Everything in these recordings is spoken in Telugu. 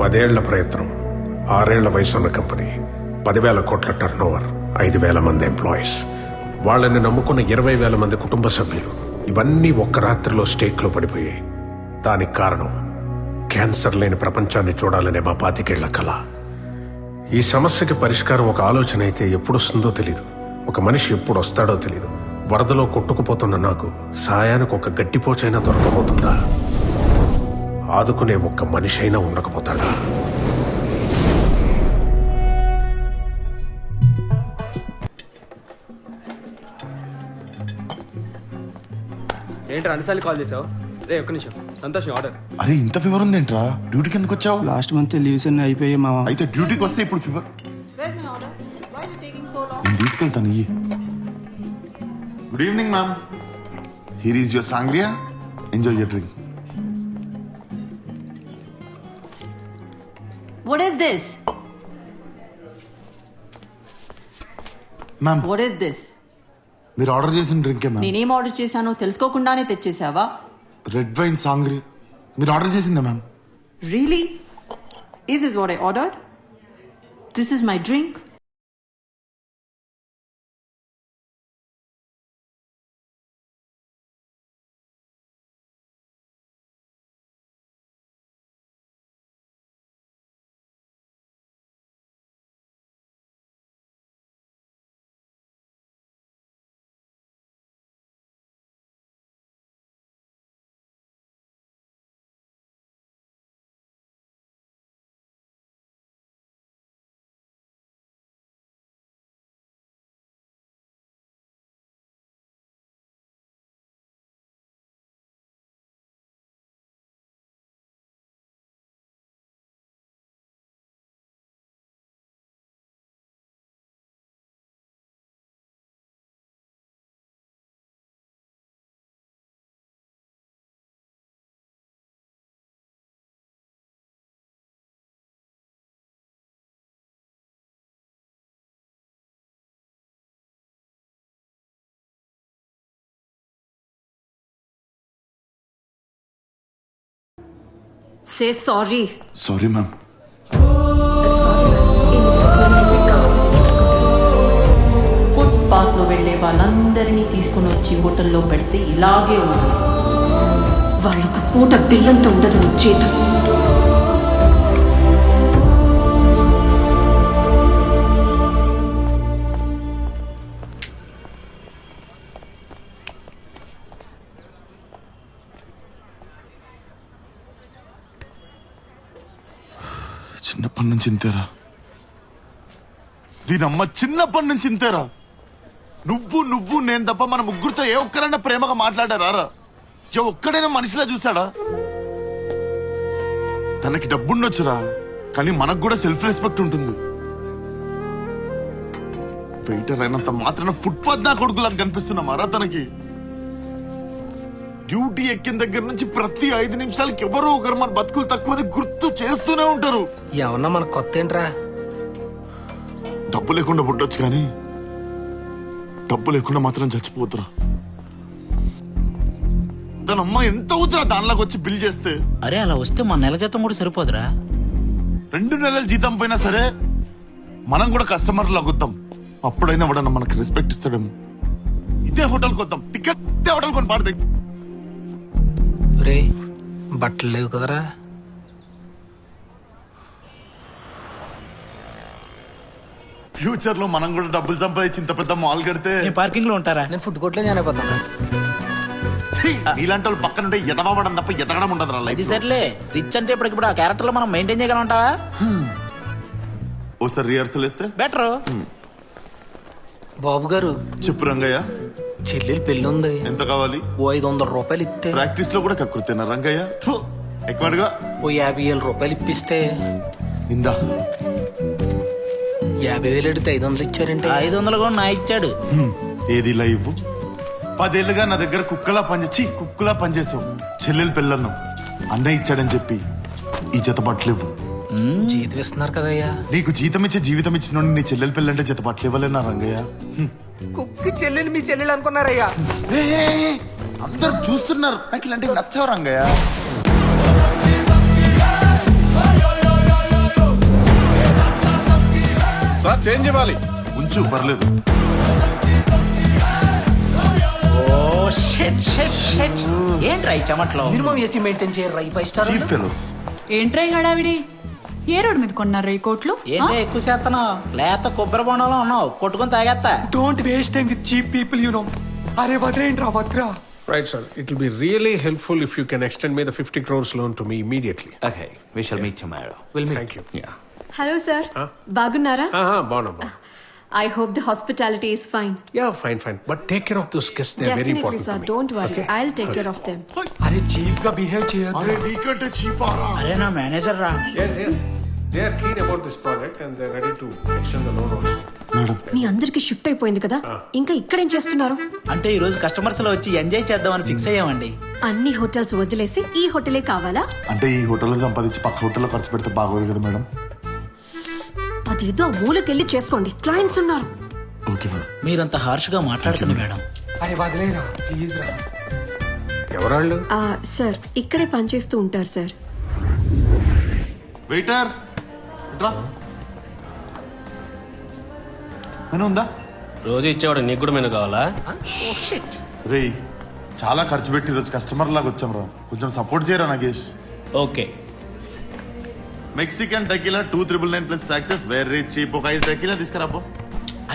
10 ఏళ్ల ప్రయత్నం, 6 ఏళ్ల వయసున్న కంపెనీ, 10,000 కోట్ల టర్నోవర్, 5,000 మంది ఎంప్లాయీస్, వాళ్ళని నమ్ముకున్న 20,000 మంది కుటుంబ సభ్యులు, ఇవన్నీ ఒక్క రాత్రిలో స్టేక్లో పడిపోయాయి. దానికి కారణం క్యాన్సర్ లేని ప్రపంచాన్ని చూడాలనే మా 25 ఏళ్ల కళ. ఈ సమస్యకి పరిష్కారం ఒక ఆలోచన అయితే ఎప్పుడొస్తుందో తెలీదు, ఒక మనిషి ఎప్పుడు వస్తాడో తెలీదు. వరదలో కొట్టుకుపోతున్న నాకు సాయానికి ఒక గట్టిపోచైనా దొరకబోతుందా? ఆదుకునే ఒక్క మనిషి అయినా ఉండకపోతాడా? ఏంట్రా అన్నిసార్లు కాల్ చేసావు? రే ఒక్క నిమిషం, సంతోషం ఆర్డర్. అరే ఇంత ఫీవర్ ఉంది ఏంట్రా? డ్యూటీకి ఎందుకు వచ్చావు? లాస్ట్ మంత్ లీవ్స్ అన్ని అయిపోయాయి మావా. అయితే డ్యూటీకి వస్తే ఇప్పుడు fever Where's my order? Why is it taking so long? నేను తీసుకెళ్తాను. ఇయ్యి. Good evening ma'am. Here is your Sangria. Enjoy your drink. What is this? Ma'am What is this? మీరు ఆర్డర్ చేసిన డ్రింకే మ్యామ్. నేనేం ఆర్డర్ చేశానో తెలుసుకోకుండానే తెచ్చేసావా? రెడ్ వైన్ సాంగ్రియా మీరు ఆర్డర్ చేసిందా ma'am? Really? Is this what I ordered? This is my drink? Say sorry. Sorry ma'am. Footpath లో వెళ్లే వాళ్ళందరినీ తీసుకుని వచ్చి హోటల్లో పెడితే ఇలాగే ఉంటుంది. వాళ్ళొక పూట బిల్లంతో ఉండదు నీ జీతం. చిన్నప్పటి నుంచి ఇంతేరా. దీనమ్మ చిన్నప్పటి నుంచి ఇంతేరా. నువ్వు నేను తప్ప మన ముగ్గురితో ఏ ఒక్కరైనా ప్రేమగా మాట్లాడారా? ఏ ఒక్కడైనా మనిషిలా చూసాడా? తనకి డబ్బుండొచ్చురా, కానీ మనకు కూడా సెల్ఫ్ రెస్పెక్ట్ ఉంటుంది. వెయిటర్ అయినంత మాత్రాన ఫుట్పాత్ నా కొడుకులాగా కనిపిస్తున్నామారా తనకి? డ్యూటీ ఎక్కిన దగ్గర నుంచి ప్రతి 5 నిమిషాలకి ఎవరో ఒకరు మన బతుకులు తక్కువని గుర్తు చేస్తూనే ఉంటారు. ఏమన్నా మనకు కొత్త ఏంట్రా? డబ్బు లేకుండా పుట్టొచ్చు కానీ డబ్బు లేకుండా మాత్రం చచ్చిపోతురా. దాని అమ్మ ఎంత అవుతురా దానిలాగా వచ్చి బిల్ చేస్తే? అరే అలా వస్తే మన నెల జీతం కూడా సరిపోదురా. 2 నెలల జీతం పోయినా సరే మనం కూడా కస్టమర్లు అగుద్దాం. అప్పుడైనా ఎవడన్నా మనకి రెస్పెక్ట్ ఇస్తాడేమో. ఇదే హోటల్కి వద్దాం, టికెట్ ఇదే హోటల్ కొని పాడదే. రే బట్టలు లేవు కదరా? ఫ్యూచర్ లో మనం కూడా డబ్బులు సంపాదించి ఇంత పెద్ద మాల్ కడితే పార్కింగ్ లో ఉంటారా? నేను ఫుడ్ కోర్ట్లో జాయిన్ అయిపోతాను. ఇలాంటి వాళ్ళు పక్కనుంటే ఎదవడం తప్ప ఎదగడం ఉండదు రా అది లైఫ్. సర్లే, రిచ్ అంటే ఇప్పుడు ఆ క్యారెక్టర్ లో మనం మెయింటైన్ చేయగలం ఉంటావా? ఓసారి రిహార్సల్ వేస్తే బెటర్. బాబు గారు చెప్పు రంగయ్య. చెల్లెలు పెళ్ళి ఉంది, ఎంత కావాలి? ఓ 500 రూపాయలు ఇస్తే. ప్రాక్టీస్ లో కూడా కక్కుర్తేనా రంగయ్య? థు, ఎక్కువగా ఓ 50,000 రూపాయలు ఇప్పిస్తే. ఇందా 50,000 అడిగితే 500 ఇచ్చారంటే. 500 కూడా నా ఇచ్చాడు. ఏది లైవ్? 10 ఏళ్ళుగా నా దగ్గర కుక్కలా పనిచేసావు. చెల్లెలు పెళ్ళన్నావు, అన్నయ్య ఇచ్చాడని చెప్పి ఈ జత బట్టలేవు. జీతం ఇస్తున్నారు కదయ్యా. నీకు జీతం ఇచ్చే జీవితం ఇచ్చిన నీ చెల్లెలు పెళ్ళంటే జత బట్టలు ఇవ్వలేనా రంగయ్య? కుక్కి చెల్లెలు మీ చెల్లెలు అనుకున్నారయ్యా. అందరు చూస్తున్నారు, నాకు ఇలాంటివి నచ్చవు రంగయ్య. సార్ చేంజ్ ఇవ్వాలి. ఉంచు పర్లేదు. Oh shit shit shit. ఏంట్రా ఈ చెమట్లో? మినిమం ఏసీ మెయింటైన్ చేయరు ఈ 5 స్టార్ చీప్ ఫెలోస్. ఏంట్రై హడావిడి ఏ రోడ్ మీద కొన్నారు ఈ కోట్లు ఏంటో ఎక్కువ చేస్తున్నావు? లేత కొబ్బరి బొండంలో ఉన్నావు, కొట్టుకొని తాగేస్తా. Don't waste time with cheap people you know. అరే వద్రేంట్రా వద్రా. Right, sir. It will be really helpful if you can extend me the 50 crores loan to me immediately. Okay, we shall meet tomorrow. Thank you. Yeah. Hello sir బాగున్నారా? బాగున్నా. I hope the hospitality is fine. Yeah, fine. But take care of those guests. They're very definitely important sir, to me. Don't worry, I will take care of them. అరే చీప్ గా బిహేవ్ చేయొద్దు. అరే నీకంటే చీపారా? అరే నా మేనేజర్ రా. Yes. They are keen about this project and they're ready to extend the loan also. మీ అందరికి షిఫ్ట్ అయిపోయింది కదా, ఇంకా ఇక్కడేం చేస్తున్నారు? అంటే ఈ రోజు కస్టమర్స్ లో వచ్చి ఎంజాయ్ చేద్దామని ఫిక్స్ అయ్యామండి. అన్ని హోటల్స్ వదిలేసి ఈ హోటలే కావాలా? అంటే ఈ హోటల్లో సంపాదించి పక్క హోటల్లో ఖర్చు పెడితే బాగోదు కదా మేడం. అదేదో ఆ మూలకెళ్ళి చేసుకోండి, క్లయింట్స్ ఉన్నారు. Okay madam. మీరంత హార్ష్ గా మాట్లాడకండి మేడం. అరే వదిలేరా ప్లీజ్ రా. ఎవరాళ్ళు? సార్ ఇక్కడే పనిచేస్తూ ఉంటారు సార్. వెయిటర్ రా. మెనూ ఉందా? రోజు ఇచ్చేవాడు నీకు కూడా మెను కావాలా? రే చాలా ఖర్చు పెట్టి ఈరోజు కస్టమర్ లాగా వచ్చాం రా, కొంచెం సపోర్ట్ చేయరా Nagesh. Okay. Mexican tequila 299 plus taxes very cheap. ఒక 5 టెకీలా తీసుకురాపో.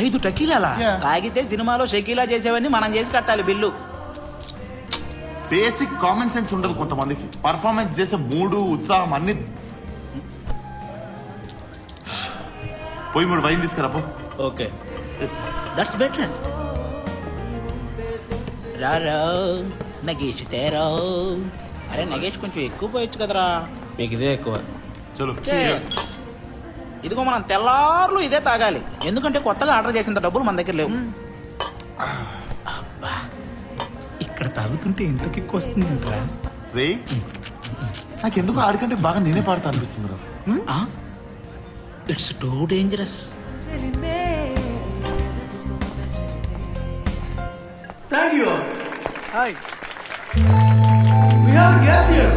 5 టకీలాలా? Yeah. తాగితే సినిమాలో షకీలా చేసేవన్నీ మనం చేసి కట్టాలి బిల్లు. బేసిక్ కామన్ సెన్స్ ఉండదు కొంతమందికి. పర్ఫార్మెన్స్ చేసే మూడు ఉత్సాహం అన్ని పోయి 3 వైన్ తీసుకురాపో. ఓకే. That's better. రారో నగేష్ తేరో. అరే నగేష్ కొంచెం ఎక్కువ పోయొచ్చు కదరా. మీకు ఇదే ఎక్కువ. చలో. ఇదిగో మనం తెల్లార్లు ఇదే తాగాలి, ఎందుకంటే కొత్తగా ఆర్డర్ చేసేంత డబ్బులు మన దగ్గర లేవు. అబ్బా, ఇక్కడ తాగుతుంటే ఎంత కిక్ వస్తుందంటరా. రే నాకెందుకు ఆడికంటే బాగా నేనే పాడతా అనిపిస్తుంది రా. It's too dangerous. Thank you. Hi. We have a guest here.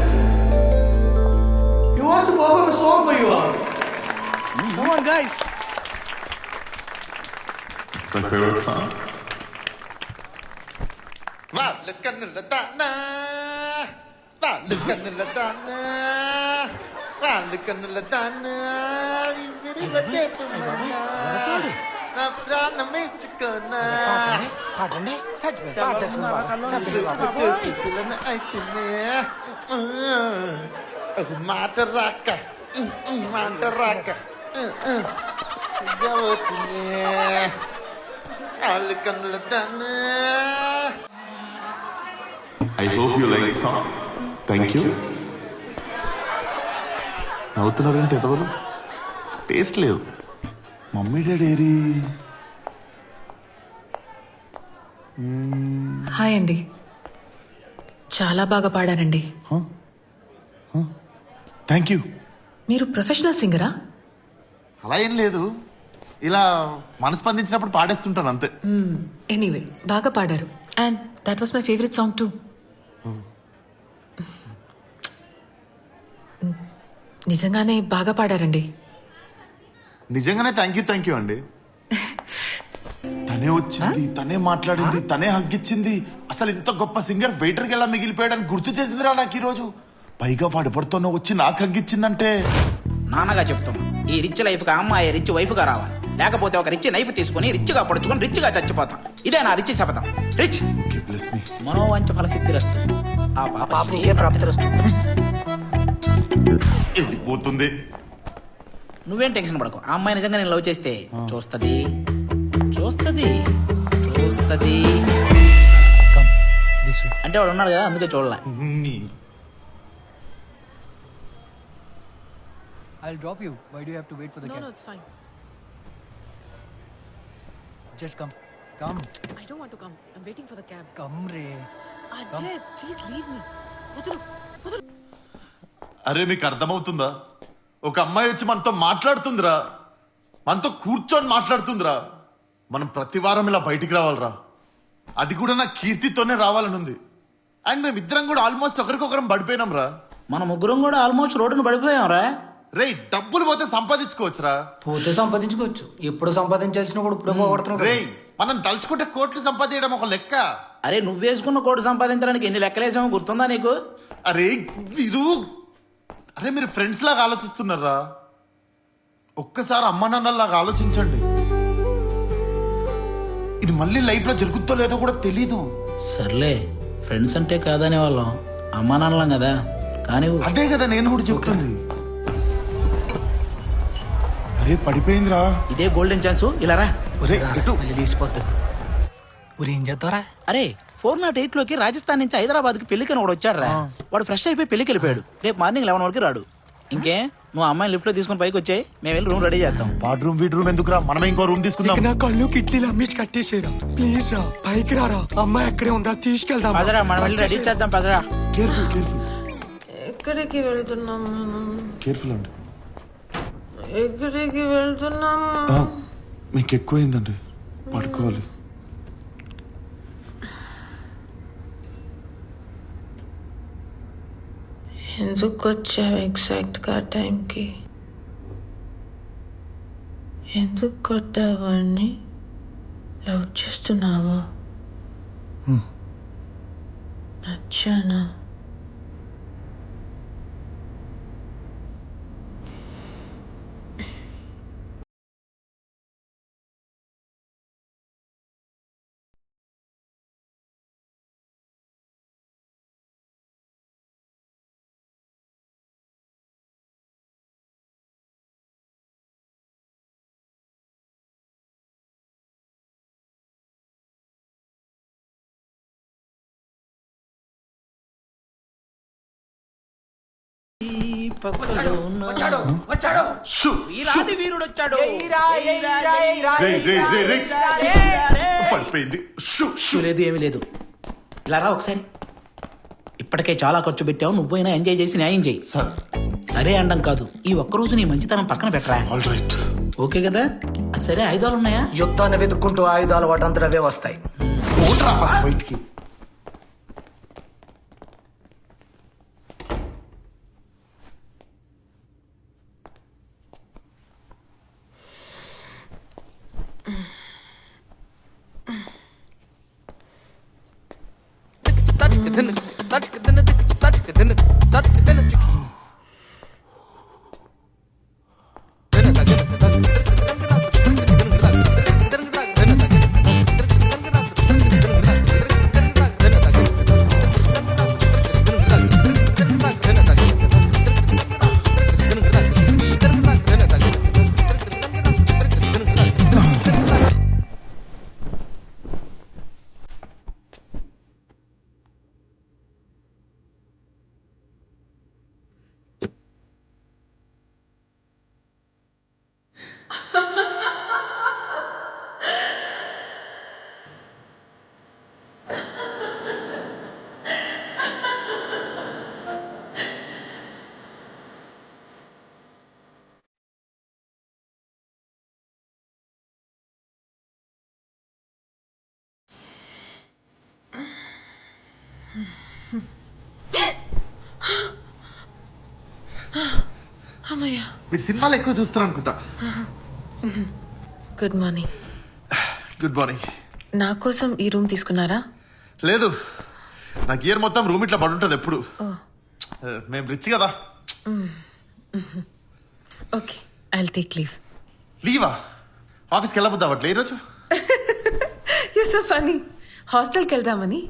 He wants to perform a song for you all. Come on, guys. It's my favorite song. పాడండి మాట రాక I hope you like the song. Thank you. నవ్వుతున్నారేంటి ఎంతవరకు? టేస్ట్ లేదు. మమ్మీ డాడీ ఏరి? హాయ్ అండి, చాలా బాగా పాడారండి. Thank you. మీరు ప్రొఫెషనల్ సింగరా? అలా ఏం లేదు, ఇలా మనస్పందించినప్పుడు పాడేస్తుంటాను అంతే. ఎనీవే బాగా పాడారు, and that was my favourite song to. నిజంగానే బాగా పాడారండి. నిజంగానే థ్యాంక్ యూ అండి. తనే వచ్చింది, తనే మాట్లాడింది, తనే హగ్గిచ్చింది. అసలు ఇంత గొప్ప సింగర్ వెయిటర్కి ఎలా మిగిలిపోయాడని గుర్తు చేసిందిరా నాకు ఈరోజు. పైగా వాడు ఎవరితోనో వచ్చి నాకు హగ్గిచ్చిందంటే. నాన్నగా చెప్తాం, ఈ రిచ్ లైఫ్ గా అమ్మాయి రిచ్ వైఫ్ గా రావాలి, లేకపోతే ఒక రిచ్ నైఫ్ తీసుకుని రిచ్ గా పొడుచుకొని రిచ్ గా చచ్చిపోతాం. ఇదే నా రిచ్ శపథం. Rich Bless me. మనోవంచ ఫలసిద్ధిరస్తు. ఆ పాప ఏ ప్రాప్తి వస్తుంది. వెళ్ళిపోతుంది. నువ్వేం టెన్షన్ పడకు, ఆ అమ్మాయి నిజంగా నేను లవ్ చేస్తే చూస్తది. అంటే వాడు ఉన్నాడు కదా, అందుకే చూడలే. I'll drop you. Why do you have to wait for the cab? No, it's fine. Just come. Come. I don't want to come. I'm waiting for the cab. Come, Ray. Ajay, please leave me. వదులు. అరే మీకు అర్థమవుతుందా? ఒక అమ్మాయి వచ్చి మనతో మాట్లాడుతుందిరా, మనతో కూర్చొని మాట్లాడుతుందిరా. మనం ప్రతి వారం ఇలా బయటికి రావాలిరా. అది కూడా నా కీర్తితోనే రావాలని ఉంది. అండ్ మేమిద్దరం కూడా ఆల్మోస్ట్ ఒకరికొకరం పడిపోయినాం రా. మన ముగ్గురం కూడా ఆల్మోస్ట్ రోడ్డును పడిపోయాం రా. రే డబ్బులు పోతే సంపాదించుకోవచ్చురా. పోతే సంపాదించుకోవచ్చు, ఎప్పుడు సంపాదించాల్సినప్పుడు ఇప్పుడు పోగొడుతున్నావు. రే మనం తలుచుకుంటే కోట్లు సంపాదించడం ఒక లెక్క. అరే నువ్వు వేసుకున్న కోటి సంపాదించడానికి ఎన్ని లెక్కలేసామో గుర్తుందా నీకు? అరే మీరు ఫ్రెండ్స్ లాగా ఆలోచిస్తున్నారా? ఒక్కసారి అమ్మ నాన్నలాగా ఆలోచించండి. ఇది మళ్ళీ లైఫ్ లో జరుగుతో లేదో కూడా తెలీదు. సర్లే, ఫ్రెండ్స్ అంటే కాదనే వాళ్ళం, అమ్మా నాన్నలం కదా. కానీ అదే కదా నేను కూడా చెప్తుంది. అరే పడిపోయిందిరా. ఇదే గోల్డెన్ ఛాన్స్, ఇలా రా. ఏం చేస్తారా? అరే 408 లోకి రాజస్థాన్ నుంచి హైదరాబాద్ కి పెళ్లికని ఒకడు వచ్చాడు రా. వాడు ఫ్రెష్ అయిపోయి పెళ్లికి వెళ్ళిపోయాడు. రేపు మార్నింగ్ 11 వరకు రాడు. ఇంకే నువ్వు అమ్మాయిని లిఫ్ట్ లో తీసుకుని పైకి వచ్చాయి, మేము వెళ్ళి రూమ్ రెడీ చేస్తాం. వాడ్ రూమ్ వీడ్ రూమ్ ఎందుకురా, మనమే ఇంకో రూమ్ తీసుకుందాం. నా కళ్ళు కిడ్నీలు అమ్మేసి కట్టేసేరా. ప్లీజ్ రా, పైకి రారా. అమ్మాయి ఎక్కడే ఉందా, తీసుకెళ్దాం. పదరా, మనం వెళ్ళి రెడీ చేద్దాం. పదరా. కేర్ఫుల్ కేర్ఫుల్ ఎక్కడికి వెళ్తున్నాం? కేర్ఫుల్ అండి. ఎక్కడికి వెళ్తున్నాం? మీకు ఎక్కువైందండి, పడుకోవాలి. ఎందుకు వచ్చావు ఎగ్జాక్ట్గా టైంకి? ఎందుకు కొట్టావాడిని? లవ్ చేస్తున్నావా? నచ్చానా? వీరాది వీరుడు వచ్చాడు. పడిపోయింది. లేదు, ఏమీ లేదు. ఇలా రా ఒకసారి. ఇప్పటికే చాలా ఖర్చు పెట్టావు, నువ్వైనా ఎంజాయ్ చేసి న్యాయం చేయి. సరే అండం కాదు, ఈ ఒక్కరోజు నీ మంచితనం పక్కన పెట్టరా. ఆల్రైట్, ఓకే కదా? సరే, ఆయుధాలు ఉన్నాయా? యుద్ధాన్ని వెతుక్కుంటూ ఆయుధాలు వాటంతా అవే వస్తాయి. ఫస్ట్ బయటికి. మీరు సినిమాలు ఎక్కువ చూస్తారు అనుకుంటా. Good morning. Good morning. నా కోసం ఈ రూమ్ తీసుకున్నారా? లేదు, నాకు ఇయర్ మొత్తం రూమ్ ఇట్లా పడుంటది ఎప్పుడు. మేము రిచ్ కదా. Okay, I'll take leave. లీవా? ఆఫీస్కి వెళ్ళబోద్దా అట్లా ఈరోజు? You so funny. హాస్టల్కి వెళ్దామని.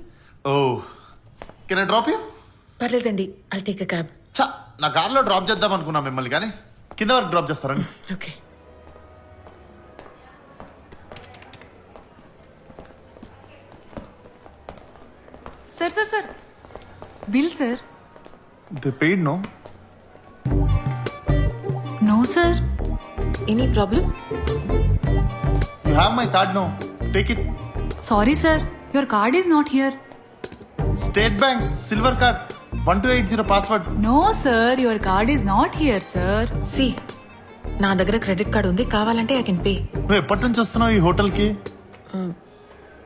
Oh, can I drop you? పర్లేదండి, ఐల్ టేక్ అ క్యాబ్. చా, నా కార్లో డ్రాప్ చేద్దాం అనుకున్నా మిమ్మల్ని, కానీ కింద వరకు డ్రాప్ చేస్తారండి. Okay. Sir sir sir, bill sir. They paid no? No sir. Any problem? You have my card no, take it. Sorry sir, your card is not here. State bank silver card 1280 password. No sir, your card is not here sir. See, నా దగ్గర క్రెడిట్ కార్డ్ ఉంది, కావాలంటే ఐ కెన్ పే. నువ్వు ఎప్పటి నుంచి వస్తున్నావు ఈ హోటల్కి?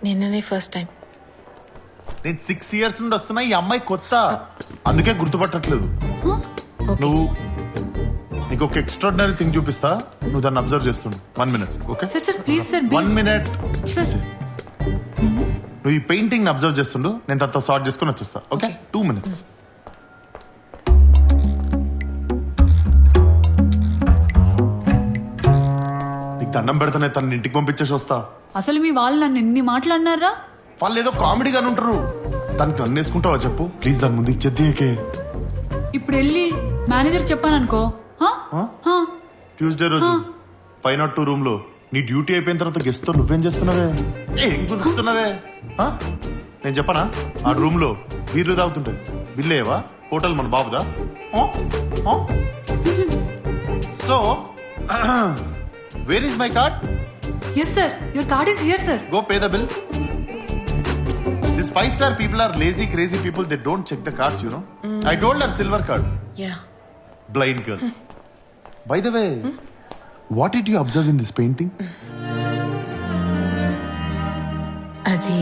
నిన్ననే ఫస్ట్ టైం. నేను 6 years నుండి వస్తున్నా. ఈ అమ్మాయి కొత్త, అందుకే గుర్తుపట్టట్లేదు. నువ్వు నీకు ఒక ఎక్స్ట్రాడినరీ థింగ్ చూపిస్తా, నువ్వు దాన్ని అబ్జర్వ్ చేస్తుండు. 1 minute, okay? Sir please sir 1 minute. నువ్వు ఈ పెయింటింగ్ అబ్జర్వ్ చేస్తుండు, నేను తనతో సార్ట్ చేసుకుని వచ్చేస్తా, ఓకే? 2 minutes. నీకు దండం పెడతానే తన ఇంటికి పంపించేసి వస్తా. అసలు మీ వాళ్ళు నన్ను ఎన్ని మాట్లాడినారా? వాళ్ళు ఏదో కామెడీగానే ఉంటారు. దానికి నన్ను వేసుకుంటావా చెప్పు ప్లీజ్? దాని ముందు ఇచ్చేద్దే. ఇప్పుడు వెళ్ళి మేనేజర్ చెప్పాను అనుకో. ట్యూస్డే రోజు 502 రూమ్ లో నీ డ్యూటీ అయిపోయిన తర్వాత గెస్ట్ తో నువ్వేం చేస్తున్నావే? ఏం గుర్తున్నావే? నేను చెప్పనా? ఆ రూమ్ లో బీర్లు తాగుతుంటాయి. బిల్లేవా? హోటల్ మన బాబుదా? So where is my card? Yes sir, your card is here sir. Go pay the bill. These 5-star people are lazy, crazy people. They don't check the cards, you know. I told her silver card. Yeah Blind girl. By the way, what did you observe in this painting? అది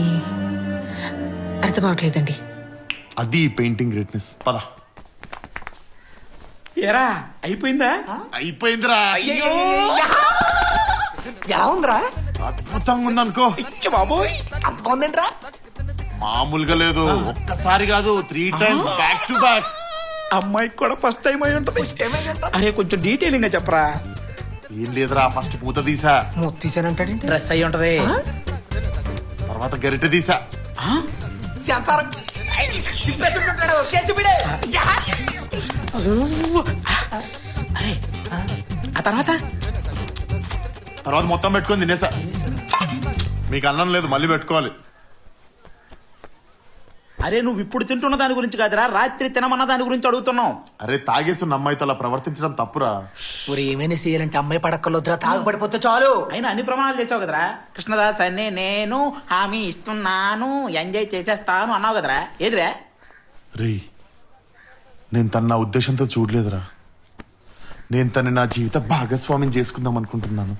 అర్థం అవట్లేదండి. అది పెయింటింగ్ గ్రేట్నెస్. పద. ఎరా అయిపోయిందా? అయిపోయిందిరా. ఎలా ఉందిరా? అద్భుతంగా ఉందనుకో. బాబోయ్ అంత బాగుందేంట్రా? మామూలుగా లేదు. ఒక్కసారి కాదు, 3 times బ్యాక్ టు బ్యాక్. అమ్మాయికి కూడా ఫస్ట్ టైం అయి ఉంటది. అరే కొంచెం డీటెయిలింగ్ గా చెప్పరా. ఏం లేదురా, ఫస్ట్ పూత తీసా, తీసానంటాడేంటి? డ్రెస్ అయి ఉంటది. తర్వాత గరిటె తీసా. అరే ఆ తర్వాత తర్వాత మొత్తం పెట్టుకొని తినేసా. మీకు అన్నం లేదు, మళ్ళీ పెట్టుకోవాలి. అరే నువ్వు ఇప్పుడు తింటున్న దాని గురించి కాదురా, రాత్రి తినమన్న దాని గురించి అడుగుతున్నావు. అరే తాగేస్తున్న అమ్మాయితో అలా ప్రవర్తించడం తప్పురా. ఊరు ఏమైనా చేయాలంటే అమ్మాయి పడక్కర్లొద్దురా, తాగు పడిపోతే చాలు. అయినా అన్ని ప్రమాణాలు చేసావు కదరా. కృష్ణదాస్ అని నేను హామీ ఇస్తున్నాను, ఎంజాయ్ చేసేస్తాను అన్నావు కదరా. ఏదిరా? రే నేను తన నా ఉద్దేశంతో చూడలేదురా. నేను తన నా జీవిత భాగస్వామ్యం చేసుకుందాం అనుకుంటున్నాను.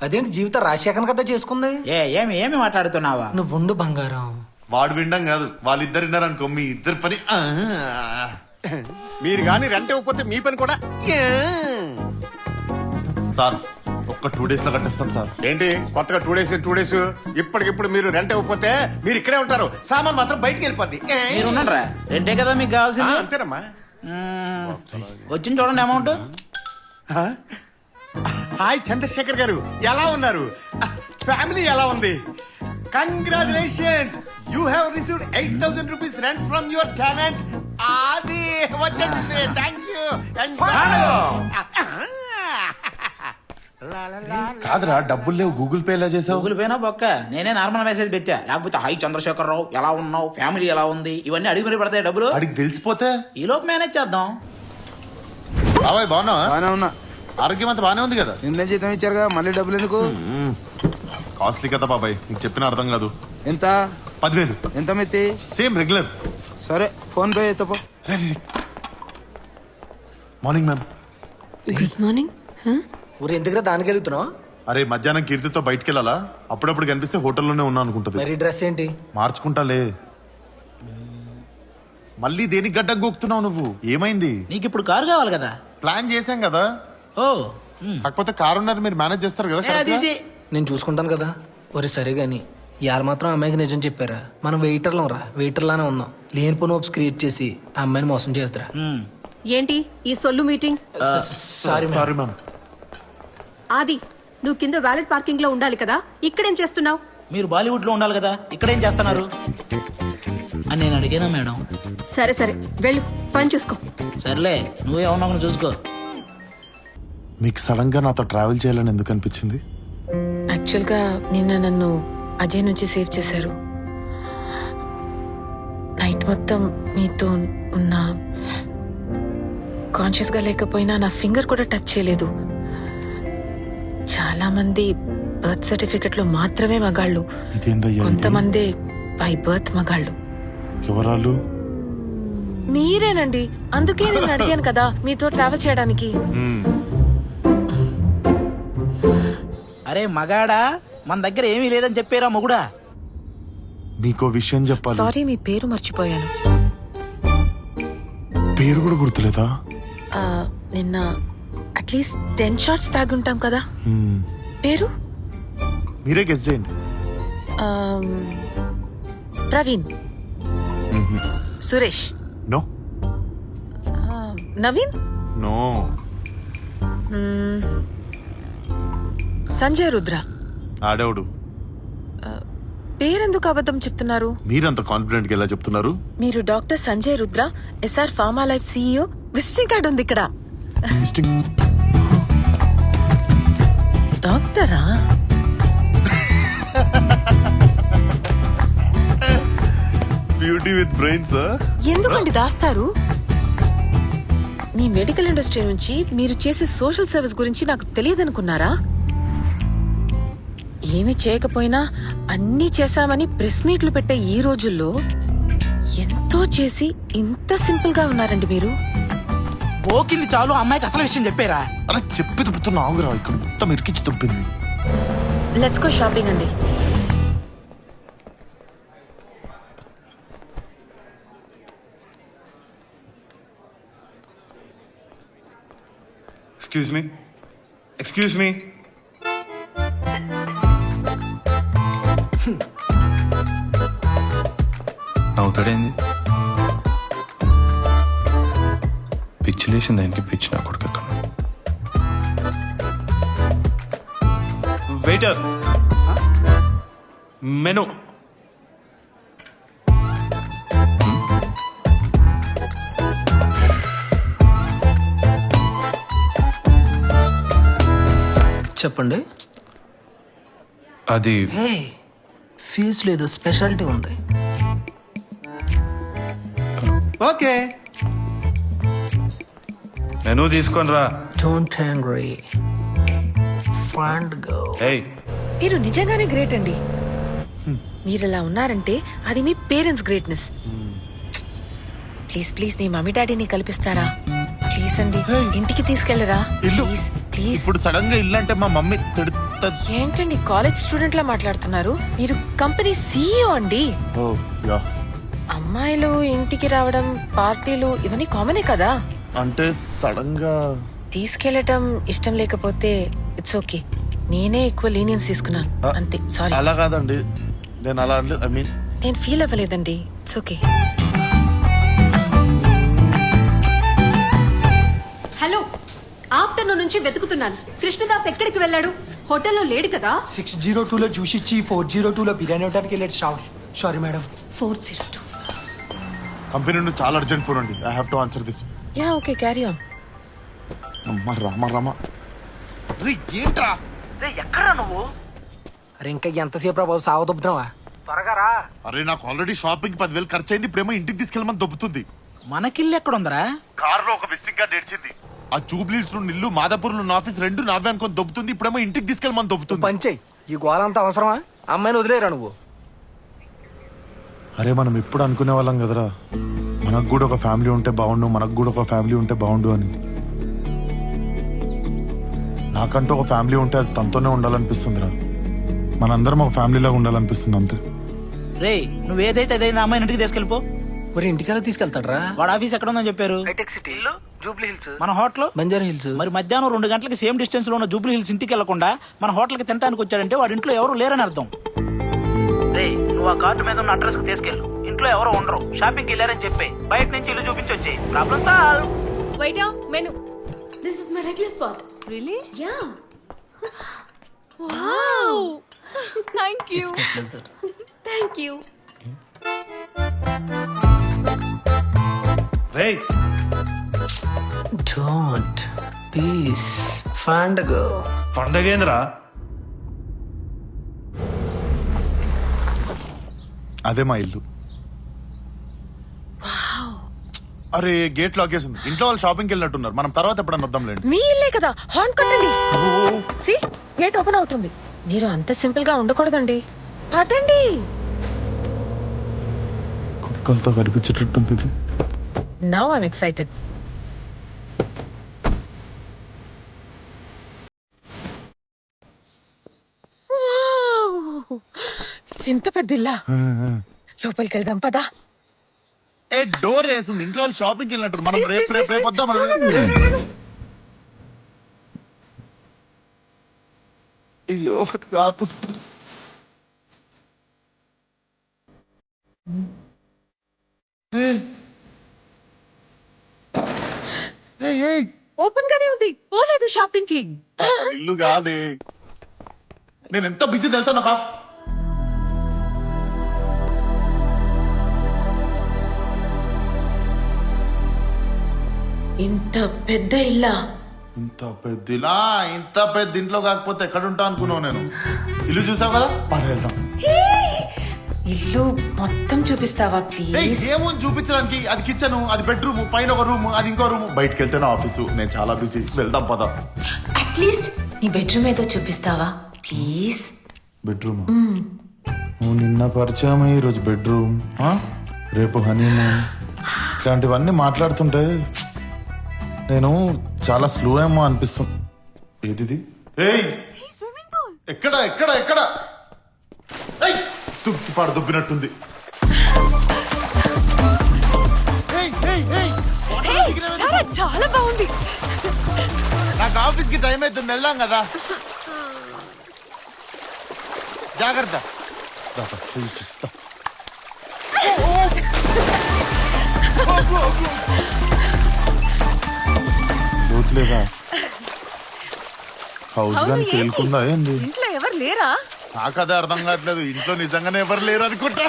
అదేంటి జీవితం రాజశేఖర్ కదా చేసుకుంది? ఏమి ఏమి మాట్లాడుతున్నావా? నువ్వు ఉండు బంగారం. వాడు వినడం కాదు, వాళ్ళిద్దరు విన్నారనుకో మీ ఇద్దరు పని. మీరు కానీ రెంట్ ఇవ్వకపోతే మీ పని కూడా. సార్ ఒక్క 2 days లో కట్టేస్తాం సార్. ఏంటి కొత్తగా 2 days ఇప్పటికిప్పుడు మీరు రెంట్ ఇవ్వకపోతే మీరు ఇక్కడే ఉంటారు, సామాన్ మాత్రం బయటికి వెళ్ళిపోద్ది. మీరు ఉన్నారా? రెండే కదా మీకు కావాల్సింది. అంతేనమ్మా. వచ్చింది చూడండి అమౌంట్. హాయ్ చంద్రశేఖర్ గారు, ఎలా ఉన్నారు? ఫ్యామిలీ ఎలా ఉంది? Congratulations, you have received 8,000 rupees rent from your tenant. అది వచ్చేసింది. Thank you. కాదురా, డబ్బులు లేవు, గూగుల్ పే ఎలా చేసావు? గూగుల్ పేనా బొక్క, నేనే నార్మల్ మెసేజ్ పెట్టా. లేకపోతే హై చంద్రశేఖర్ రావు ఎలా ఉన్నావు, ఫ్యామిలీ ఎలా ఉంది, ఇవన్నీ అడిగి మరి పడతాయి డబ్బులు. అడిగి తెలిసిపోతే ఈ లోపు మేనేజ్ చేద్దాం. బాబాయ్ బాగున్నావా? బానే ఉన్నా. ఆరోగ్యం అంతా బానే ఉంది కదా? నిన్నే జీతం ఇచ్చారుగా, మళ్ళీ డబ్బులు ఎందుకు? కాస్ట్లీ కదా బాబాయ్, నీకు చెప్పిన అర్థం కాదు. ఎంత? 10,000. ఎంత మెత్తి? Same regular. సరే ఫోన్ పే ఎత్తపో. Morning ma'am. Good morning. ఊరు ఎందుకురా దానికి వెళ్తున్నావు? అరే మధ్యాహ్నం కీర్తితో బయటికి వెళ్ళాలా, అప్పుడప్పుడు కనిపిస్తే హోటల్లోనే ఉన్నా అనుకుంటది. మరి డ్రెస్ ఏంటి? మార్చుకుంటాలే. మళ్ళీ దేనికి గడ్డం గోక్తున్నావు నువ్వు? ఏమైంది? నీకు ఇప్పుడు కారు కావాలి కదా. ప్లాన్ చేశాం కదా. ఓ కాకపోతే కారు ఉన్నారు, మీరు మేనేజ్ చేస్తారు కదా అది correct గా? నేను చూసుకుంటాను కదా. ఒరే సరే గాని ఇవాళ మాత్రం అమ్మాయికి నిజం చెప్పారా? మనం వెయిటర్లం రా, వెయిటర్లానే ఉన్నాం. లేనిపోని హోప్స్ క్రియేట్ చేసి ఆ అమ్మాయిని మోసం చేస్తారా? ఏంటి ఈ సొల్లు మీటింగ్? Sorry ma'am. ఆది, నువ్వు కింద వ్యాలెట్ పార్కింగ్ లో ఉండాలి కదా, ఇక్కడేం చేస్తున్నావు? మీరు బాలీవుడ్ లో ఉండాలి కదా, ఇక్కడ ఏం చేస్తున్నారు అని నేను అడిగానా మేడం? సరే సరే వెళ్ళు, పని చూసుకో. సర్లే నువ్వే ఉన్నావు చూసుకో. మీకు సడన్ గా నాతో ట్రావెల్ చేయాలని ఎందుకు అనిపించింది? యాక్చువల్గా నిన్న నన్ను అజయ్ నుంచి సేవ్ చేశారు. నైట్ మొత్తం మీతో ఉన్నా, కాన్షియస్గా లేకపోయినా నా ఫింగర్ కూడా టచ్ చేయలేదు. చాలా మంది బర్త్ సర్టిఫికెట్ లో మాత్రమే మగాళ్ళు, ఇదేందయ్యా ఇది? కొంతమంది బై బర్త్ మగాళ్ళు. ఎవరాలు? మీరేనండి, అందుకే నేను అడిగాను కదా మీతో ట్రావెల్ చేయడానికి. అరే మగాడా, మన దగ్గర ఏమీ లేదని చెప్పారా మొగుడా? మీకో విషయం చెప్పాలి. సారీ, మీ పేరు మర్చిపోయాను. పేరు కూడా గుర్తులేదా? నిన్న అట్లీస్ట్ 10 షార్ట్స్ తాగుంటాం కదా. పేరు మీరే గెస్ చేయండి. Praveen, Suresh, no Naveen, no Sanjay Rudra. ఆడేవుడు. పేరెందుకు అబద్ధం చెప్తున్నారు? మీరంత కాన్ఫిడెంట్ గా ఎలా చెప్తున్నారు? మీరు doctor Sanjay Rudra, SR pharma life CEO. Visiting card ఉంది ఇక్కడ. డాక్టరా? Beauty with brains. ఎందుకండి దాస్తారు? మీ మెడికల్ ఇండస్ట్రీ నుంచి మీరు చేసే సోషల్ సర్వీస్ గురించి నాకు తెలియదనుకున్నారా? ఏమి చేయకపోయినా అన్నీ చేశామని ప్రెస్ మీట్లు పెట్టే ఈ రోజుల్లో ఎంతో చేసి ఇంత సింపుల్ గా ఉన్నారండి మీరు. పోకింది చాలు, అమ్మాయికి అసలు విషయం చెప్పారా? అలా చెప్పి తుప్పుతున్నా ఆగురా, ఇక్కడ మొత్తం ఇరికిచ్చి తుప్పింది. లెట్స్ గో షాపింగ్ అండి. Excuse me. అవుతాడేంది? పిచ్చి లేచింది ఆయనకి. పిచ్చి నా కొడుకు ఎక్కడ. Waiter, menu. చెప్పండి. అది హే, ఫీజు లేదు, స్పెషాలిటీ ఉంది. ఓకే. మెనూ తీసుకొని రా. Don't angry. Find go. ఏయ్, మీరు నిజంగానే గ్రేట్ అండి. మీరు ఇలా ఉన్నారంటే అది మీ పేరెంట్స్ గ్రేట్నెస్. ప్లీజ్ ప్లీజ్ మీ మమ్మీ డాడీని కల్పిస్తారా? ప్లీజ్ అండి, ఇంటికి తీసుకెళ్లరా? ఇల్లు ప్లీజ్ ప్లీజ్. ఇప్పుడు సడన్ గా ఇల్లు అంటే మా మమ్మీ తిడుతుంది. ఏంటండి కాలేజ్ స్టూడెంట్ లా మాట్లాడుతున్నారు? మీరు కంపెనీ సీఈఓ అండి. ఓ యా. అమ్మాయిలు ఇంటికి రావడం, పార్టీలు ఇవన్నీ కామనే కదా. అంటే సడన్ గా తీసుకెళ్లటం ఇష్టం లేకపోతే ఇట్స్ ఓకే. నేనే ఎక్కువ లీనియన్స్ తీసుకున్నాను అంతే. సారీ. అలా కాదండి, నేను అలా అనలేదు. ఐ మీన్ నేను ఫీల్ అవ్వలేదండి. It's okay. హలో, ఆఫ్టర్నూన్ నుంచి వెతుకుతున్నాను. కృష్ణదాస్ ఎక్కడికి వెళ్ళాడు? హోటల్లో లేడు కదా? 602లో జ్యూస్ ఇచ్చి 402లో బిర్యానీ ఇవ్వడానికి వెళ్ళాడు. Sorry madam. 402. కంపెనీ నుండి చాలా అర్జెంట్ ఫోన్ అండి. I have to answer this. Yeah okay, carry on. అమ్మ రామ రామ. రే ఏంట్రా? ఎక్కడా నువ్వు? అరే ఇంకా ఎంతసేపు రా బాబు, సాగు దొబ్బుతున్నావా? త్వరగా రా. అరే నాకు ఆల్రెడీ షాపింగ్ 10,000 ఖర్చు అయింది. ఇప్పుడేమో ఇంటికి తీసుకెళ్ళమని దొబ్బుతుంది. మనకిల్లు ఎక్కడుందరా? కార్ లో ఒక విజిటింగ్ కార్డ్ ఏడ్చింది. ఆ జూబ్లీస్ నుండి ఇల్లు, మాదాపూర్ లో ఆఫీస్ రెండు నావే అనుకొని దొబ్బుతుంది. ఇప్పుడేమో ఇంటికి తీసుకెళ్ళమని దొబ్బుతుంది. పంచే, ఈ గోలంతా అవసరమా? అమ్మాయిని వదిలేరా నువ్వు? అరే మనం ఎప్పుడు అనుకునే వాళ్ళం కదరా, మనకు కూడా ఒక ఫ్యామిలీ ఉంటే బాగుండు, మనకు కూడా ఒక ఫ్యామిలీ ఉంటే బాగుండు అని. నాకంటూ ఒక ఫ్యామిలీ ఉంటే అది తనతోనే ఉండాలనిపిస్తుందిరా. మనందరం ఒక ఫ్యామిలీలాగా ఉండాలనిపిస్తుంది అంతే. రే నువ్వేదైతే అదైనా అమ్మాయిని ఇంటికి తీసుకెళ్ళిపో. ఒరే ఇంటికెలా తీసుకెళ్తాడ్రా? వాడు ఆఫీస్ ఎక్కడ ఉందని చెప్పారు? Jubilee hills. మన హోటల్ బంజారా హిల్స్. మరి మధ్యాహ్నం 2 గంటలకి సేమ్ డిస్టెన్స్ లో ఉన్న జూబ్లీ హిల్స్ ఇంటికి వెళ్లకుండా మన హోటల్ కి తినడానికి వచ్చాడంటే వాడి ఇంట్లో ఎవరు లేరని అర్థం. రే నువ్వు ఆ కార్డు మీద ఉన్న అడ్రస్ కి తీసుకెళ్ళు. ఇంట్లో ఎవరు ఉండరు, షాపింగ్కి వెళ్ళారని చెప్పి బయట నుంచి ఇల్లు చూపించి వచ్చే problem solve. Waiter, menu. This is my regular spot. Really? Yeah. Wow. Thank you. Thank you. రేయ్, డోంట్. పీస్. Find go. పండగేంద్రా? అదే మా ఇల్లు. అరే గేట్ లాక్ చేసింది. ఇంట్లో వాళ్ళు షాపింగ్కి వెళ్ళినట్టున్నారు. మనం తర్వాత ఎప్పుడన్నా వద్దాంలేండి. మీ ఇల్లే కదా, హార్న్ కొట్టండి. సి గేట్ ఓపెన్ అవుతుంది. మీరు అంత సింపుల్ గా ఉండకూడదండి. పదండి. కుక్కలతో కనిపించేటట్టుంది ఇది. Now I'm excited. ఇంత పెద్ద ఇల్లా? లోపలికి వెళ్దాం పదా. ఏ డోర్ వేసింది. ఇంట్లో వాళ్ళు షాపింగ్కి వెళ్ళినట్టు. మనం రేపు వద్దాం. అయ్యో కాపు. ఓపెన్ గానే ఉంది పోలేదు షాపింగ్ కి ఇల్లు కాదే, నేను ఎంత బిజీ తెలుసా నాకు. ఇంత పెద్ద ఇల్లా ఇంత పెద్ద ఇంట్లో కాకపోతే ఎక్కడ ఉంటా అనుకున్నావు నేను. ఇల్లు చూసావు కదా, పని వెళ్దాం. ఇల్లు మొత్తం చూపిస్తావా ప్లీజ్ ఏమని చూపించడానికి? అది కిచెన్, అది బెడ్రూమ్, పైన ఒక రూమ్, అది ఇంకో రూమ్, బయటకు వెళ్తే నా ఆఫీసు. నేను చాలా బిజీ, వెళ్దాం పద. అట్లీస్ట్ నీ బెడ్రూమ్ ఏదో చూపిస్తావా ప్లీజ్ బెడ్రూమ్ నువ్వు నిన్న పరిచయం, ఈరోజు బెడ్రూమ్, రేపు హనీమూన్, ఇట్లాంటివన్నీ మాట్లాడుతుంటే నేను చాలా స్లో ఏమో అనిపిస్తుంది. ఏది? ఏయ్, ఎక్కడ ఎక్కడ ఎక్కడ? తుక్కిపాడు దుబ్బినట్టుంది. చాలా బాగుంది. నాకు ఆఫీస్ కి టైం అవుతుంది, వెళ్దాం కదా. జాగ్రత్త. పోతులేదా? హౌస్ గాని సేల్కుందా ఏంది? ఇంట్లో ఎవరు లేరా? నాకు అదే అర్థం కావట్లేదు. ఇంట్లో నిజంగానే ఎవరు లేరు అనుకుంటా.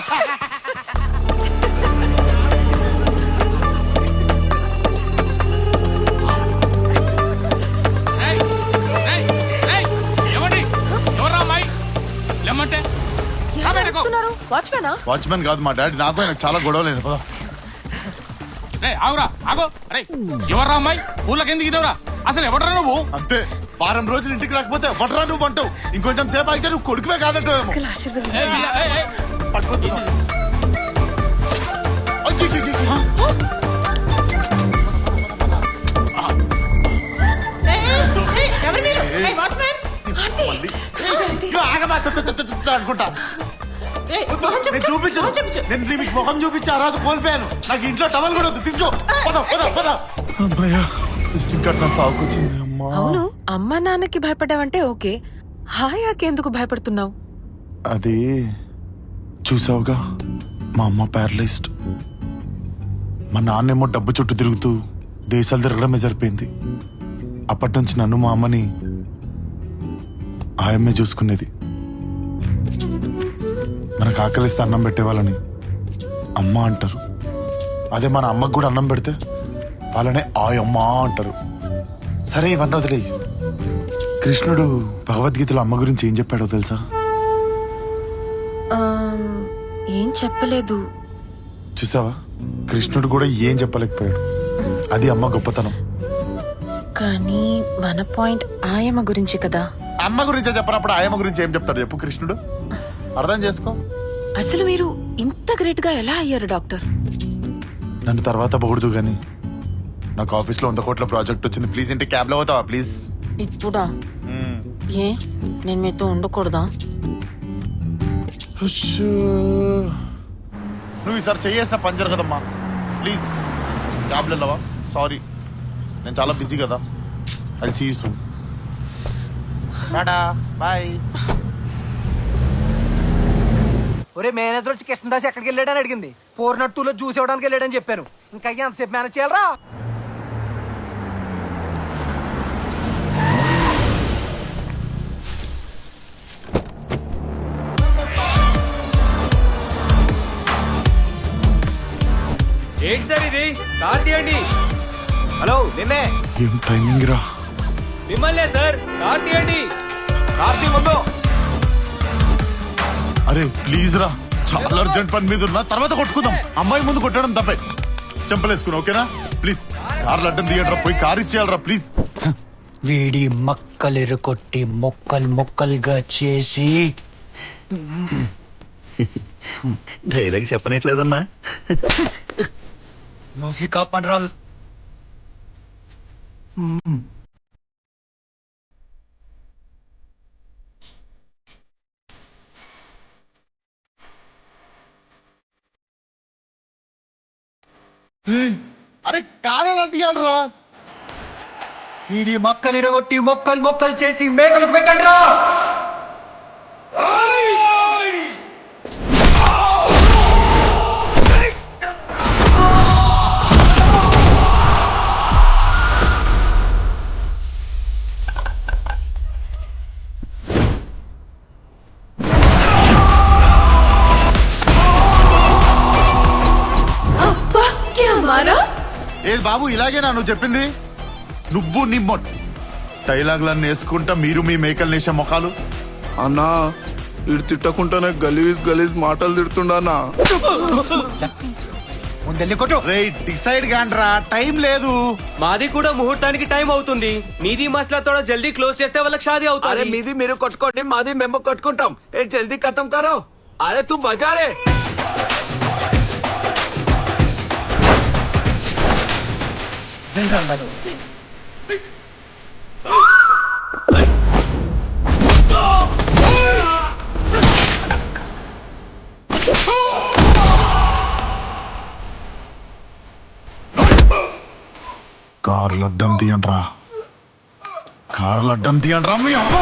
వాచ్మెన్ కాదు మా డాడీ. నాకు ఆయన చాలా గొడవలేను. పదా ఆగురా ఆగో. అరే ఎవర్రా అమ్మాయి? ఊళ్ళకి ఎందుకు ఇదవరా? అసలు ఎవడరా నువ్వు? అంతే, వారం రోజులు ఇంటికి రాకపోతే వడ్రా నువ్వు అంటావు. ఇంకొంచెం సేపు అయితే నువ్వు కొడుకువే కాదంటావేమో. అనుకుంటా. నేను చూపించు, నేను మీకు ముఖం చూపించి ఆ రోజు కోల్పోయాను. నాకు ఇంట్లో టవల్ కూడా వద్దు, తీసుకో. అమ్మాయ్యా, విజిటింగ్ కార్డ్ నా సాగుకొచ్చింది. అమ్మా, అవును, అమ్మా నాన్నకి భయపడ్డావంటే ఓకే, హాయాకి ఎందుకు భయపడుతున్నావు? అది చూసావుగా, మా అమ్మ ప్యారలైజ్డ్. మా నాన్నేమో డబ్బు చుట్టూ తిరుగుతూ దేశాలు తిరగడమే సరిపోయింది. అప్పటి నుంచి నన్ను మా అమ్మని ఆయమ్మే చూసుకునేది. మనకు ఆకలిస్తే అన్నం పెట్టేవాళ్ళని అమ్మ అంటారు. అదే మన అమ్మకు కూడా అన్నం పెడితే వాళ్ళనే ఆయమ్మ అంటారు. సరే ఇవన్నీ వదిలే. కృష్ణుడు భగవద్గీతలో అమ్మ గురించి ఏం చెప్పాడో తెలుసా? ఏం చెప్పలేదు. చూసావా, కృష్ణుడు కూడా ఏం చెప్పలేకపోయాడు. అది అమ్మ గొప్పతనం. కానీ మన పాయింట్ ఆయమ్మ గురించి కదా. అమ్మ గురించే చెప్పినప్పుడు ఆయమ్మ గురించి ఏం చెప్తాడు చెప్పు కృష్ణుడు? అర్థం చేసుకో. అసలు మీరు ఇంత గ్రేట్ గా ఎలా అయ్యారు డాక్టర్? నన్ను తర్వాత పొగుడుదు గాని నాకు ఆఫీస్ లో 100 కోట్ల ప్రాజెక్ట్ వచ్చింది. ప్లీజ్ ఇంటి క్యాబ్ లో అవుతావా ప్లీజ్? ఇప్పుడా? ఏ నేను మీతో ఉండకూడదా? నువ్వు ఈసారి చేయేసిన పని జరగదమ్మా. ప్లీజ్ క్యాబ్లో వెళ్ళవా? సారీ, నేను చాలా బిజీ కదా. I see you soon. టాటా బాయ్. ఒరే మేనేజర్ వచ్చి కృష్ణదాస్ ఎక్కడికి వెళ్ళాడని అడిగింది. 402లో జ్యూస్ ఇవ్వడానికి వెళ్ళాడని చెప్పాను. ఇంకా ఎంతసేపు మేనేజ్ చేయాలరా? ఏంటి సార్ ఇది? కార్ తీయండి. హలో, నిన్నే. ఏం టైమింగ్ రా. మిమ్మల్నే సార్, కార్ తీయండి. కార్ తీ ముందు. అరే ప్లీజ్ రా, చాలా అర్జెంట్ పని మీద ఉన్నా, తర్వాత కొట్టుకుందాం. అమ్మాయి ముందు కొట్టడం తప్పే. చెంపలేసుకున్నా ఓకేనా? ప్లీజ్ కార్లు అడ్డం తీయడరా, పోయి కార్ ఇచ్చేయాలరా ప్లీజ్. వీడి మక్కలు కొట్టి మొక్కలు మొక్కలుగా చేసి ధైర్యంగా చెప్పనట్లేదన్నా. మూసికా పండ్రాలు అరే కారు తీయాలరా. వీడి మక్కలు ఇరగొట్టి మొక్కలు మొక్కలు చేసి మేకలు పెట్టండి రా. ఏది బాబు ఇలాగేనా నువ్వు చెప్పింది? నువ్వు నీ డైలాగులన్నీ వేసుకుంటా మీరు మీ మేకలు నేసే మొఖాలు. అన్నా ఇటు తిట్టకుండానే గలీజ్ గలీజ్ మాటలు తిడుతుండన్నా. రేయ్ డిసైడ్ గాండ్రా, టైం లేదు. మాది కూడా ముహూర్తానికి టైం అవుతుంది. మీది మసలా తోడా జల్దీ క్లోజ్ చేస్తే వాళ్ళకి షాదీ అవుతుంది. మీది మీరు కొట్టుకోండి, మాది మేము కొట్టుకుంటాం. ఏ జల్దీ ఖతం కరో. అరే తూ బజా రే. కార్లు అడ్డం తీయండ్రా, కార్లు అడ్డం తీయండ్రా మీ అమ్మ.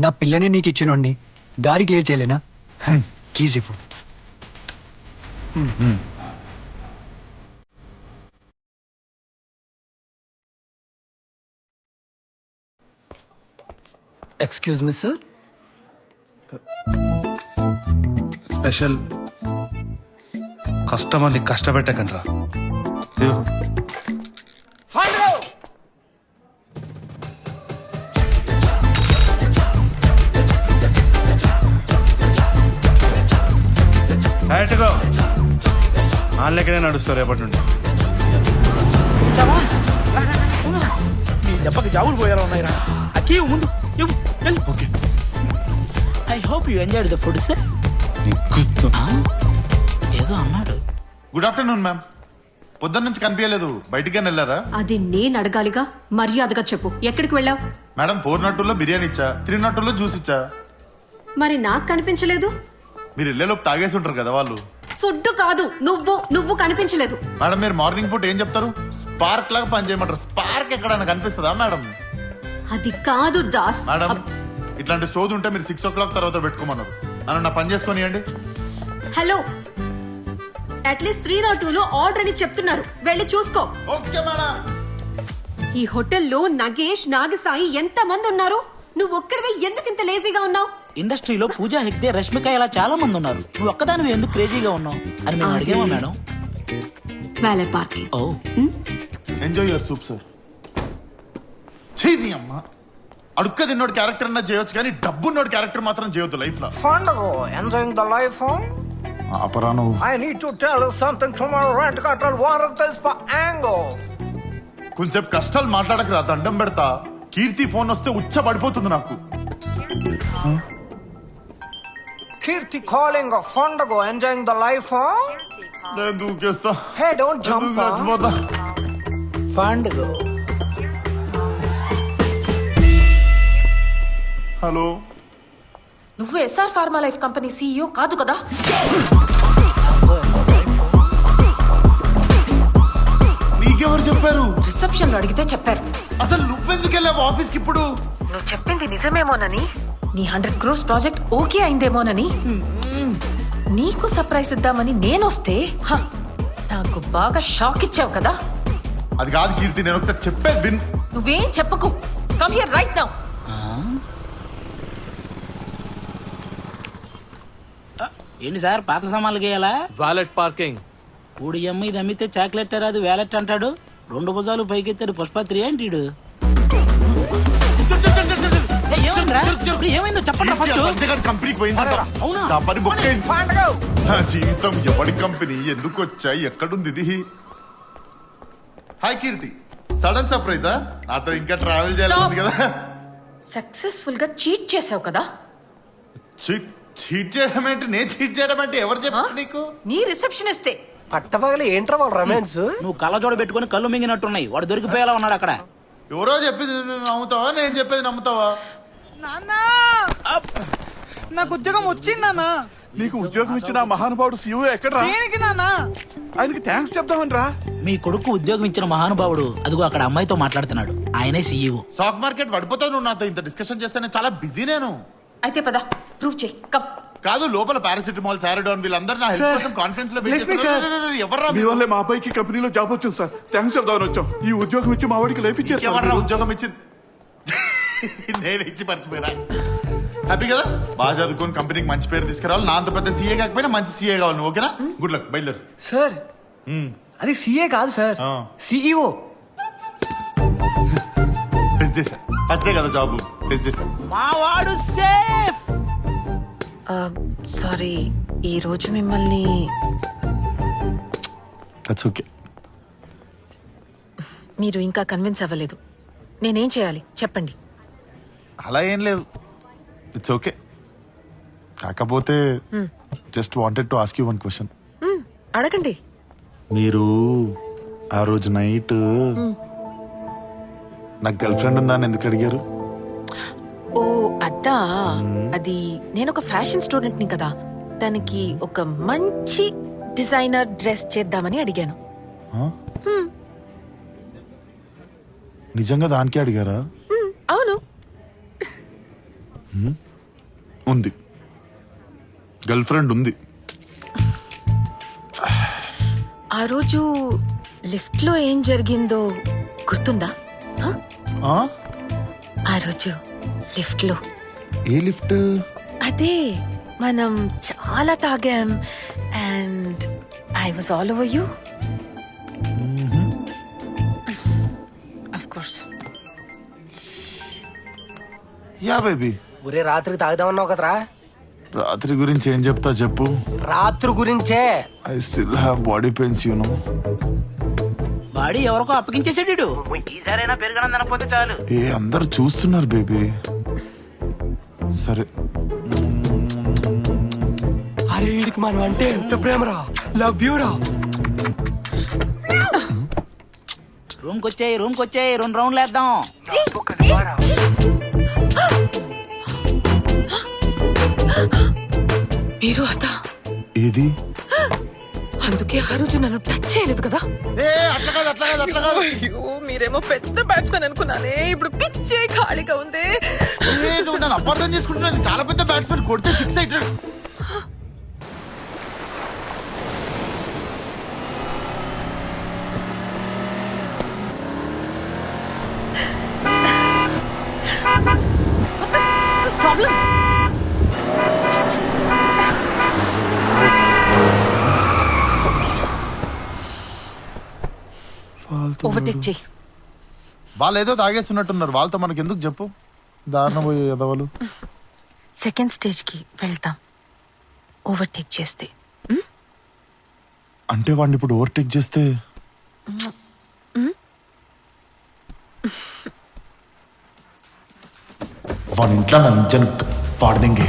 నా పిల్లని నీకు ఇచ్చినోండి దారి క్లియర్ చేయలేనా? కీజ్ ఇవ్వు. Excuse me sir. స్పెషల్ కస్టమర్ని కష్టపెట్టకండ్రా. వాళ్ళెక్కడే నడుస్తారు రేపటి నుండి. నీ దెబ్బకి జావులు పోయారా ఉన్నాయిరా. అక్కీ ముందు okay. I hope you enjoyed the food sir. ఏదో అన్నాడు. Good afternoon ma'am. పొద్దున్న నుంచి కనిపించలేదు, బయటికి వెళ్ళారా? అది నేను అడగాలిగా, మర్యాదగా చెప్పు, ఎక్కడికి వెళ్ళావు? మేడం 402లో బిర్యానీ ఇచ్చా, 302లో జ్యూస్ ఇచ్చా. మరి నాకు కనిపించలేదు. మీరు ఇళ్ళలోపు తాగేసి ఉంటారు కదా వాళ్ళు. ఫుడ్ కాదు, నువ్వు కనిపించలేదు. మేడం మీరు మార్నింగ్ పూట ఏం చెప్తారు? స్పార్క్ లాగా పని చేయమంటారు. స్పార్క్ ఎక్కడైనా కనిపిస్తుందా మేడం? అది కాదు దాస్. మేడం ఇట్లాంటి సోది ఉంటే మీరు 6 o'clock తర్వాత పెట్టుకోమన్నారు. నన్ను నా పని చేసుకొనియండి. హలో, అట్లీస్ట్ 302లో ఆర్డర్ అని చెప్తున్నారు, వెళ్ళి చూసుకో. Okay madam. ఈ హోటల్లో నగేష్, నాగసాయి ఎంత మంది ఉన్నారు? నువ్వు ఒక్కడివే ఎందుకు ఇంత లేజీగా ఉన్నావు? ఇండస్ట్రీలో పూజా హెగ్డే, రష్మిక ఇలా చాలా మంది ఉన్నారు. నువ్వు ఒక్కదానివి ఎందుకు క్రేజీగా ఉన్నావు అని మేము అడిగామా madam? Valet parking. Oh enjoy your soup sir. చేయి అమ్మ. అడుక్క తిన్నోడు క్యారెక్టర్ అన్నా చేయొచ్చు, కానీ డబ్బున్నోడు క్యారెక్టర్ మాత్రం చేయొద్దు లైఫ్ లో. Enjoying the life. అపరాను. I need to tell you something to my rent control water tells for angle. కొంచెం కష్టాలు మాట్లాడకరా, దండం పెడతా. కీర్తి ఫోన్ వస్తే ఉచ్చ పడిపోతుంది నాకు. Kirti calling a Fondago, enjoying the life, huh? నేను దూకేస్తా. Hey, don't jump, huh? చచ్చిపోతా. ఫండ్గో. హలో, నువ్వు SR pharma life company CEO కాదు కదా? నీకెవరు చెప్పారు? రిసెప్షన్ లో అడిగితే చెప్పారు. అసలు నువ్వెందుకు వెళ్ళావు ఆఫీస్ కి ఇప్పుడు? నువ్వు చెప్పింది నిజమేమోనని, నీ 100 crores ప్రాజెక్ట్ ఓకే అయిందేమోనని, నీకు సర్ప్రైజ్ ఇద్దామని నేనొస్తే నాకు బాగా షాక్ ఇచ్చావు కదా. అది కాదు కీర్తి, నేను ఒకసారి చెప్పేది విన్. నువ్వేం చెప్పకు. Come here right now. ఏంటి సార్ పాత సామాన్లు గేయాలా? Valet parking. ఊడి అమ్మ ఇది అమ్మితే చాక్లెట్ రాదు వ్యాలెట్ అంటాడు. 2 భుజాలు పైకెత్తాడు పుష్పత్రి ఏంటిడు? ఏమైందో చెప్పండి ఫస్ట్. కంపెనీకి పోయిందంట. అవునా? నా పని బుక్ అయింది. నా జీవితం ఎవడి కంపెనీ, ఎందుకు వచ్చాయి, ఎక్కడుంది ఇది? హాయ్ కీర్తి, సడన్ సర్ప్రైజా? నాతో ఇంకా ట్రావెల్ చేయాలి కదా. సక్సెస్ఫుల్ గా చీట్ చేసావు కదా. చీట్ చేయడం ఏంటి? నేను చీట్ చేయడం అంటే ఎవరు చెప్పారు నీకు? నీ రిసెప్షనిస్టే. పట్టపగల ఏంట్రా వాళ్ళ రొమాన్స్? నువ్వు కళ్ళజోడ పెట్టుకుని కళ్ళు మింగినట్టున్నాయి. వాడు దొరికిపోయేలా ఉన్నాడు అక్కడ. ఎవరో చెప్పేది నువ్వు నమ్ముతావా, నేను చెప్పేది నమ్ముతావా? నాకు ఉద్యోగం వచ్చిందన్నా. నీకు ఉద్యోగం ఇచ్చిన ఆ మహానుభావుడు సీఓ ఎక్కడ్రా? ఆయనకి థ్యాంక్స్ చెప్దామని రా. మీ కొడుకు ఉద్యోగం ఇచ్చిన మహానుభావుడు అదిగో అక్కడ అమ్మాయితో మాట్లాడుతున్నాడు. ఆయనే సీఈఓ. స్టాక్ మార్కెట్ పడిపోతావు నువ్వు నాతో ఇంత డిస్కషన్ చేస్తే. నేను చాలా బిజీ. నేను అయితే పద ప్రూవ్ చేయి. కమ్. కాదు, లోపల పారాసిటమాల్, సారడోన్ వీళ్ళందరూ నా హెల్ప్ కోసం కాన్ఫరెన్స్ లో ఎవర్రా మీ వల్లే మా అబ్బాయికి కంపెనీలో జాబ్ వచ్చింది సార్. థ్యాంక్స్ చెప్దామని వచ్చాం. ఈ ఉద్యోగం ఇచ్చి మా వాడికి లైఫ్ ఇచ్చారు. ఎవర్రా ఉద్యోగం ఇచ్చింది? నేను ఇచ్చి మర్చిపోయినా. హ్యాపీ కదా? బాగా చదువుకొని కంపెనీకి మంచి పేరు తీసుకురావాలి. నా అంత పెద్ద సీఏ కాకపోయినా మంచి సీఏ కావాలి నువ్వు. ఓకేనా? గుడ్ లక్, బయలుదేరు. సార్ అది సీఏ కాదు సార్, సిఇఓ. టెస్ట్ చేశా. ఫస్ట్ డే కదా జాబ్, టెస్ట్ చేశా. మా వాడు సేఫ్. సారీ, ఈ రోజు మిమ్మల్ని దట్స్ ఓకే. మీరు ఇంకా కన్విన్స్ అవ్వలేదు. నేనేం చేయాలి చెప్పండి. అలా ఏం లేదు, ఇట్స్ ఓకే. కాకపోతే just wanted to ask you one question. అడగండి. మీరు ఆ రోజు నైట్ నాకు గర్ల్ ఫ్రెండ్ ఉందా అని ఎందుకు అడిగారు? ఓ అద్దా, అది నేను ఒక ఫ్యాషన్ స్టూడెంట్ ని కదా, తనకి ఒక మంచి డిజైనర్ డ్రెస్ చేద్దామని అడిగాను. నిజంగా దానికే అడిగారా? అవును. ఉంది, గర్ల్ ఫ్రెండ్ ఉంది. ఆ రోజు లిఫ్ట్ లో ఏం జరిగిందో గుర్తుందా? ఆ రోజు లిఫ్ట్ లో. ఏ లిఫ్ట్? అదే మనం చాలా తాగాం and I was all over you. Of course. Ya baby. ఒరే రాత్రికి తాగుదామన్నావు కదరా. రాత్రి గురించి ఏం చెప్తా చెప్పు. రాత్రి గురించే. I still have body pains you know. Body ఎవరికో అప్పగించేసాడు. ఈసారైనా పెరగడం తినకపోతే చాలు. ఏ అందరు చూస్తున్నారు బేబీ. సరే. అరే వీడికి మనం అంటే ఎంత ప్రేమరా. లవ్ యూ రా. రూమ్ కొచ్చాయి 2 రౌండ్లు వేద్దాం. మీరు అదా? ఏది? అందుకే ఆ రోజు నన్ను టచ్ చేయలేదు కదా. అయ్యో, మీరేమో పెద్ద బ్యాట్స్మెన్ అనుకున్నానే. ఇప్పుడు పిచ్చే ఖాళీగా ఉంది. నువ్వు నన్ను అపార్థం చేసుకుంటున్నా. చాలా పెద్ద బ్యాట్స్మెన్, కొడితే ఫిక్స్ అయిపోయాడు. ఓవర్టేక్ చేయి. వాళ్ళు ఏదో తాగేస్తున్నట్టున్నారు. వాళ్ళతో మనకి ఎందుకు చెప్పు. దారుణ పోయే ఎదవలు. సెకండ్ స్టేజ్ కి వెళ్తాం ఓవర్టేక్ చేస్తే. అంటే వాడిని ఇప్పుడు ఓవర్టేక్ చేస్తే వాడి ఇంట్లో నంజన్ పాడదింగే.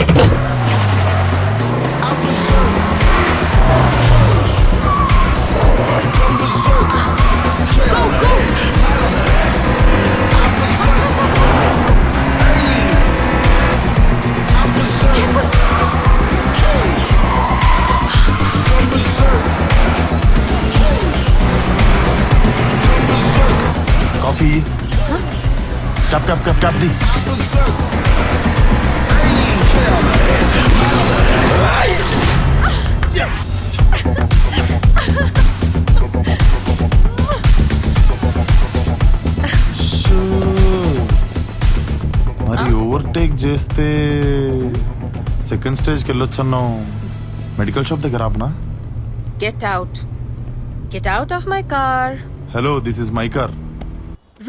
Coffee cup cup cup cup ది. మరి ఓవర్టేక్ చేస్తే సెకండ్ స్టేజ్కి వెళ్ళొచ్చు అన్నావు. మెడికల్ షాప్ దగ్గర ఆపనా? Get out of my car. Hello, this is my car.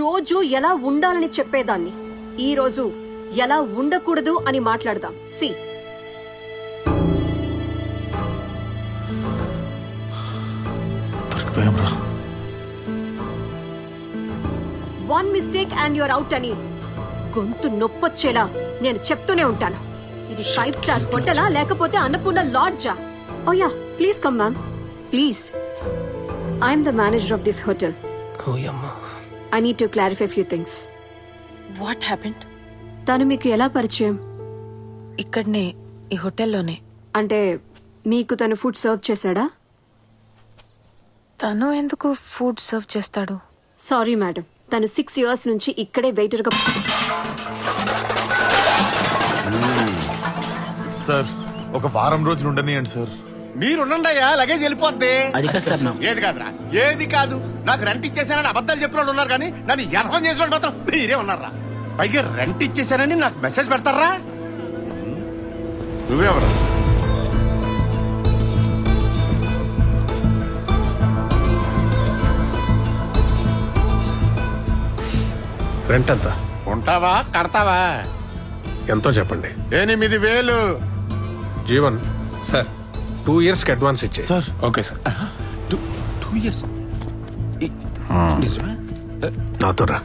రోజు ఎలా ఉండాలని చెప్పేదాన్ని ఈ రోజు ఎలా ఉండకూడదు అని మాట్లాడదాం. సి దొరికిపోయాం రా. One mistake and your out అని గొంతు నొప్పొచ్చేలా నేను చెప్తూనే ఉంటాను. ఇది 5 స్టార్ హోటలా లేకపోతే అన్నపూర్ణ లాడ్జా? Oh ya, please come ma'am, please. I'm the manager of this hotel. ఓయమ్మా. I need to clarify few things. What happened? తను మీకు ఎలా పరిచయం? ఇక్కడనే, ఈ హోటల్లోనే. అంటే మీకు తను ఫుడ్ సర్వ్ చేశాడా? తను ఎందుకు ఫుడ్ సర్వ్ చేస్తాడు? సారీ మేడం, తను 6 years నుంచి ఇక్కడే వెయిటర్ గా. సార్, ఒక వారం రోజులు ఉండనియండి సార్. మీరుండయ్యా, లగేజ్ వెళ్ళిపోద్ది. అది కాదు సార్ నా. ఏది కాదురా, ఏది కాదు. నాకు రెంట్ ఇచ్చేసానని అబద్ధాలు చెప్పిన వాళ్ళు ఉన్నారు, కానీ నన్ను యథం చేసిన వాళ్ళు మాత్రం మీరే ఉన్నారా? పైగా రెంట్ ఇచ్చేసానని నాకు మెసేజ్ పెడతారా? నువ్వెవరు? రెంట్ ఎంత? ఉంటావా కడతావా? ఎంతో చెప్పండి. 8,000. జీవన్ సార్, 2 years కి అడ్వాన్స్ ఇచ్చే. Sir, okay sir. 2 years నాతో రా.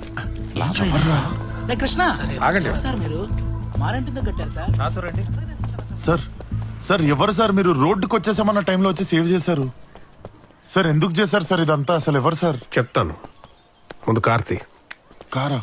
కృష్ణ ఆగండి. సార్ మీరు మారేంటి కట్టారు సార్? నాతో రండి. సార్ ఎవరు సార్? మీరు రోడ్డుకి వచ్చేసామన్న టైంలో వచ్చి సేవ్ చేశారు సార్. ఎందుకు చేశారు సార్ ఇదంతా? అసలు ఎవరు సార్? చెప్తాను, ముందు కార్తీ. కారా?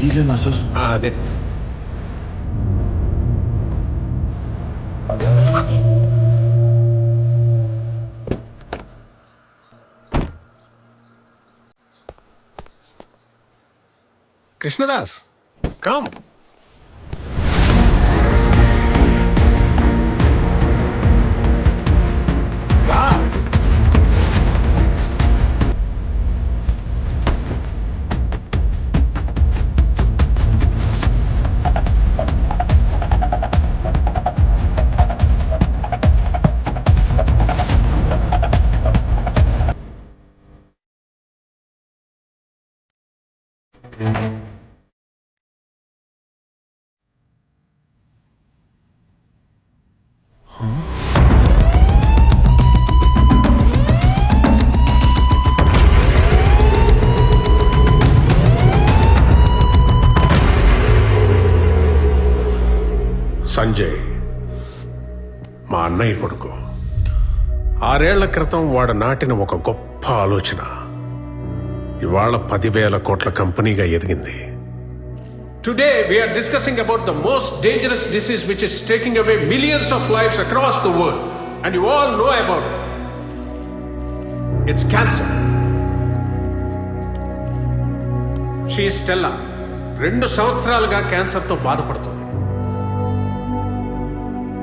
ఇదేనా సార్? అదే. కృష్ణదాస్, కమ్. సంజయ్ మా అన్నయ్య కొడుకు. 6 ఏళ్ల క్రితం వాడు నాటిన ఒక గొప్ప ఆలోచన ఇవాళ 10,000 కోట్ల కంపెనీగా ఎదిగింది. Today we are discussing about the most dangerous disease which is taking away millions of lifes across the world and you all know about it. It's cancer. She Stella 2 సంవత్సరాలుగా క్యాన్సర్తో బాధపడుతుంది.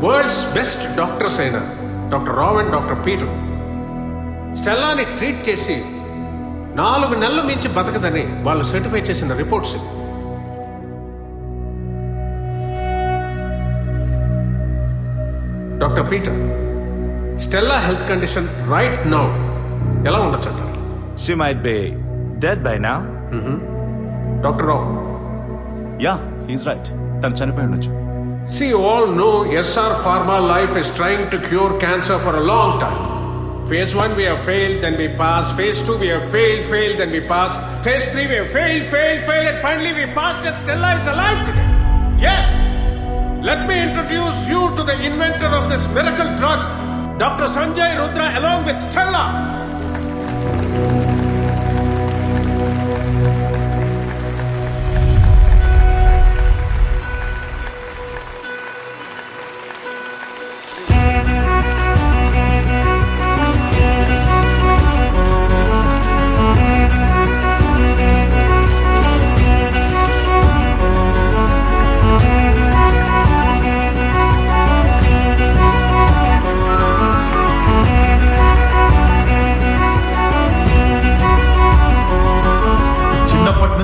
వరల్డ్స్ బెస్ట్ డాక్టర్స్ అయిన doctor Rao and doctor Peter స్టెల్లాని ట్రీట్ చేసి 4 నెలలు మించి బతకదని వాళ్ళు సర్టిఫై చేసిన reports. Doctor Peter, Stella health condition right now ఎలా ఉండొచ్చు అన్నారు? She might be dead by now. Doctor Rao. Yeah, he's right. తను చనిపోయి ఉండొచ్చు. See, all know SR Pharma Life is trying to cure cancer for a long time. Phase 1 we have failed, then we pass. Phase 2 we have failed, then we pass. Phase 3 we have failed, and finally we passed and Stella is alive today. Yes! Let me introduce you to the inventor of this miracle drug, Dr. Sanjay Rudra, along with Stella.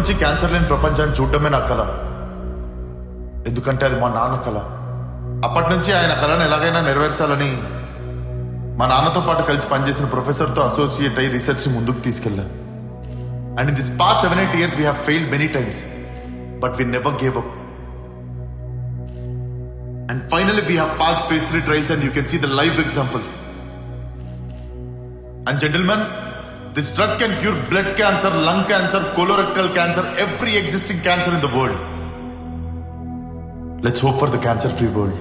నుంచి క్యాన్సర్ లేని ప్రపంచాన్ని చూడటమే నా కళ. ఎందుకంటే అది మా నాన్న కళ. అప్పటి నుంచి ఆయన కళను ఎలాగైనా నెరవేర్చాలని మా నాన్నతో పాటు కలిసి పనిచేసిన ప్రొఫెసర్తో అసోసియేట్ అయ్యి రీసెర్చ్ ముందుకు తీసుకెళ్ళా. And in this past 7-8 years we have failed many times, but we never gave up. And finally we have passed phase 3 trials and you can see the live example. And gentlemen, this drug can cure blood cancer, lung cancer, colorectal cancer, every existing cancer in the world. Let's hope for the cancer-free world.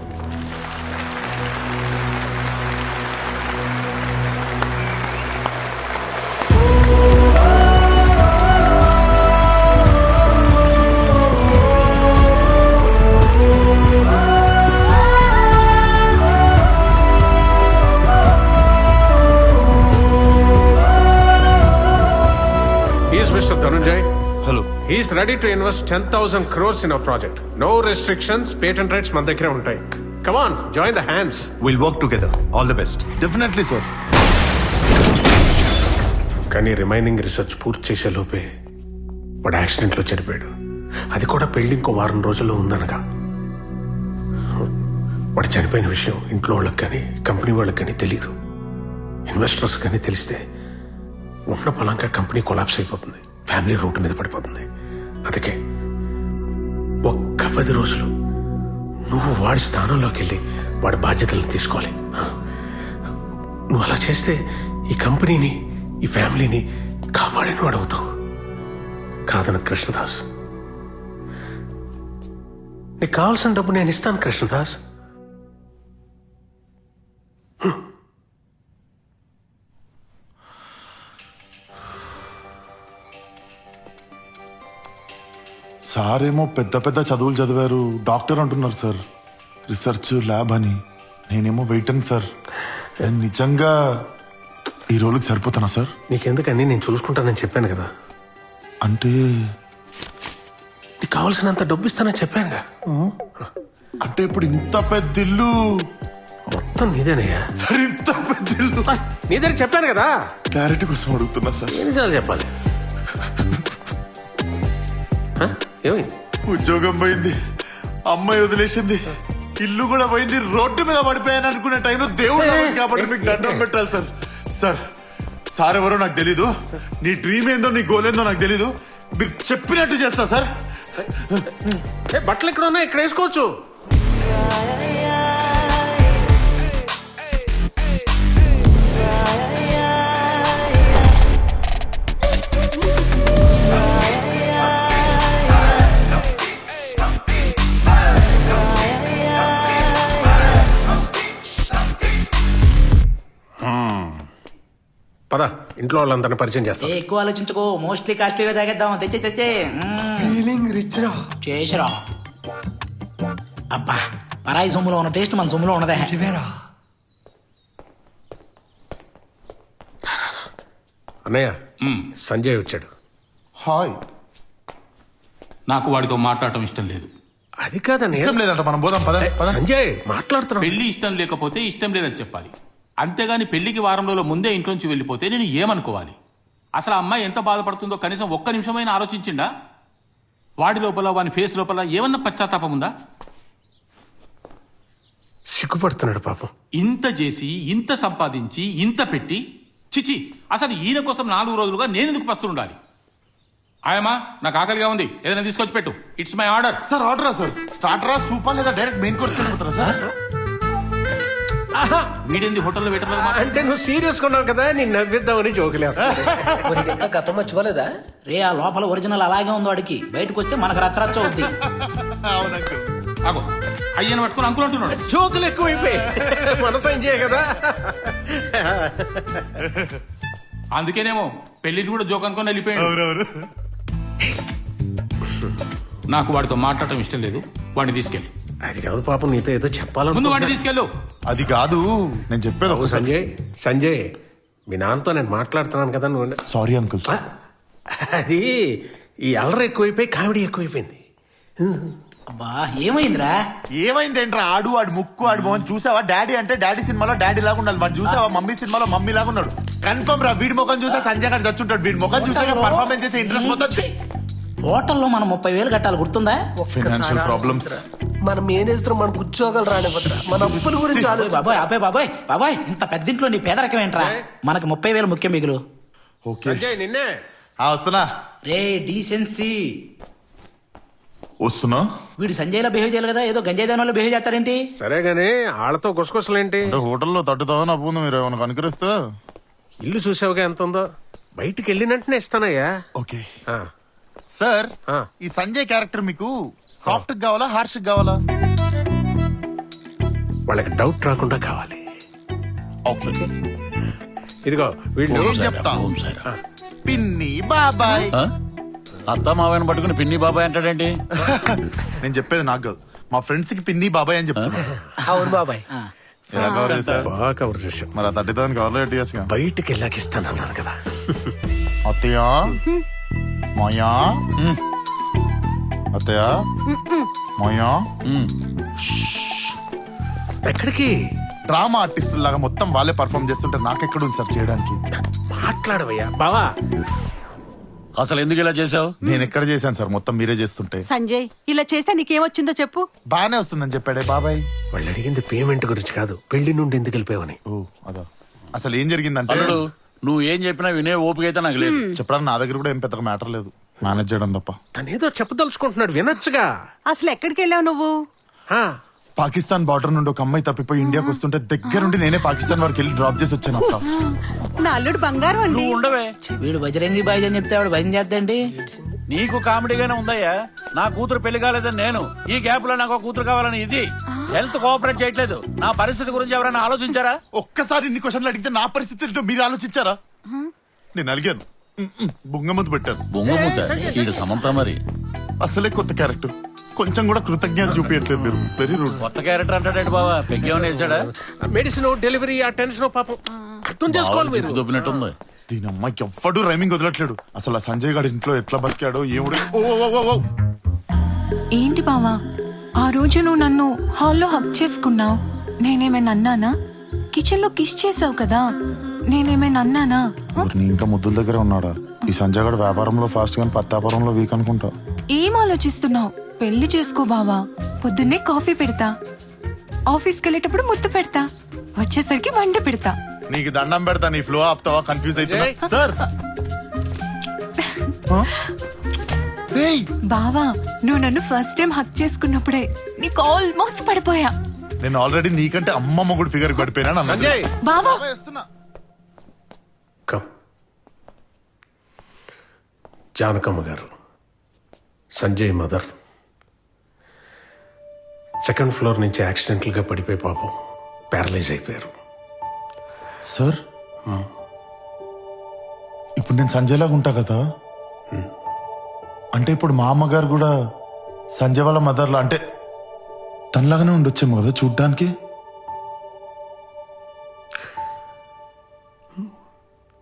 He's Mr. Dhananjay. Hello. He's ready to invest 10,000 crores in our project. No restrictions, patent rights మన దగ్గరే ఉంటాయి. Come on, join the hands. We'll work together. All the best. Definitely, sir. కానీ రిమైనింగ్ రీసెర్చ్ పూర్తి చేసే లోపే వాడు యాక్సిడెంట్లో చనిపోయాడు. అది కూడా పెళ్లి ఇంకో వారం రోజుల్లో ఉందనగా. వాడు చనిపోయిన విషయం ఇంట్లో వాళ్ళకి కానీ కంపెనీ వాళ్ళకి కానీ తెలీదు. ఇన్వెస్టర్స్ కానీ తెలిస్తే ఉన్న పొలంగా కంపెనీ కొలాప్స్ అయిపోతుంది, ఫ్యామిలీ రూట్ మీద పడిపోతుంది. అందుకే ఒక్క 10 రోజులు నువ్వు వాడి స్థానంలోకి వెళ్ళి వాడి బాధ్యతలను తీసుకోవాలి. నువ్వు అలా చేస్తే ఈ కంపెనీని, ఈ ఫ్యామిలీని కాపాడిన వాడు అవుతావు. కాదన కృష్ణదాస్, నీకు కావాల్సిన డబ్బు నేను ఇస్తాను కృష్ణదాస్. సార్ ఏమో పెద్ద పెద్ద చదువులు చదివారు, డాక్టర్ అంటున్నారు సార్, రీసెర్చ్ ల్యాబ్ అని. నేనేమో వెయిటన్ సార్. నేను నిజంగా ఈ రోజుకి సరిపోతానా సార్? నీకెందుకని, నేను చూసుకుంటానని చెప్పాను కదా. అంటే నీకు కావాల్సినంత డబ్బు ఇస్తానని చెప్పానుగా. అంటే ఇప్పుడు ఇంత పెద్ద ఇల్లు మొత్తం నీదేనయ్యా. సార్, ఇంత పెద్ద ఇల్లు నీదని చెప్పాను కదా. క్లారిటీ కోసం అడుగుతున్నా సార్. ఎన్నిసార్లు చెప్పాలి? ఏమైంది? ఉద్యోగం పోయింది, అమ్మాయి వదిలేసింది, ఇల్లు కూడా పోయింది, రోడ్డు మీద పడిపోయాను అనుకునే టైంలో దేవుడు నమ్మకం కాబట్టి మీకు దండం పెట్టాలి సార్. సార్, సార్ ఎవరో నాకు తెలీదు, నీ డ్రీమ్ ఏందో నీ గోల్ ఏందో నాకు తెలీదు, మీరు చెప్పినట్టు చేస్తా సార్. బట్టలు ఇక్కడ ఉన్నాయి, ఇక్కడ వేసుకోవచ్చు. పద, ఇంట్లో వాళ్ళందరినీ పరిచయం చేస్తా. ఎక్కువ ఆలోచించుకో, మోస్ట్లీ కాస్ట్లీగా తాగేద్దాం. తెచ్చే ఫీలింగ్ రిచ్ రా. చేసిరా. అబ్బా, పరాయి సొమ్ములో ఉన్న టేస్ట్ మన సొమ్ములో ఉన్నదే. చివేరా. అన్నయ్య, సంజయ్ వచ్చాడు. హాయ్. నాకు వాడితో మాట్లాడటం ఇష్టం లేదు. అది కాదన్నయ్య. ఇష్టం లేదంట, మనం పోదాం పద. సంజయ్ మాట్లాడుతున్నాం. పెళ్లి ఇష్టం లేకపోతే ఇష్టం లేదని చెప్పాలి. అంతేగాని పెళ్లికి వారం రోజుల ముందే ఇంట్లోంచి వెళ్ళిపోతే నేను ఏమనుకోవాలి? అసలు ఆ అమ్మాయి ఎంత బాధపడుతుందో కనీసం ఒక్క నిమిషమైనా ఆలోచించిండా? వాడి లోపల, వాని ఫేస్ లోపల ఏమన్నా పశ్చాత్తాపం ఉందా? సిగ్గుపడుతున్నాడు పాపం. ఇంత చేసి, ఇంత సంపాదించి, ఇంత పెట్టి, చిచి, అసలు ఈయన కోసం 4 రోజులుగా నేను ఎందుకు పస్తుండాలి? ఆయమ్మా, నాకు ఆకలిగా ఉంది, ఏదైనా తీసుకొచ్చి పెట్టు. It's my order. సార్, ఆర్డరా సార్? స్టార్టరా, సూపర్ లేదా డైరెక్ట్ మెయిన్ కోర్స్ వెళ్ళిపోతారా సార్? వీడేంది హోటల్లో పెట్టలేదు? అంటే నువ్వు సీరియస్ కొన్నావు కదా, నేను నవ్విద్దామని జోకులేస్తా. ఇంకా గతం మర్చిపోలేదా? రే, ఆ లోపల ఒరిజినల్ అలాగే ఉంది వాడికి. బయటకు వస్తే మనకు రచ్చరచ్చ అవుద్ది. అవునంకు. ఆగో, అయ్యను పట్టుకుని అంకులు అంటున్నాడు. జోకులు ఎక్కువైపోయి మనసు ఎంజాయ్ కదా. అందుకేనేమో పెళ్లిని కూడా జోక్ అనుకొని వెళ్ళిపోయాడు. నాకు వాడితో మాట్లాడటం ఇష్టం లేదు. వాడిని తీసుకెళ్ళి. అది కాదు పాపం, నీతో ఏదో చెప్పాలను. ముందు వాడిని తీసుకెళ్ళు. అది కాదు, నేను చెప్పేది ఒక సంజయ్. సంజయ్, మీ నాన్నతో నేను మాట్లాడుతున్నాను కదా. నువ్వు సారీ అంకుల్. అది ఈ అల్లరి ఎక్కువైపోయి కామెడీ ఎక్కువైపోయింది. అబ్బా, ఏమైందిరా? ఏమైందేంట్రా? ఆడు ముక్కు, ఆడు మోహన్ చూసావా? డాడీ అంటే డాడీ సినిమాలో డాడీ లాగా ఉండాలి. వాడు చూసావా? మమ్మీ సినిమాలో మమ్మీ లాగా ఉన్నాడు. కన్ఫర్మ్ రా. వీడి ముఖం చూసా సంజయ్ గారు చచ్చుంటాడు. వీడి ముఖం చూసా పర్ఫార్మెన్స్ చేసే ఇంట్రెస్ట్ మొత్తం. హోటల్లో మనం 30,000 కట్టాలి గుర్తుందా? Financial problems. మన మేనేజర్ మనకు ఉద్యోగాలు రానివ్వద్రా, మన అప్పుల గురించి ఆలోచి. బాబాయ్ అబ్బాయి బాబాయ్ బాబాయ్ ఇంత పెద్ద ఇంట్లో నీ పేదరికం ఏంట్రా? మనకి 30,000 ముఖ్యం మిగులు. ఓకే నిన్నే వస్తున్నా. రే డీసెన్సీ. వస్తున్నా. వీడు సంజయ్లా బిహేవ్ చేయాలి కదా, ఏదో గంజాయి దానిలో బిహేవ్ చేస్తారేంటి? సరే గానీ వాళ్ళతో గుసగుసలేంటి? అంటే హోటల్లో 30,000 అప్పు ఉంది, మీరు ఏమైనా కనుకరిస్తే. ఇల్లు చూసావుగా ఎంత ఉందో, బయటికి వెళ్ళినట్టునే ఇస్తానయ్యా. ఓకే ఆ, సార్, ఆ. ఈ సంజయ్ క్యారెక్టర్ మీకు సాఫ్ట్ కావాలా హార్ష్ కావాలా? వాళ్ళకి డౌట్ రాకుండా కావాలి. ఓకే ఇదిగో వీళ్ళు నేను చెప్తా. పిన్ని బాబాయ్. అత్త మావయ్యను పట్టుకుని పిన్ని బాబాయ్ అంటాడేంటి? నేను చెప్పేది నాకు కాదు, మా ఫ్రెండ్స్ కి పిన్ని బాబాయ్ అని చెప్తున్నా. అవును బాబాయ్. ఎలా కవర్ చేశారు? బాగా కవర్ చేశాం. మరి ఆ 30,000 కవర్లో ఎట్టి చేసుగా. బయటికి వెళ్ళాక ఇస్తానన్నాను కదా. అత్తయ్య మాయా, అత్తయ్య మాయా. ఎక్కడికి? డ్రామా ఆర్టిస్ట్ లాగా మొత్తం వాళ్ళే పర్ఫామ్ చేస్తుంటే నాకెక్కడుంది సార్ చేయడానికి? మాట్లాడవయ్యా బావా. అసలు ఎందుకు ఇలా చేసావు? నేను ఎక్కడ చేశాను సార్, మొత్తం మీరే చేస్తుంటే. సంజయ్ ఇలా చేస్తే నీకేమొచ్చిందో చెప్పు. బానే వస్తుందని చెప్పాడే బాబాయ్. వాళ్ళు అడిగింది పేమెంట్ గురించి కాదు, పెళ్లి నుండి ఎందుకు వెళ్ళిపోయావని. ఓ అదా. అసలు ఏం జరిగిందంటే, అల్లుడు నువ్వు ఏం చెప్పినా వినే ఓపిక అయితే నాకు లేదు. చెప్పడానికి నా దగ్గర కూడా ఏం పెద్దగా మ్యాటర్ లేదు, మేనేజ్ చేయడం తప్ప. తనేదో చెప్పదలుచుకుంటున్నాడు, వినొచ్చుగా. అసలు ఎక్కడికి వెళ్ళావు నువ్వు? ఆ, పాకిస్తాన్ బార్డర్ నుండి ఒక అమ్మాయి తప్పిపోయి ఇండియాకి వస్తుంటే దగ్గరుండి నేనే పాకిస్తాన్ వరకు వెళ్ళి డ్రాప్ చేసి వచ్చాను అక్క. నా అల్లుడు బంగారం అండి. నువ్వు ఉండవే. వీడు బజరంగి బాయ్ అని చెప్తే వాడు భయం చేద్దండి. నీకు కామెడీగానే ఉందయ్యా. నా కూతురు పెళ్లి కాలేదని నేను, ఈ గ్యాప్ లో నాకు కూతురు కావాలని ఇది. హెల్త్ కోఆపరేట్ చేయట్లేదు. నా పరిస్థితి గురించి ఎవరైనా ఆలోచించారా? ఒక్కసారి ఇన్ని క్వశ్చన్లు అడిగితే నా పరిస్థితి ఏంటో మీరు ఆలోచించారా? నేను అడిగాను, బొంగమతి పెట్టాను. బొంగ సమంత మరి అసలే కొత్త క్యారెక్టర్, కొంచెం కూడా కృతజ్ఞత చూపించట్లేదు మీరు. Very rude. కొత్త క్యారెక్టర్ అంటాడు బావా. పెగ్గేమని వేసాడా? మెడిసిన్, డెలివరీ, ఆ టెన్షన్ పాపం అర్థం చేసుకోవాలి మీరు. దొబ్బినట్టుంది. దీని అమ్మాయికి ఎవ్వడు రైమింగ్ వదలట్లేడు. అసలు ఆ సంజయ్ గారి ఇంట్లో ఎట్లా బతికాడో ఏముడు. ఏంటి బావా, ఆ రోజు నువ్వు నన్ను హాల్లో హక్ చేసుకున్నావు, నేనేమైనా అన్నానా? కిచెన్ లో కిస్ చేసావు కదా, నేనేమైనా అన్నానా? నీ ఇంకా ముద్దుల దగ్గర ఉన్నాడా? ఈ సంజయ్ గారు వ్యాపారంలో ఫాస్ట్ గాని పత్తాపారంలో వీక్ అనుకుంటా. ఏం ఆలోచిస్తున్నావు? పెళ్లి చేసుకో బావా. పొద్దున్నే కాఫీ పెడతా, ఆఫీస్కి వెళ్ళేటప్పుడు ముద్దు పెడతా, వచ్చేసరికి వంట పెడతా. నీకు దండం పెడతా, నీ ఫ్లో ఆపుతావా? కన్ఫ్యూజ్ అవుతున్నా సార్. బావా, నువ్వు నన్ను ఫస్ట్ టైం హక్ చేసుకున్నప్పుడే నీకు ఆల్మోస్ట్ పడిపోయా. నేను ఆల్రెడీ నీకంటే అమ్మ మొగుడు ఫిగర్ పడిపోయినా అన్నది. బావా కమ్. జానకమ్మ గారు, సంజయ్ మదర్, సెకండ్ ఫ్లోర్ నుంచి యాక్సిడెంటల్ గా పడిపోయి పాపం ప్యారలైజ్ అయిపోయారు. సార్ ఇప్పుడు నేను సంజయ్ లాగా ఉంటా కదా, అంటే ఇప్పుడు మా అమ్మగారు కూడా సంజయ్ వాళ్ళ మదర్లా, అంటే తనలాగానే ఉండొచ్చేమో కదా చూడ్డానికి.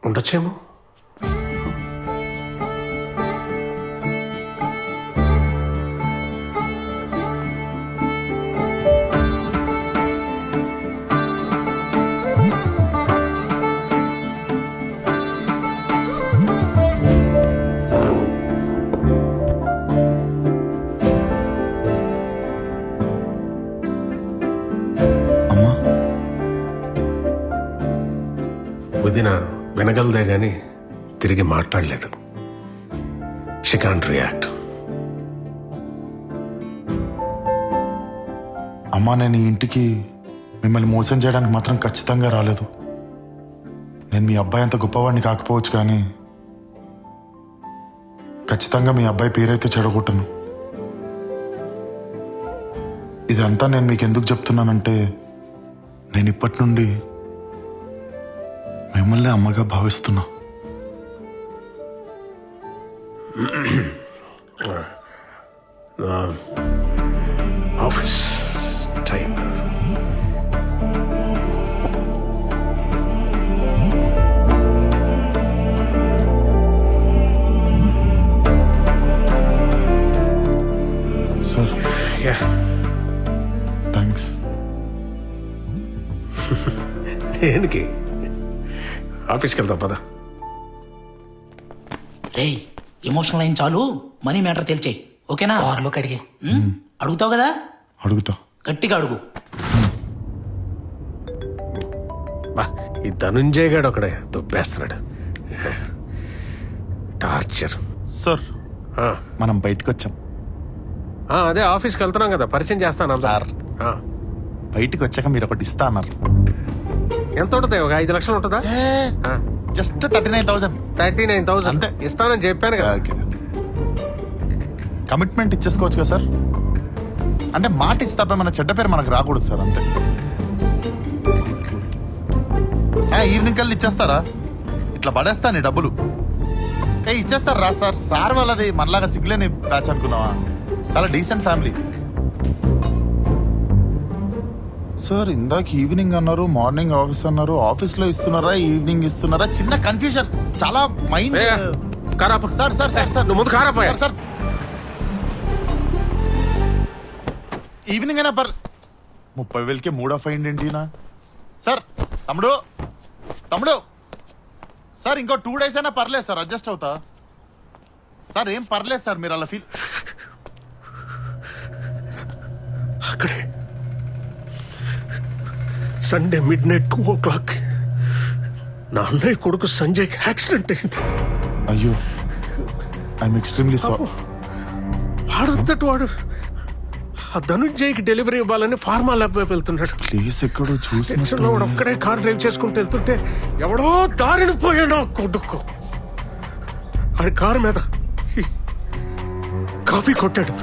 ఉండొచ్చేమో. వదిన వినగలదే గాని తిరిగి మాట్లాడలేదు. She can't react. అమ్మా, నేను ఈ ఇంటికి మిమ్మల్ని మోసం చేయడానికి మాత్రం ఖచ్చితంగా రాలేదు. నేను మీ అబ్బాయి అంత గొప్పవాడిని కాకపోవచ్చు, కానీ ఖచ్చితంగా మీ అబ్బాయి పేరైతే చెడగొట్టను. ఇదంతా నేను మీకు ఎందుకు చెప్తున్నానంటే, నేను ఇప్పటి నుండి మిమ్మల్ని అమ్మగా భావిస్తున్నా. Office time. Sir yeah, thanks. దేనికి? ఆఫీస్కి వెళ్తాం పద. రేయ్ ఎమోషనల్ అయిన చాలు, మనీ మ్యాటర్ తేల్చేయి. ఓకేనా? కార్లోకి అడిగి అడుగుతావు కదా, అడుగుతా. గట్టిగా అడుగు. బా ఈ ధనుంజయ్ గాడు ఒకడే దొబ్బేస్తున్నాడు. టార్చర్. సార్ మనం బయటకు వచ్చాం. అదే ఆఫీస్కి వెళ్తున్నాం కదా, పరిచయం చేస్తాను సార్ బయటికి వచ్చాక మీరు ఒకటి ఇస్తా అన్నారు. ఎంత ఉంటుంది? ఒక 5 లక్షలు ఉంటుందా? జస్ట్ 39,000. 39,000 అంతే. ఇస్తానని చెప్పాను కదా. కమిట్మెంట్ ఇచ్చేసుకోవచ్చు కదా సార్. అంటే మాట ఇచ్చి తప్ప మన చెడ్డ పేరు మనకు రాకూడదు సార్, అంతే. ఈవినింగ్ కల్లా ఇచ్చేస్తారా? ఇట్లా పడేస్తాను ఈ డబ్బులు. ఇచ్చేస్తారు రా సార్. సార్ వాళ్ళది మనలాగా సిగ్గులేని బ్యాచ్ అనుకున్నావా? చాలా డీసెంట్ ఫ్యామిలీ. సార్ ఇందాక ఈవినింగ్ అన్నారు, మార్నింగ్ ఆఫీస్ అన్నారు. ఆఫీస్ లో ఇస్తున్నారా, ఈవినింగ్ ఇస్తున్నారా? చిన్న కన్ఫ్యూజన్. చాలా mind. Sir sir sir sir నువ్వు ముందు కారాపోయా. సార్ ఈవినింగ్ అయినా 30,000కి మూడ్ ఆఫ్ అయింది ఏంటినా? సార్ తమ్ముడు తమ్ముడు సార్ ఇంకో 2 days అయినా పర్లేదు సార్, అడ్జస్ట్ అవుతా సార్. ఏం పర్లేదు సార్, మీరు అలా ఫీల్. అక్కడే సండే midnight 2 o'clock నా అన్నయ్య కొడుకు సంజయ్కి యాక్సిడెంట్ అయింది. అయ్యో, ఐఎమ్ ఎక్స్ట్రీమ్లీ సారీ. వాడంతటి వాడు ఆ ధనుంజయ్కి డెలివరీ ఇవ్వాలని ఫార్మా ల్యాబ్ వైపు వెళ్తున్నాడు. ప్లీజ్ ఎక్కడో టెన్షన్లో వాడు ఒక్కడే కార్ డ్రైవ్ చేసుకుంటూ వెళ్తుంటే ఎవడో దారిని పోయాడు ఆ కొడుకు. ఆడి కారు మీద కాఫీ కొట్టాడు.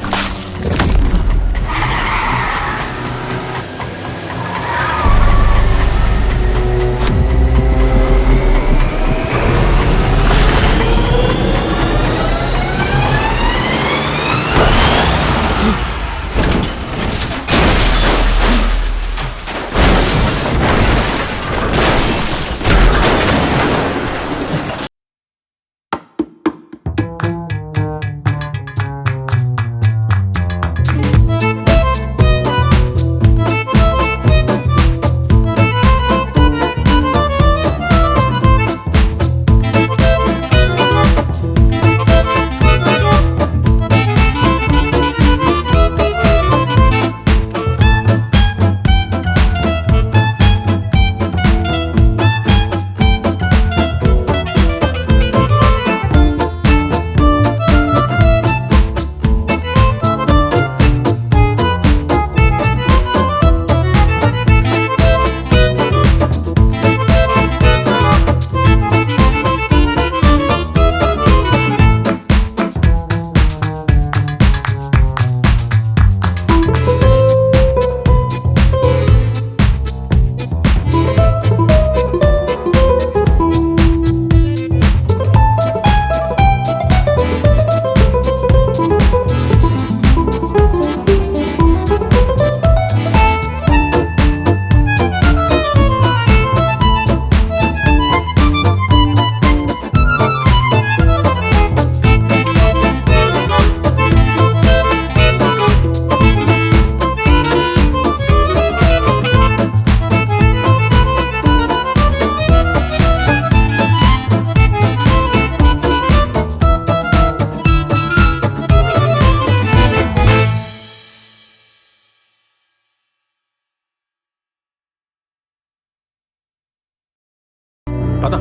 పద.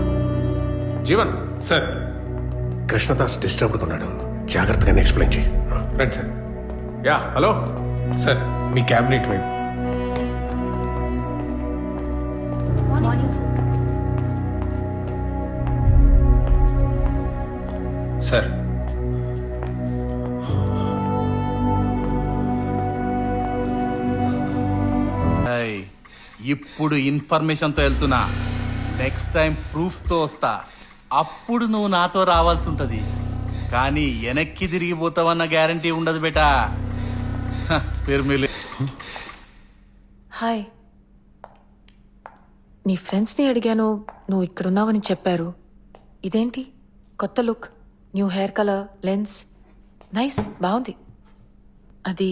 జీవన్ సార్, కృష్ణదాస్ డిస్టర్బ్డ్గా ఉన్నాడు, జాగ్రత్తగా ఎక్స్ప్లెయిన్ చేయి. రండి సార్. యా హలో సార్, మీ క్యాబినెట్ వైపు. సార్ ఇప్పుడు ఇన్ఫర్మేషన్తో వెళ్తున్నా, నెక్స్ట్ టైం ప్రూఫ్స్తో వస్తా. అప్పుడు నువ్వు నాతో రావాల్సి ఉంటుంది, కానీ వెనక్కి తిరిగిపోతావన్న గ్యారంటీ ఉండదు బేటా. హాయ్, నీ ఫ్రెండ్స్ని అడిగాను, నువ్వు ఇక్కడున్నావని చెప్పారు. ఇదేంటి కొత్త look, new hair colour, lens, nice, బాగుంది. అది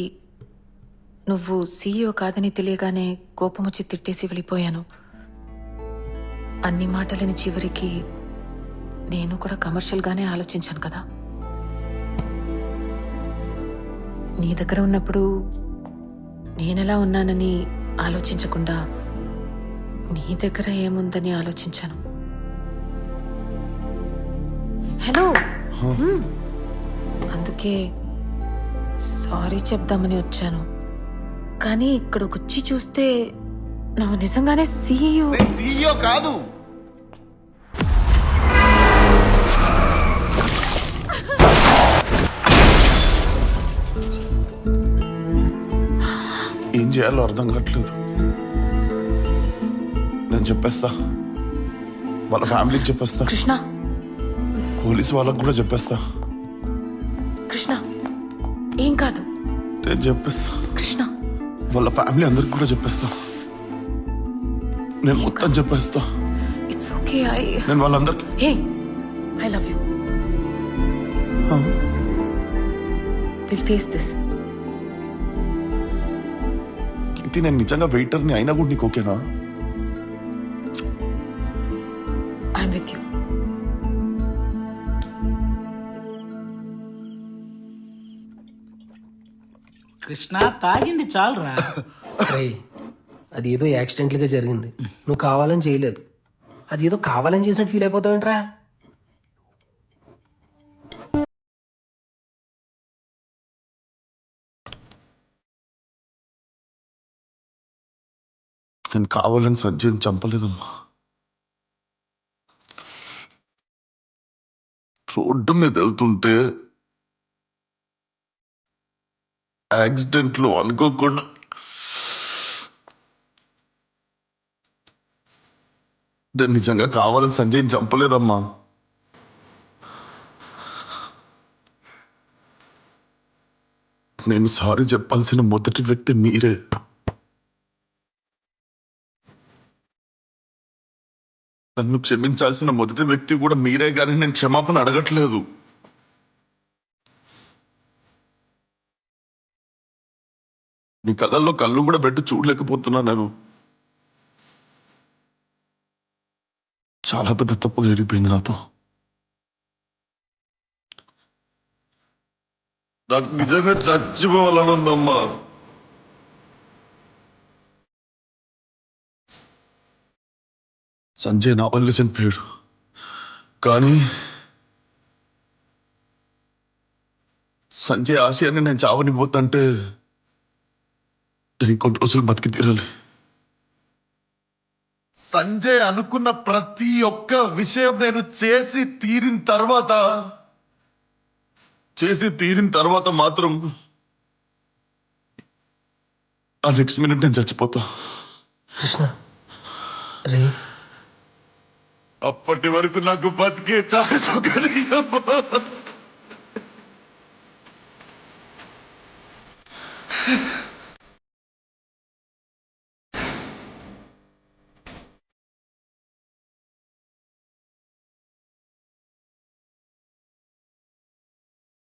నువ్వు సీఈఓ కాదని తెలియగానే కోపం వచ్చి తిట్టేసి వెళ్ళిపోయాను. అన్ని మాటలని చివరికి నేను కూడా కమర్షియల్గానే ఆలోచించాను కదా. నీ దగ్గర ఉన్నప్పుడు నేనెలా ఉన్నానని ఆలోచించకుండా నీ దగ్గర ఏముందని ఆలోచించాను. హలో. అందుకే సారీ చెప్దామని వచ్చాను. కానీ ఇక్కడికి వచ్చి చూస్తే నువ్వు నిజంగానే సీఈఓ. నేను సీఈఓ కాదు. ఏం చేయాలో అర్థం కావట్లేదు. నేను చెప్పేస్తా, వాళ్ళ ఫ్యామిలీకి చెప్పేస్తా, కృష్ణ, పోలీసు వాళ్ళకు కూడా చెప్పేస్తా. కృష్ణ ఏం కాదు. నేను చెప్పేస్తా, కృష్ణ వాళ్ళ ఫ్యామిలీ అందరికి కూడా చెప్పేస్తా. నేను మొత్తం చెప్పేస్తా. It's okay. నేను వాళ్ళందరికి hey, I love you. Will face this. Keerthi, నేను నిజంగా వెయిటర్ని అయినా కూడా నీకు ఓకేనా? I'm with you. కృష్ణ తాగింది చాలురా. అది ఏదో యాక్సిడెంట్గా జరిగింది, నువ్వు కావాలని చేయలేదు. అది ఏదో కావాలని చేసినట్టు ఫీల్ అయిపోతావేంట్రా? నేను కావాలని సంజయ్ని చంపలేదమ్మా. రోడ్డు మీద వెళ్తుంటే యాక్సిడెంట్ లో అనుకోకుండా నేను నిజంగా కావాలని సంజయ్ని చంపలేదమ్మా. నేను సారీ చెప్పాల్సిన మొదటి వ్యక్తి మీరే. నన్ను క్షమించాల్సిన మొదటి వ్యక్తి కూడా మీరే, కానీ నేను క్షమాపణ అడగట్లేదు. మీ కళ్ళల్లో కళ్ళు కూడా పెట్టి చూడలేకపోతున్నా. నేను చాలా పెద్ద తప్పు జరిగిపోయింది నాతో. నాకు నిజంగా చచ్చిపోవాలని ఉందమ్మా. సంజయ్ నా వల్ల చనిపోయాడు, కానీ సంజయ్ ఆశయాన్ని నేను చావనిపోతుంటే నేను ఇంకొన్ని రోజులు బతికి తీరాలి. సంజయ్ అనుకున్న ప్రతి ఒక్క విషయం నేను చేసి తీరిన తర్వాత మాత్రం ఆ నెక్స్ట్ మినిట్ నేను చచ్చిపోతా. కృష్ణ రే, అప్పటి వరకు నాకు బతికే చాలు.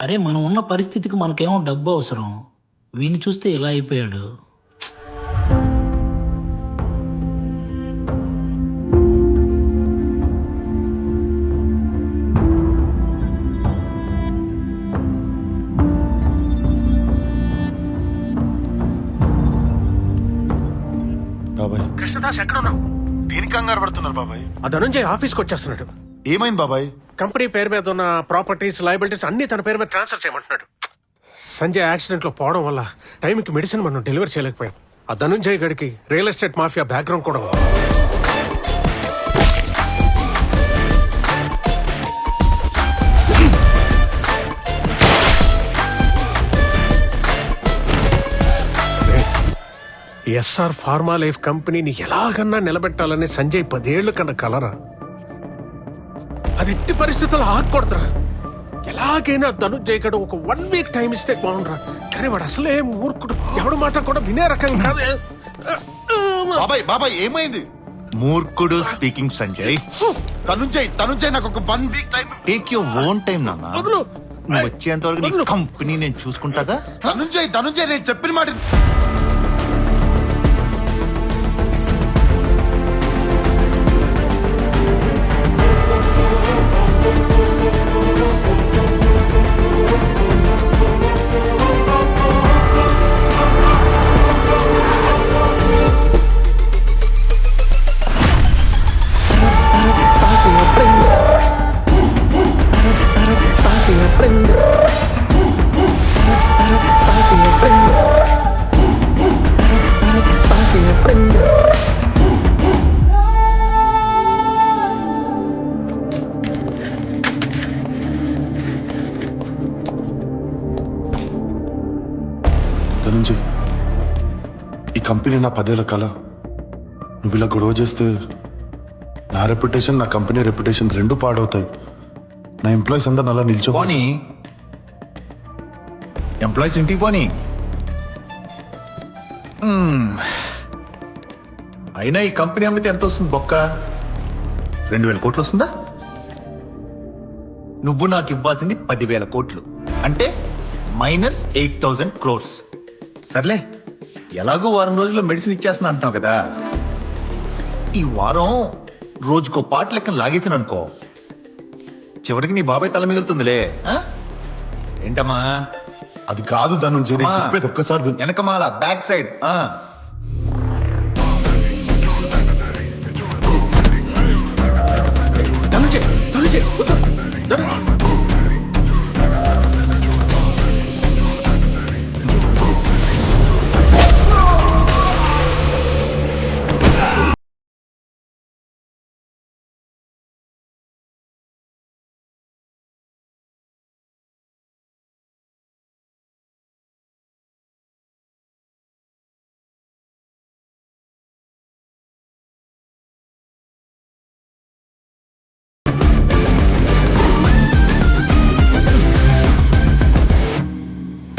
అరే, మనం ఉన్న పరిస్థితికి మనకేమో డబ్బు అవసరం. వీని చూస్తే ఇలా అయిపోయాడు. బాబాయ్, కృష్ణదాస్ ఎక్కడ ఉన్నావు? దేనికి కంగారు పడుతున్నారు బాబాయ్? ఆ ధనుంజయ్ ఆఫీస్కి వచ్చేస్తున్నాడు. ఏమైంది బాబాయ్? కంపెనీ పేరు మీద ఉన్న ప్రాపర్టీస్, లయబిలిటీస్ అన్ని తన పేరు మీద ట్రాన్స్ఫర్ చేయమంటున్నాడు. సంజయ్ యాక్సిడెంట్ లో పోవడం వల్ల టైంకి మెడిసిన్ మనం డెలివరీ చేయలేకపోయాం. ఆ ధనుంజయ్ గడికి రియల్ ఎస్టేట్ మాఫియా బ్యాక్గ్రౌండ్ కూడా ఉంది. ఎస్ఆర్ ఫార్మా లైఫ్ కంపెనీని ఎలాగన్నా నిలబెట్టాలని సంజయ్ 10 ఏళ్ల కన్నా కలరా. అది ఎట్టి పరిస్థితుల్లో ఆగకూడదురా. ఎలాగైనా ధనుంజయ్ గడు ఒక 1 వీక్ టైం ఇస్తే బాగుండ్రా. కానీ వాడు అసలే మూర్ఖుడు, ఎవడు మాట కూడా వినే రకం కాదు. బాబాయ్ ఏమైంది? మూర్ఖుడు స్పీకింగ్ సంజయ్. తనుంజయ్ నాకు ఒక 1 week time. Take your own time నాన్న. వదులు. నువ్వు వచ్చేంత వరకు నీ కంపెనీ నేను చూసుకుంటాగా. తనుంజయ్ నేను చెప్పిన మాట. ధనంజయ్, ఈ కంపెనీ నా 10 ఏళ్ల కళ. నువ్వు ఇలా గొడవ చేస్తే నా రెప్యుటేషన్, నా కంపెనీ రెప్యుటేషన్ రెండు పాడవుతాయి. నా ఎంప్లాయీస్ అందరు అలా నిల్చో. పోనీ ఎంప్లాయీస్ ఇంటికి పోనీ. అయినా ఈ కంపెనీ అమ్మితే ఎంత వస్తుంది బొక్క? 2000 కోట్లు వస్తుందా? నువ్వు నాకు ఇవ్వాల్సింది 10,000 కోట్లు, అంటే మైనస్ 8,000 crores. సర్లే, ఎలాగో వారం రోజుల్లో మెడిసిన్ ఇచ్చేస్తున్నా అంటున్నావు కదా, ఈ వారం రోజుకో పాట లెక్కన లాగేసిన అనుకో, చివరికి నీ బాబాయ్ తల మిగులుతుందిలే. ఏంటమ్మా? అది కాదు ధనంజయ్, నేను అమ్మా, చెప్పేది ఒక్కసారి విను. వెనకమాల బ్యాక్ సైడ్.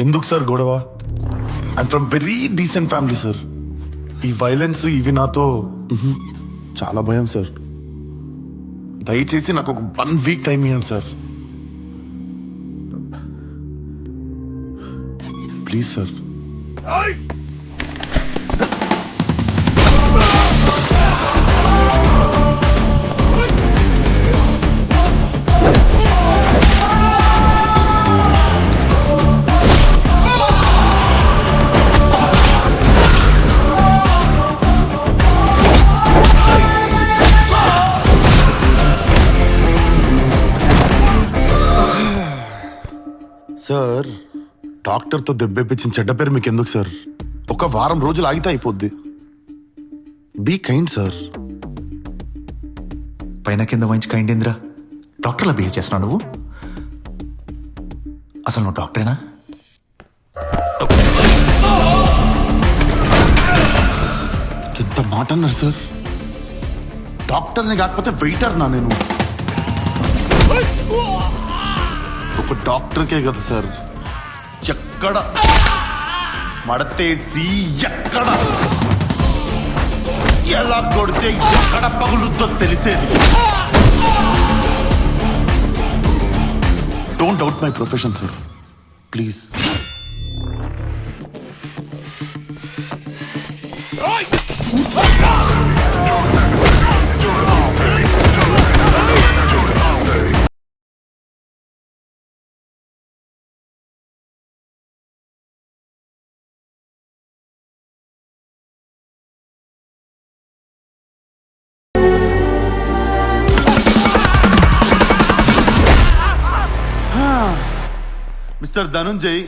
ఎందుకు సార్ గొడవ? I'm from very decent family sir. ఈ వైలెన్స్ ఇవి నాతో చాలా భయం సార్. దయచేసి నాకు ఒక 1 వీక్ టైం ఇవ్వండి సార్, ప్లీజ్ సార్. సార్, డాక్టర్తో దెబ్బేపించిన చెడ్డ పేరు మీకు ఎందుకు సార్? ఒక వారం రోజులు ఆగితే అయిపోద్ది. Be kind sir. పైన కింద మంచి కైండ్ ఇంద్రా, డాక్టర్లా బిహేవ్ చేస్తున్నావు నువ్వు. అసలు నువ్వు డాక్టరేనా? ఎంత మాట అన్నారు సార్? డాక్టర్ని కాకపోతే వెయిటర్ నా నేను. ఒక డాక్టర్కే కదా సార్ ఎక్కడ మడతేసి ఎక్కడ ఎలా కొడితే ఎక్కడ పగులుతో తెలిసేది. Don't doubt my profession sir, please. Mister Dhananjay,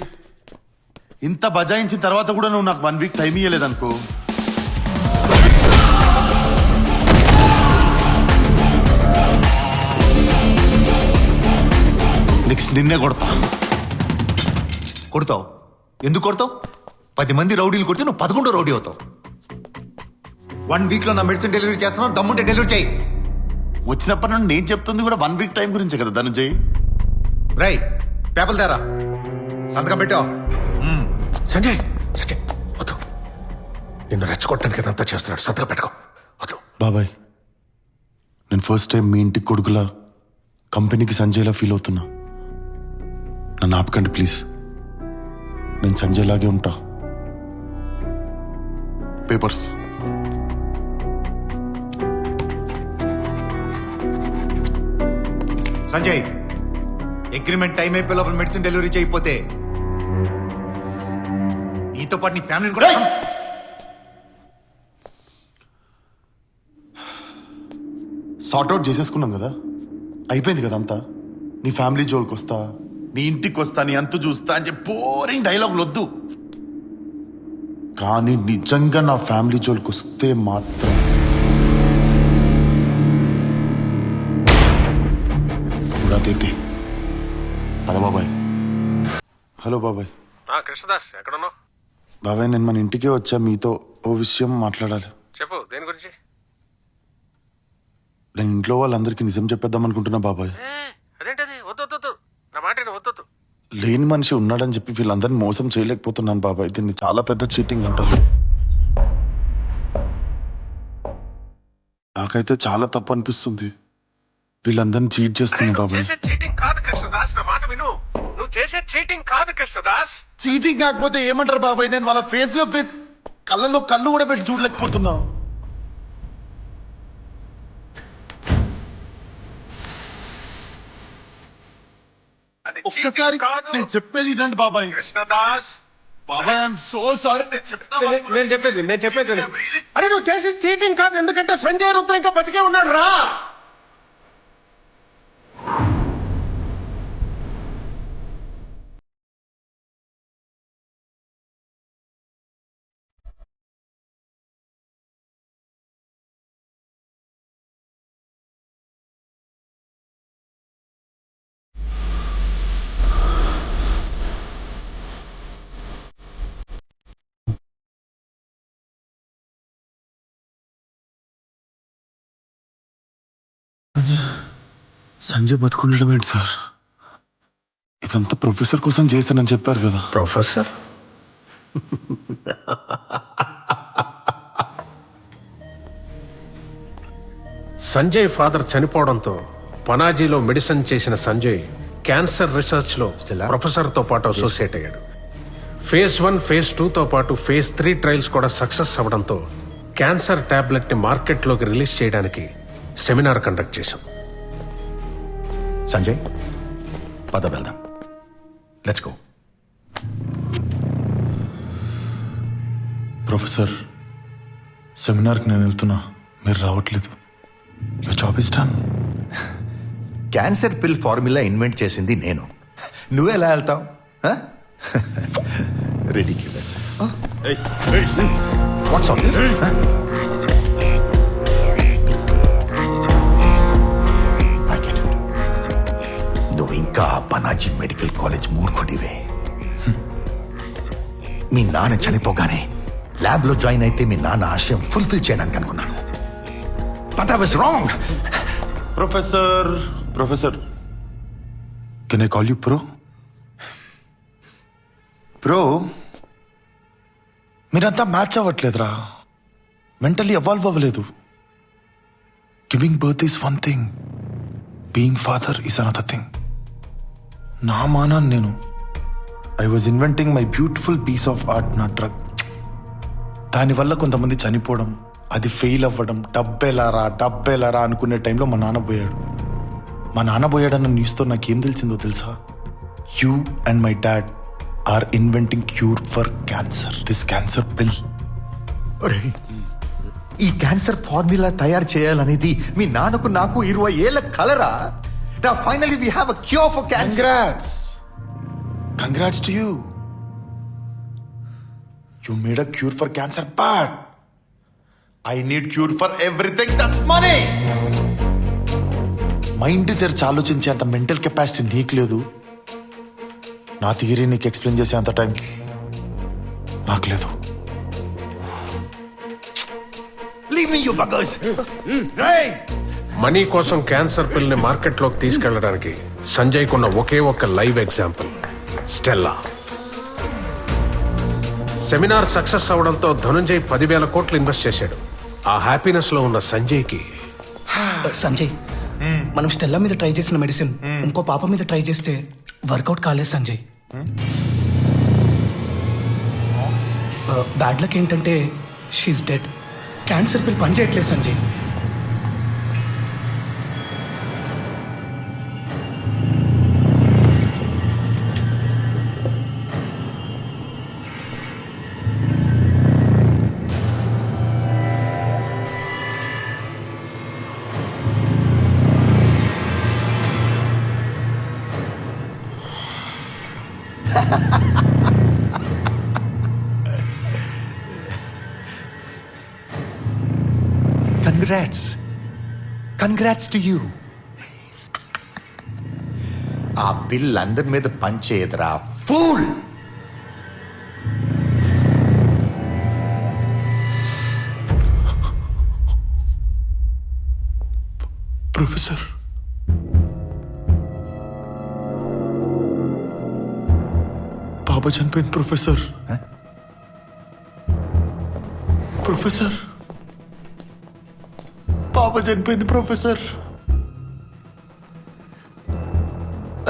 ఇంత బజాయించిన తర్వాత కూడా నువ్వు నాకు 1 వీక్ టైం ఇవ్వలేదనుకో, నెక్స్ట్ నిన్నే కొడతా. కొడతావు? ఎందుకు కొడతావు? 10 మంది రౌడీలు కొడితే నువ్వు 11 రౌడీ అవుతావు. 1 వీక్ లో నా మెడిసిన్ డెలివరీ చేస్తున్నావు, దమ్ముంటే డెలివరీ చేయి. వచ్చినప్పటి నుండి నేను చెప్తుంది కూడా 1 వీక్ టైం గురించే కదా ధనుంజయ్. రై, పేపర్లు తేరా, సంతకం పెట్టావు. సంజయ్, సంజయ్ వద్దు, నిన్ను రెచ్చగొట్టడానికి ఇదంతా చేస్తున్నాడు. సత్తగా పెట్టుకో, వద్దు. బాబాయ్, నేను ఫస్ట్ టైం మీ ఇంటికి కొడుకులా కంపెనీకి సంజయ్లా ఫీల్ అవుతున్నా. నన్ను ఆపకండి ప్లీజ్. నేను సంజయ్ లాగే ఉంటా. పేపర్స్. సంజయ్, అగ్రిమెంట్ టైం అయిపోయే లోపల మెడిసిన్ డెలివరీ చేయకపోతే నీతో పాటు నీ ఫ్యామిలీని కూడా సార్ట్ అవుట్ చేసేసుకున్నాం కదా, అయిపోయింది కదా అంతా. నీ ఫ్యామిలీ జోలికి వస్తా, నీ ఇంటికి వస్తా నీ అంతు చూస్తా అని చెప్పి బోరింగ్ డైలాగులు వద్దు. కానీ నిజంగా నా ఫ్యామిలీ జోలికి వస్తే మాత్రం ఉడాదైతే పద బాబాయ్. హలో బాబాయ్. కృష్ణదాస్ ఎక్కడున్నావు? బాబాయ్ నేను మన ఇంటికే వచ్చా, మీతో ఓ విషయం మాట్లాడాలి. చెప్పు, దేని గురించి? నేను ఇంట్లో వాళ్ళందరికీ నిజం చెప్పేద్దాం అనుకుంటున్నా బాబాయ్. అదేంటది? వద్దు, నా మాట వద్దు. లేని మనిషి ఉన్నాడని చెప్పి వీళ్ళందరినీ మోసం చేయలేకపోతున్నాను బాబాయ్. దీన్ని చాలా పెద్ద చీటింగ్ అంటారు. నాకైతే చాలా తప్పు అనిపిస్తుంది. వీళ్ళందరినీ చీట్ చేస్తున్నా బాబాయ్. చీటింగ్ కాదు కృష్ణదాస్, నా మాట విను. నువ్వు చేసే చీటింగ్ కాదు కృష్ణదాస్. చీటింగ్ కాకపోతే ఏమంటారు బాబాయ్? నేను వాళ్ళ ఫేస్ లో ఫేస్, కళ్ళలో కళ్ళు కూడా పెట్టి చూడలేకపోతున్నా. ఒక్కసారి నేను చెప్పేది వినండి బాబాయ్. కృష్ణదాస్ బాబాయ్ ఐఎమ్ సో సారీ. నేను చెప్పేది అరే నువ్వు చేసి చీటింగ్ కాదు, ఎందుకంటే సంజయ్ రుద్ర ఇంకా బతికే ఉన్నాడు రా. సంజయ్ బతుకుండడం ఏంటి సార్? ఇదంతా ప్రొఫెసర్ కోసం చేశానని చెప్పారు కదా. ప్రొఫెసర్? సంజయ్ ఫాదర్ చనిపోవడంతో పనాజీలో మెడిసిన్ చేసిన సంజయ్ క్యాన్సర్ రీసెర్చ్ లో ప్రొఫెసర్ తో పాటు అసోసియేట్ అయ్యాడు. ఫేజ్ 1, ఫేజ్ 2తో పాటు ఫేజ్ 3 ట్రయల్స్ కూడా సక్సెస్ అవ్వడంతో క్యాన్సర్ టాబ్లెట్ ని మార్కెట్లోకి రిలీజ్ చేయడానికి సెమినార్ కండక్ట్ చేశాం. సంజయ్ పద వెళ్దాం. Let's go. ప్రొఫెసర్, సెమినార్కి నేను వెళ్తున్నా, మీరు రావట్లేదు. Your job is done. Cancer పిల్ ఫార్ములా ఇన్వెంట్ చేసింది నేను, నువ్వే ఎలా వెళ్తావు? Ridiculous. What's all this? I get it. నువ్వు ఇంకా పనాజీ మెడికల్ కాలేజ్ మూర్ఖుడివే. మీ నాన్న చనిపోగానే ల్యాబ్ లో జాయిన్ అయితే మీ నాన్న ఆశయం ఫుల్ఫిల్ చేయడానికి అనుకున్నాను. But I was wrong. Professor can I call you pro? Bro, మీరంతా మ్యాచ్ అవ్వట్లేదురా. మెంటలీ ఎవాల్వ్ అవ్వలేదు. Giving birth is one thing, being father is another thing. నా మానాన్ని నేను I was inventing my beautiful piece of art, నా డ్రగ్. దానివల్ల కొంతమంది చనిపోవడం, అది ఫెయిల్ అవ్వడం, డబ్బెలారా అనుకునే టైంలో మా నాన్న పోయాడు. మా నాన్న పోయాడన్న న్యూస్తో నాకేం తెలిసిందో తెలుసా? You and my dad are inventing cure for cancer, this cancer pill. ఈ క్యాన్సర్ ఫార్ములా తయారు చేయాలనేది మీ నాన్నకు నాకు 20 ఏళ్ల కలరా? Now finally we have a cure for cancer. Congrats to you. You made a cure for cancer, but I need cure for everything. That's money. Mind తెరిచి ఆలోచించే అంత మెంటల్ కెపాసిటీ నీకు లేదు. నా థియరీ నీకు ఎక్స్ప్లెయిన్ చేసే అంత టైం నాకు లేదు. Leave me, you buggers. Hey! Money కోసం క్యాన్సర్ పిల్ ని మార్కెట్లోకి తీసుకెళ్లడానికి సంజయ్ కున్న ఒకే ఒక్క live example Stella. Seminar success అవడంతో ధనుంజయ్ 10,000 కోట్లు ఇన్వెస్ట్ చేశాడు. ఆ హ్యాపీనెస్ లో ఉన్న సంజయ్కి, సంజయ్ మనం స్టెల్లా మీద ట్రై చేసిన మెడిసిన్ ఇంకో పాప మీద ట్రై చేస్తే వర్కౌట్ కాలేదు సంజయ్. బ్యాడ్ లక్ ఏంటంటే షీఈ్ డెడ్. క్యాన్సర్ పిల్ పనిచేయట్లేదు సంజయ్. Congrats to you. ఆ పిల్ల అందరి మీద పంచేయదురా ఫూల్. ప్రొఫెసర్, పాప చనిపోయింది ప్రొఫెసర్. ప్రొఫెసర్, పాప చనిపోయింది professor.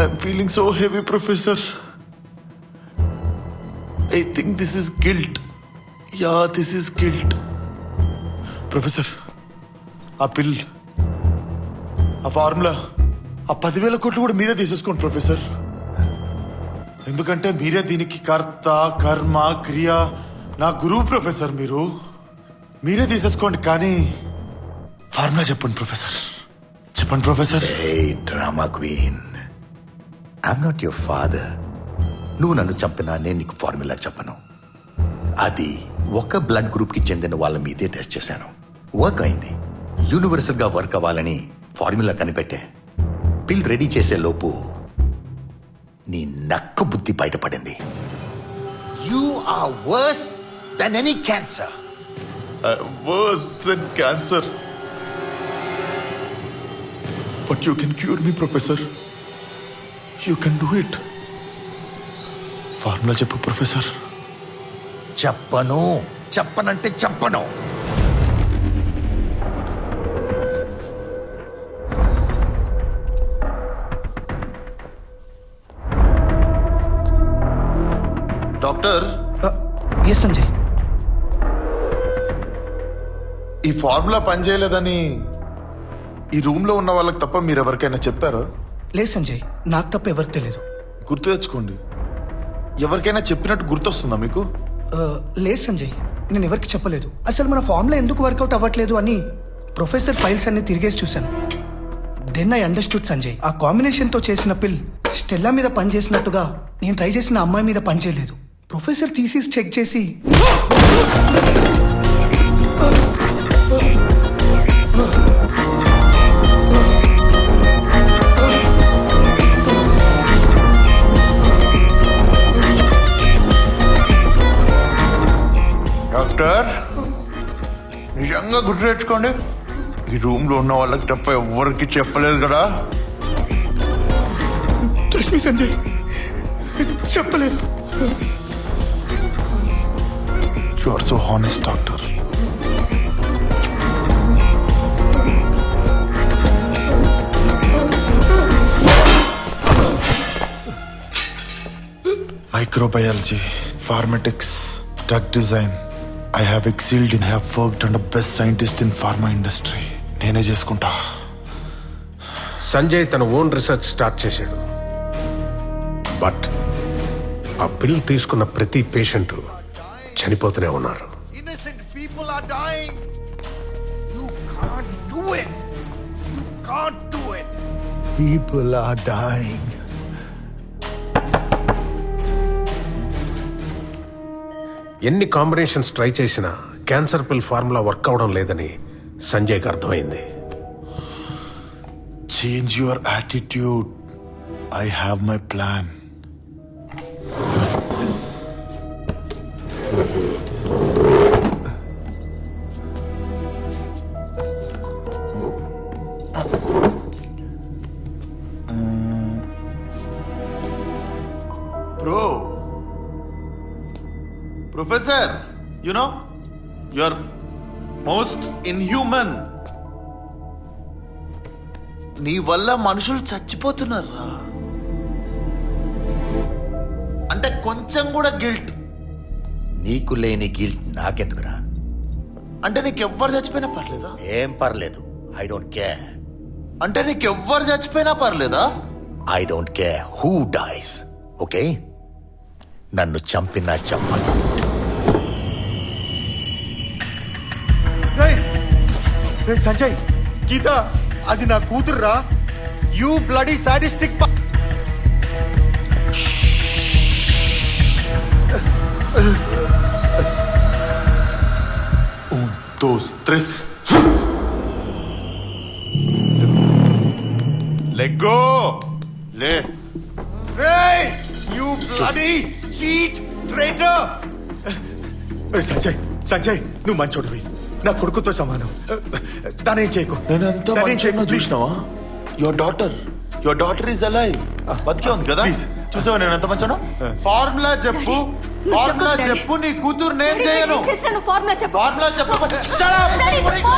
I'm feeling so heavy professor. I think this is guilt. Yeah, this is guilt. Professor, ఆ పిల్, ఆ ఫార్ములా, ఆ 10,000 కోట్లు కూడా మీరే తీసేసుకోండి ప్రొఫెసర్. ఎందుకంటే మీరే దీనికి కర్త, కర్మ, క్రియ, నా గురువు ప్రొఫెసర్. మీరే తీసేసుకోండి. కానీ ఫార్ములా చెప్పండి ప్రొఫెసర్. చెప్పండి professor. Drama queen, I'm not your father. నువ్వు నన్ను చంపినా నేను నీకు ఫార్ములా చెప్పను. అది ఒక బ్లడ్ గ్రూప్ కి చెందిన వాళ్ళ మీదే టెస్ట్ చేశాను. వర్క్ అయింది. యూనివర్సల్ గా వర్క్ అవ్వాలని ఫార్ములా కనిపెట్టే. పిల్ రెడీ చేసే లోపు నీ నక్క బుద్ధి బయటపడింది. You are worse than any cancer. Worse than cancer. But you can cure me, Professor. You can do it. Formula చెప్పు ప్రొఫెసర్. చెప్పనంటే చెప్పను. Doctor, yes Sanjay. ఈ ఫార్ములా పనిచేయలేదని ఈ రూమ్ లో ఉన్న వాళ్ళకి తప్ప మీరు ఎవరికైనా చెప్పారా? లేదు సంజయ్, నాకు తప్ప ఎవరికి తెలియదు. గుర్తు తెచ్చుకోండి. ఎవరికైనా చెప్పినట్టు గుర్తొస్తుందా మీకు? లేదు సంజయ్, నేను ఎవరికి చెప్పలేదు. అసలు మన ఫార్ములా ఎందుకు వర్కౌట్ అవ్వట్లేదు అని ప్రొఫెసర్ ఫైల్స్ అన్ని తిరిగేసి చూశాను. Then I understood Sanjay. ఆ కాంబినేషన్తో చేసిన పిల్ స్టెల్లా మీద పనిచేసినట్టుగా నేను ట్రై చేసిన అమ్మాయి మీద పనిచేయలేదు. ప్రొఫెసర్ థీసిస్ చెక్ చేసి డాక్టర్, నిజంగా గుర్తు తెచ్చుకోండి. ఈ రూమ్ లో ఉన్న వాళ్ళకి తప్ప ఎవరికి చెప్పలేదు కదా? రష్మి సంజయ్, చెప్పలేదు. You are so honest doctor. Microbiology, pharmatics, drug design. I have excelled in, have worked under best scientist in pharma industry. నేనే చేసుకుంటా. సంజయ్ తన ఓన్ రీసెర్చ్ స్టార్ట్ చేశాడు. బట్ ఆ పిల్ తీసుకున్న ప్రతి పేషెంట్ చనిపోతూనే ఉన్నారు. Innocent people are dying. You can't do it. You can't do it. People are dying. ఎన్ని కాంబినేషన్స్ ట్రై చేసినా క్యాన్సర్ పిల్ ఫార్ములా వర్క్ అవడం లేదని సంజయ్కి అర్థమైంది. Change your attitude. I have my plan. Professor, you know, you're most inhuman. నీ వల్ల మనుషులు చచ్చిపోతున్నారా? అంటే కొంచెం కూడా గిల్ట్? నీకు లేని గిల్ట్ నాకెందుకురా? అంటే నీకెవ్వరు చచ్చిపోయినా పర్లేదా? ఏం పర్లేదు. I don't care. అంటే నీకెవ్వరు చచ్చిపోయినా పర్లేదా? I don't care who dies. Okay, నన్ను చంపినా చంపను. సంజయ్, గీత, అది నా కూతురురా. You bloody sadistic. Cheat traitor. Sanjay Sanjay నువ్వు మంచోడివి, నా కొడుకుతో సమానం. దానేం చేయకు, నేనెంత దానేం చేయకు, చూసినావా? Your daughter is alive. బతికే ఉంది కదా? చూసావా నేను ఎంత మంచాను? ఫార్ములా చెప్పు, ఫార్ములా చెప్పు. నీ కూతురు నేను చేయను. ఫార్ములా చెప్పు. ఫార్ములా చెప్పకపోతే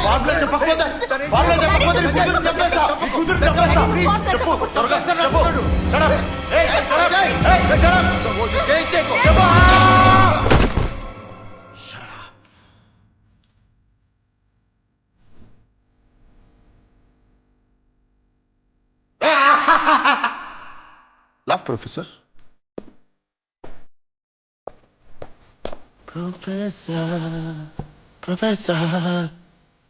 ఫార్ములా చెప్పకపోతే ఫార్ములా చెప్పకపోతే నీ కూతురు చెప్పేస్తా. నీ కూతురు చెప్పేస్తా. ప్లీజ్ చెప్పు, త్వరగా చెప్పు. Shut up. Hey, shut up. Hey, shut up. చెప్పు. Laugh professor. ప్రొఫెసర్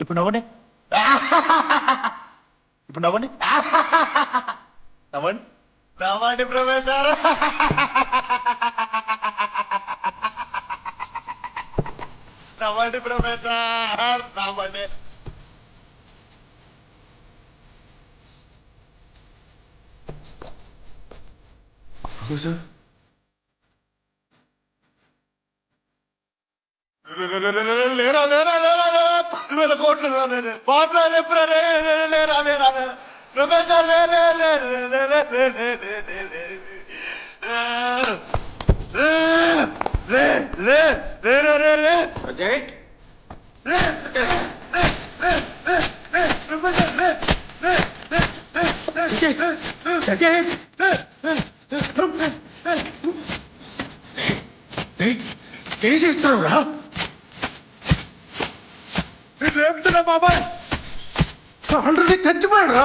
ఇప్పుడు నవ్వండి, ఇప్పుడు నవ్వండి, నవ్వండి, నవ్వండి ప్రొఫెసర్. నవ్వండి ప్రొఫెసర్, నవ్వండి. ప్రొఫెసర్ లేరా లేరా లేరా 10,000 కోట్లు ఫార్ములా చెప్పరా? లేరా లేరా ప్రొఫెసర్, లే లే లే లే లే లే లే లే లే లే. అజయ్ ప్రొఫెసర్, లే లే ఏం చేస్తావు రా? రేపుతున్నా బాబాయ్, ఆల్రెడీ చచ్చిపోయాడు రా.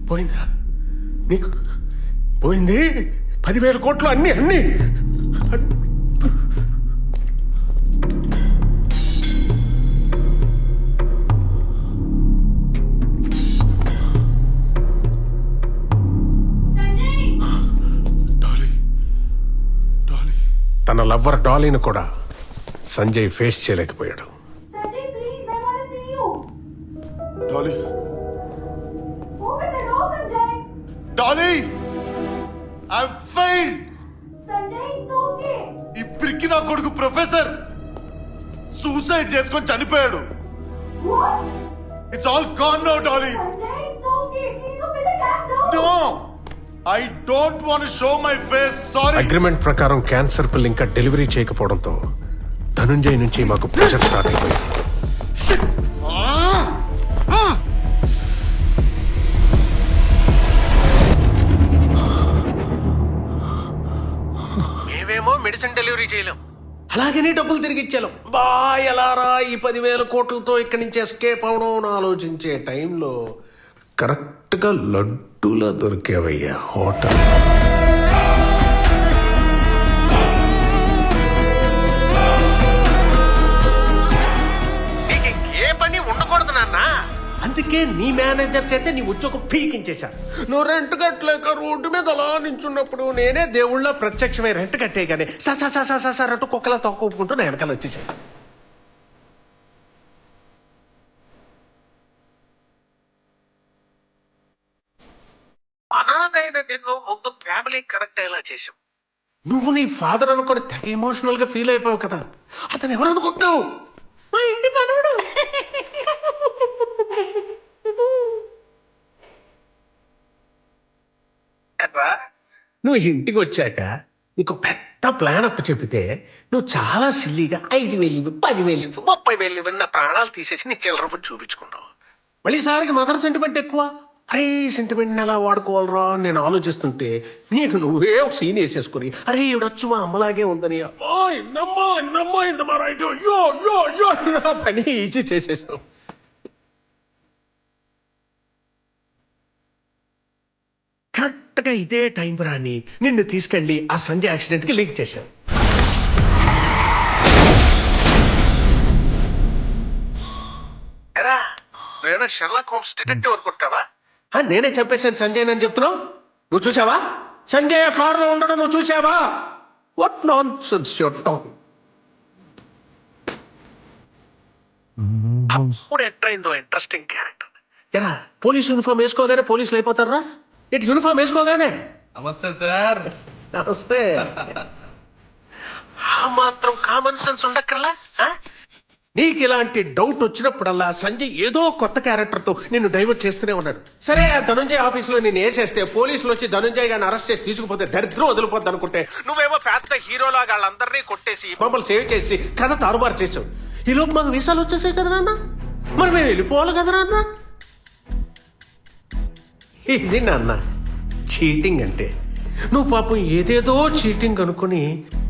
పోయిందా నీకు? పోయింది 10,000 కోట్లు, అన్ని అన్ని. తన లవ్వర్ డాలీని కూడా సంజయ్ ఫేస్ చేయలేకపోయాడు. Dolly, Dolly, I'm fine. ఇప్పటికి నా కొడుకు ప్రొఫెసర్ సూసైడ్ చేసుకొని చనిపోయాడు. It's all gone now Dolly. No, I don't want show my face. Sorry. Agreement ప్రకారం క్యాన్సర్ పిల్ ఇంకా డెలివరీ చేయకపోవడంతో ధనుంజయ్ నుంచి మాకు ప్రెషర్ స్టార్ట్ అయిపోయింది. మేమేమో మెడిసిన్ డెలివరీ చేయలేం, అలాగని డబ్బులు తిరిగి ఇచ్చేలాం. బా ఎలా రా ఈ 10,000 కోట్లతో ఇక్కడి నుంచి ఎస్కేప్ అవడం అని ఆలోచించే టైంలో కరెక్ట్ గా లడ్డూలా దొరికేవయ్యా హోటల్. నీకు ఏ పని ఉండకూడదు నాన్న, అందుకే నీ మేనేజర్ చేతే నీ ఉద్యోగం పీకించేశారు. నువ్వు రెంట్ కట్టలేక రోడ్డు మీద అలా నించున్నప్పుడు నేనే దేవుళ్ళ ప్రత్యక్షమై రెంట్ కట్టేయగానే సార్ అంటూ కుక్కలా తొక్కుంటూ నా వెనకాల వచ్చేసాను. అనాథైన నిన్ను ముందు ఫ్యామిలీ కరెక్ట్ అయ్యేలా చేసావు. నువ్వు నీ ఫాదర్ అనుకొని తెగ ఎమోషనల్ గా ఫీల్ అయిపోయావు కదా. అతను ఎవరు అనుకుంటున్నావు? మా ఇంటి మనవడు. నువ్వు ఇంటికి వచ్చాక నీకు పెద్ద ప్లాన్ అప్పు చెబితే నువ్వు చాలా సిల్లీగా 5,000, 10,000, 30,000 నా ప్రాణాలు తీసేసి నీ చిల్లర చూపించుకున్నావు. మళ్ళీ సారికి మదర్ సెంటిమెంట్ ఎక్కువ. అరే సెంటిమెంట్ని ఎలా వాడుకోవాలరా నేను ఆలోచిస్తుంటే నీకు నువ్వే ఒక సీన్ వేసేసుకుని అరే ఇవిడొచ్చు మా అమ్మలాగే ఉందని పని ఈజీ చేసేసావు. కరెక్ట్గా ఇదే టైం రాని నిన్ను తీసుకెళ్ళి ఆ సంజయ్ యాక్సిడెంట్కి లింక్ చేశాను. నేను షెర్లాక్ హోమ్స్ డిటెక్టివ్ అనుకుంటావా? నేనే చంపేశాను సంజయ్ అని చెప్తున్నావు. నువ్వు చూసావా సంజయ్ కారులో ఉండడం? నువ్వు చూసావా? What non sense your talking. అప్పుడు ఎంటర్ అయిందో ఇంట్రెస్టింగ్ క్యారెక్టర్. పోలీస్ యూనిఫామ్ వేసుకోలేరే పోలీసులు అయిపోతారా? ఇటు యూనిఫామ్ వేసుకోగానే నమస్తే సార్. నమస్తే. ఆ మాత్రం కామన్ సెన్స్ ఉండక్కర్లా? నీకు ఇలాంటి డౌట్ వచ్చినప్పుడల్లా సంజయ్ ఏదో కొత్త క్యారెక్టర్తో నిన్ను డైవర్ట్ చేస్తూనే ఉన్నాడు. సరే ఆ ధనుంజయ్ ఆఫీసులో నేను వేసేస్తే పోలీసులు వచ్చి ధనుంజయ్ గారిని అరెస్ట్ చేసి తీసుకుపోతే దరిద్రం వదిలిపోద్ది అనుకుంటే నువ్వేమో పెద్ద హీరోలాగా వాళ్ళందరినీ కొట్టేసి మమ్మల్ని సేవ్ చేసి కథ తారుమారు చేసావు. ఈలోపు మాకు వీసాలు వచ్చేసాయి కదా నాన్న, మరి మేము వెళ్ళిపోవాలి కదా నాన్న. ఇది నాన్న చీటింగ్ అంటే. నువ్వు పాపం ఏదేదో చీటింగ్ అనుకుని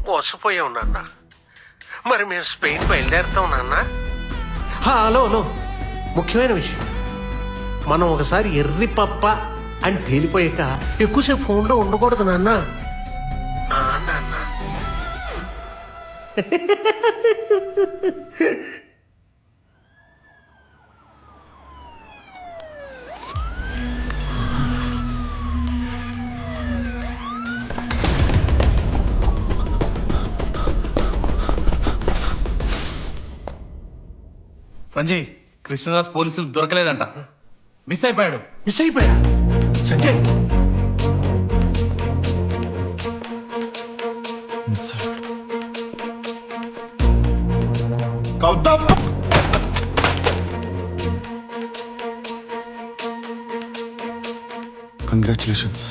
మోసపోయావు నాన్న. మరి మేము స్పెయిన్ బయలుదేరుతాం నాన్న. హలో హలో, ముఖ్యమైన విషయం, మనం ఒకసారి ఎర్రి పప్ప అని తేలిపోయాక ఎక్కువసేపు ఫోన్లో ఉండకూడదు నాన్న. నాన్న సంజయ్, కృష్ణదాస్ పోలీసులు దొరకలేదంట, మిస్ అయిపోయాడు. మిస్ అయిపోయా Sanjay. Gautam congratulations,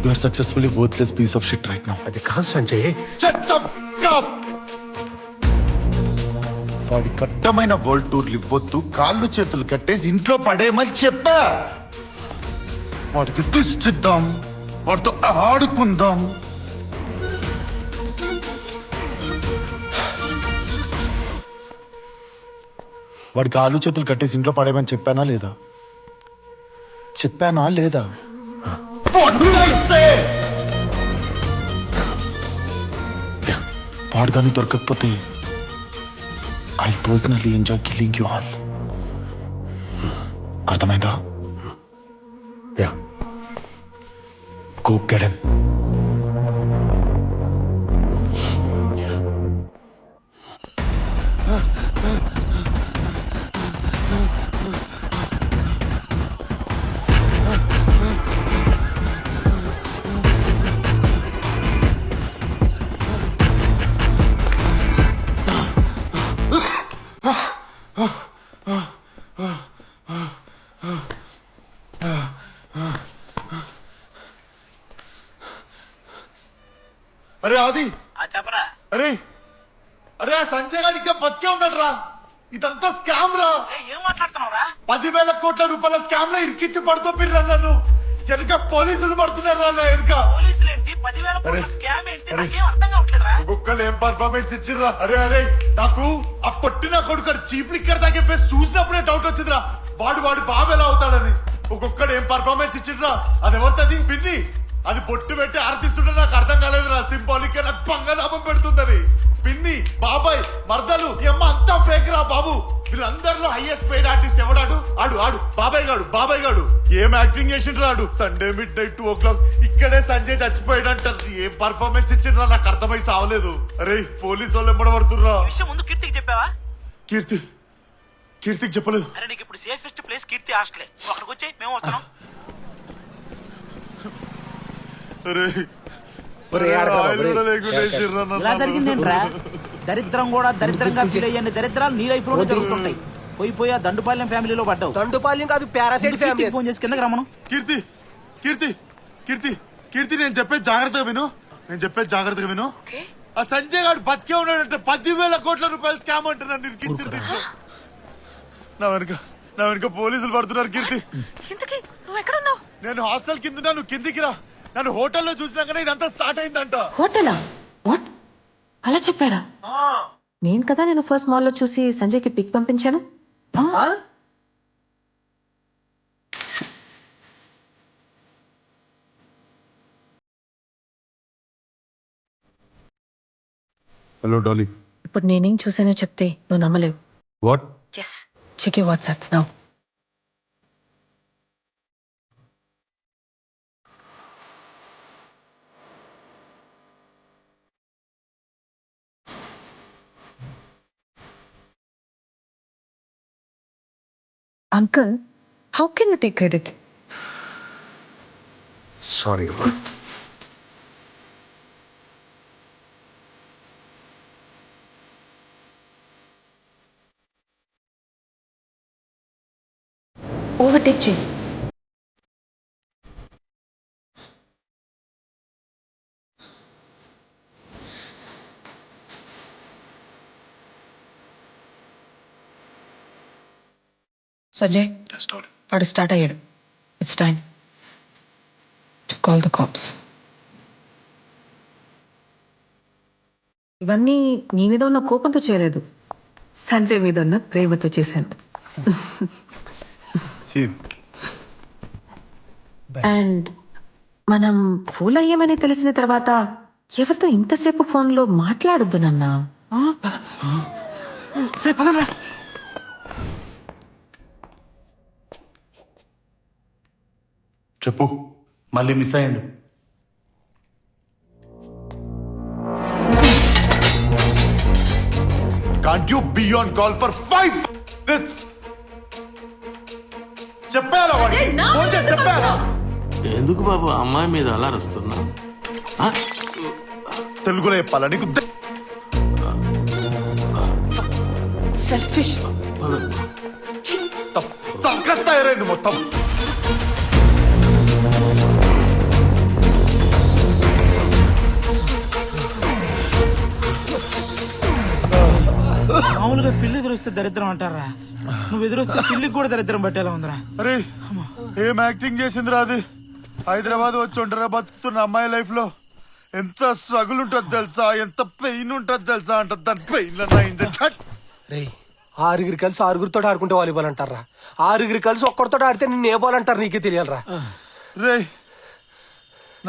you are successfully worthless piece of shit right now. అది కాదు సంజయ్. వాడి కట్టమైన వరల్డ్ టూర్లు ఇవ్వొద్దు, కాళ్ళు చేతులు కట్టేసి ఇంట్లో పడేయమని చెప్పా. వాడికి ట్విస్ట్ ఇద్దాం, వాడితో ఆడుకుందాం. వాడి కాళ్ళు చేతులు కట్టేసి ఇంట్లో పడేయమని చెప్పానా లేదా? చెప్పానా లేదా? వాడు కానీ దొరకకపోతే I personally enjoy killing you all. అర్థమైందా? Yeah, go get him. అరే ఆది, చెప్పరా. అరే అరే ఆ సంజయ్ గారు ఇంకా బతికే ఉన్నాడు రా. ఇదంతా స్కామ్ రా. ఏం మాట్లాడుతున్నావురా? 10,000 కోట్ల రూపాయల స్కామ్ లో ఇరికించి పడుతూ పిర్రా నన్ను. వెనుక పోలీసులు పడుతున్నారు రా నా వెనుక. పోలీసులు ఏంటి, 10,000 కోట్ల స్కామ్ ఏంటి, నాకేం అర్థం కావట్లేదురా. ఒక్కళ్ళు ఏం పర్ఫార్మెన్స్ ఇచ్చిర్రా. అరే అరే నాకు ఆ పొట్టిన కొడుకు చీప్ లిక్కర్ తాగే ఫేస్ చూసినప్పుడే డౌట్ వచ్చిందిరా. వాడు బాబు ఎలా అవుతాడని. ఒక్కొక్కడు ఏం పర్ఫార్మెన్స్ ఇచ్చిండ్రా. అది ఎవరిది? పిన్ని. అది పొట్టు పెట్టి ఆర్తిస్తుంటే నాకు అర్థం కాలేదురా. సింబాలిక్ గా నాకు పంగనామం పెడుతుందని. పిన్ని, బాబాయ్, మర్దలు, ఈ అమ్మ అంతా ఫేక్ రా బాబు. వీళ్ళందరిలో హైయెస్ట్ పెయిడ్ ఆర్టిస్ట్ ఎవడాడు? ఆడు బాబాయ్ గాడు ఏం యాక్టింగ్ చేసిండ్రు. ఆడు సండే మిడ్ నైట్ 2 o'clock ఇక్కడే సంజయ్ చచ్చిపోయాడు అంటారు. ఏం పర్ఫార్మెన్స్ ఇచ్చిండ్రా నాకు అర్థమై సావలేదు. అరే పోలీసు వాళ్ళు ఎంబడబడుతుర్రా. విషయం ముందు కీర్తికి చెప్పావా? కీర్తికి చెప్పలేదు. అరే నీకు ఇప్పుడు సేఫెస్ట్ ప్లేస్ కీర్తి హాస్టలే. నువ్వు అక్కడికి వచ్చి మేము వస్తున్నాం. ఇలా జరిగిందేంట్రా? దరిద్రం కూడా దరిద్రంగా ఫీల్ అయ్యే దరిద్రాలు నీ లైఫ్ లోనే జరుగుతుంటాయి. పోయి ఆ దండుపాలెం ఫ్యామిలీలో పడ్డావు. దండుపాలెం కాదు, పారాసైట్ ఫ్యామిలీ. ఫోన్ చేసి కిందకి రమ్మను. కీర్తి నేను చెప్పేది జాగ్రత్తగా విను. ఆ సంజయ్ గారు బతికే ఉన్నాడంటే 10,000 కోట్ల రూపాయలు స్కామ్ అంటున్నాను. ఇరికించింది. నా వెనుక పోలీసులు పడుతున్నారు. కీర్తి, నేను హాస్టల్ కింద, నువ్వు కిందికి రా. నన్ను హోటల్లో చూసినాకనే ఇదంతా స్టార్ట్ అయిందంట. హోటలా? వాట్? అలా చెప్పారా? నేను కదా నేను ఫస్ట్ మాల్లో చూసి సంజయ్కి పిక్ పంపించాను. Hello Dolly. ఇప్పుడు నేనేం చూసానో చెప్తే నువ్వు నమ్మలేవు. What? Yes, check your WhatsApp now. Uncle, how can you take credit? Sorry అమ్మా. ఓవర్టేక్ చేయి. సజయ్, వాడు స్టార్ట్ అయ్యాడు. It's time to call the cops. ఇవన్నీ నీ మీద ఉన్న కోపంతో చేయలేదు, సంజయ్ మీద ఉన్న ప్రేమతో చేశాను. అండ్ మనం ఫూల్ అయ్యామని తెలిసిన తర్వాత ఎవరితో ఇంతసేపు ఫోన్లో మాట్లాడొద్దు నాన్న. చెప్పు. మళ్ళీ మిస్ అయ్యండు. Can't you be on call for 5 minutes? చెప్పాలా వాడికి? ఫోన్ చేసి చెప్పాలా? ఎందుకు బాబు అమ్మాయి మీద అలా వస్తున్నా? తెలుగులో చెప్పాలా నీకు? సెల్ఫిష్. సంకస్ తయారైంది మొత్తం. మామూలుగా పిల్లి ఎదురొస్తే దరిద్రం అంటారా, నువ్వు ఎదురొస్తే పిల్లికి కూడా దరిద్రం పట్టేలా ఉందిరా. అరే ఏం యాక్టింగ్ చేసిందిరా అది. హైదరాబాద్ వచ్చి ఒంటరిగా బతుకుతున్న అమ్మాయి లైఫ్ లో ఎంత స్ట్రగుల్ ఉంటుంది తెలుసా, ఎంత పెయిన్ ఉంటుంది తెలుసా అంట. దాని పెయిన్ రే, 6 కలిసి 6 ఆడుకుంటే వాలీబాల్ అంటారా, 6 కలిసి ఒక్కరితో ఆడితే నిన్ను ఏ బాల్ అంటారు నీకే తెలియాలరా. రే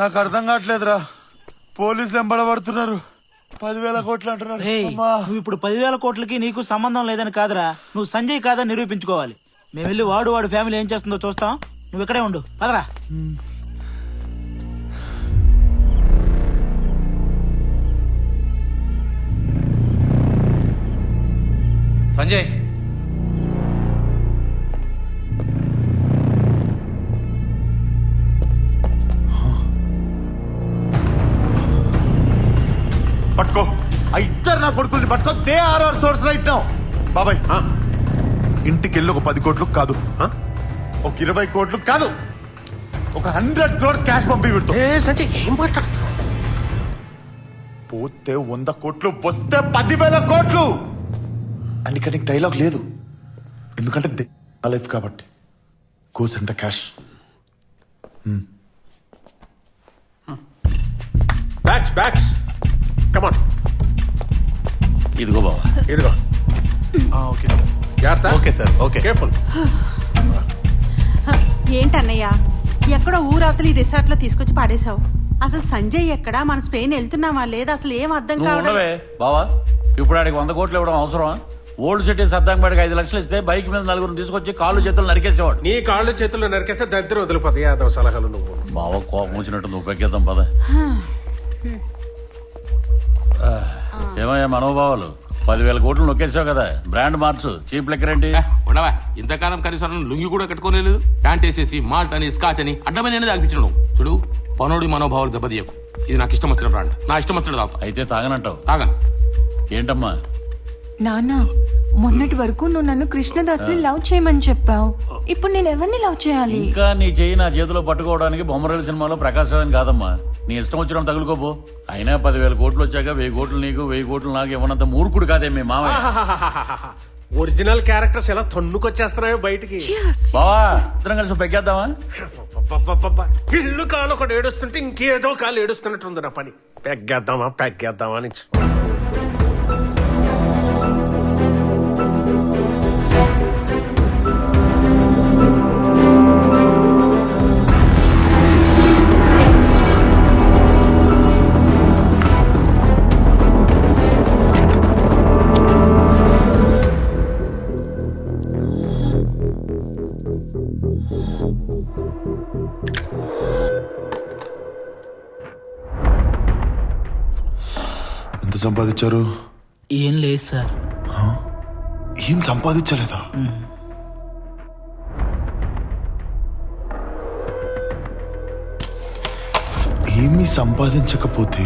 నాకు అర్థం కావట్లేదురా. పోలీసులు ఎంబడబడుతున్నారు, 10,000 కోట్లు అంటున్నారు. రేయ్, అమ్మా. నువ్వు ఇప్పుడు 10,000 కోట్లకి నీకు సంబంధం లేదని కాదురా, నువ్వు సంజయ్ కాదని నిరూపించుకోవాలి. మేము వెళ్ళి వాడు ఫ్యామిలీ ఏం చేస్తుందో చూస్తాం, నువ్వు ఇక్కడే ఉండు. పదరా. సంజయ్, పట్టుకో ఆ ఇద్దరు నా కొడుకుల్ని పట్టుకో. They are our source right now. బాబాయ్ ఇంటికి వెళ్ళి ఒక 10 కోట్లు కాదు, ఒక 20 కోట్లు కాదు, ఒక 100 crores క్యాష్ పంపి పెడుతూ. సంజయ్ ఏం మాట్లాడుతున్నావు? పోతే 100 కోట్లు, వస్తే 10,000 కోట్లు. అందుకని డైలాగ్ లేదు, ఎందుకంటే నా లైఫ్ కాబట్టి. Goes and the cash. Bags come on. ఇదిగో బాబా. ఇదిగో. ఓకే జాగ్రత్త. Okay sir, okay. కేర్ఫుల్. ఏంటన్నయ్య, ఎక్కడో ఊరవతలి రిసార్ట్ లో తీసుకొచ్చి పాడేశావు. అసలు సంజయ్ ఎక్కడా, మన స్పెయిన్ వెళ్తున్నావా లేదా, అసలు ఏం అర్థం నువ్వు కావడం. ఉండవే బావా, ఇప్పుడు ఆడికి 100 కోట్లు ఇవ్వడం అవసరమా? ఓల్డ్ సిటీ సద్దాంబడికి 5 లక్షలు ఇస్తే బైక్ మీద 4 తీసుకొచ్చి కాళ్ళు చేతులు నరికేసేవాడు. నీ కాళ్ళు చేతుల్లో నరికేస్తే దరిద్రం వదిలిపోతాయి. యాదవ సలహాలు నువ్వు. బావ కోపం వచ్చినట్టు నువ్వు పెగ్గేద్దాం పద. ఏమయ్యా మనోభావాలు, 10,000 కోట్లు నొక్కేసావు కదా, బ్రాండ్ మార్చు. చీప్ లెక్కర్ ఏంటి? ఉండవా, ఇంతకాలం కనీసం లుంగి కూడా కట్టుకోలేదు. ప్యాంట్ వేసేసి మాల్ట్ అని స్కాచ్ అని అడ్డమైన తాగిపించడం. చూడు, పనోడి మనోభావాలు దెబ్బతీయకు. ఇది నాకు ఇష్టం వచ్చిన బ్రాండ్, నా ఇష్టం వచ్చిన తాగుతా. అయితే తాగనంటావు? తాగను. ఏంటమ్మా? నాన్న, మొన్నటి వరకు నువ్వు నన్ను కృష్ణదాస్ని లవ్ చేయమని చెప్పావు. ఇప్పుడు నేను ఎవరిని లవ్ చేయాలి? ఇంకా నీ చెయ్యి నా చేతిలో పట్టుకోవడానికి బొమ్మరేల సినిమాలో ప్రకాశ్ రాజన్ కాదమ్మా. నీ ఇష్టం వచ్చిన తగులుకోపో. అయినా 10,000 కోట్లు వచ్చాక 1000 కోట్లు నీకు 1000 కోట్లు నాకు ఇవ్వనంత మూర్ఖుడు కాదే మీ మామయ్య. ఒరిజినల్ క్యారెక్టర్స్ ఎలా తన్నుకొచ్చేస్తున్నాయో బయటికి. బావా ఇద్దరం కలిసి పెగ్గేద్దామా? ఇల్లు కాలు ఒకటి ఏడుస్తుంటే ఇంకేదో కాలు ఏడుస్తున్నట్టుంది నా పని. పెగ్గేద్దామా అని. ఎంత సంపాదించారు? ఏం లేదు సార్. ఏం సంపాదించలేదా? ఏమీ సంపాదించకపోతే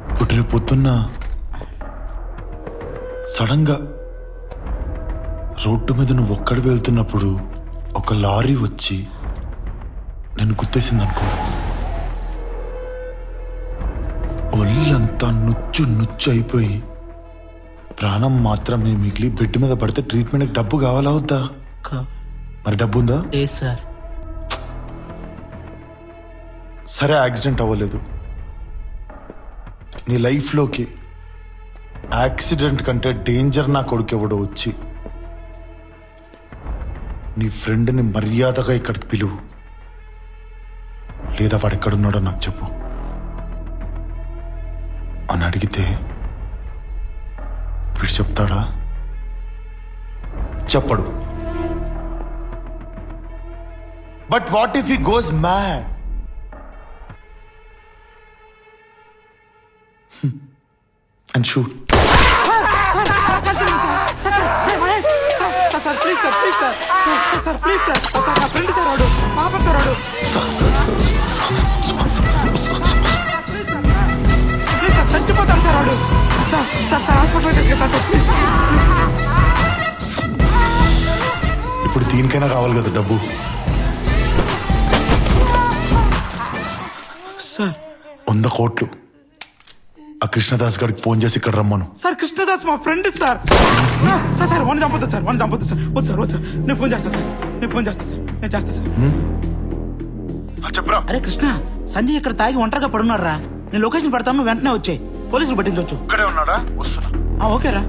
ఇప్పుడు రేపు పొద్దున్న సడన్గా రోడ్డు మీద నువ్వు ఒక్కడి వెళ్తున్నప్పుడు ఒక లారీ వచ్చి నేను గుర్తేసింది అనుకో, ఒళ్ళంతా నుచ్చు నుచ్చు అయిపోయి ప్రాణం మాత్రమే మిగిలి బెడ్ మీద పడితే ట్రీట్మెంట్కి డబ్బు కావాలా వద్దా? మరి డబ్బు ఉందా? సార్ సరే, యాక్సిడెంట్ అవ్వలేదు. నీ లైఫ్లోకి యాక్సిడెంట్ కంటే డేంజర్ నా కొడుకు ఎవడో వచ్చి నీ ఫ్రెండ్ని మర్యాదగా ఇక్కడికి పిలువు, లేదా వాడు ఎక్కడున్నాడో నాకు చెప్పు అని అడిగితే వీడు చెప్తాడా? చెప్పడు. But what if he goes mad? And shoot. ఇప్పుడు దీనికైనా కావాలి కదా డబ్బు. సార్ 100 కోట్లు ఆ కృష్ణదాస్ గారికి ఫోన్ చేసి ఇక్కడ రమ్మను. సార్ కృష్ణదాస్ మా friend sir. Sir sir one చంపొద్దు సార్, వన్ చంపొద్దు సార్. వద్దు సార్, వద్దు సార్. నేను ఫోన్ చేస్తా సార్, నేను ఫోన్ చేస్తా సార్, నేను చేస్తా సార్. చెప్పరా. అరే కృష్ణ, సంజయ్ ఇక్కడ తాగి ఒంటరిగా పడున్నాడు రా. నేను లొకేషన్ పెడతాను, నువ్వు వెంటనే వచ్చాయి. పోలీసులు పట్టించవచ్చు. ఇక్కడే ఉన్నాడా? వస్తున్నా. ఓకేరా.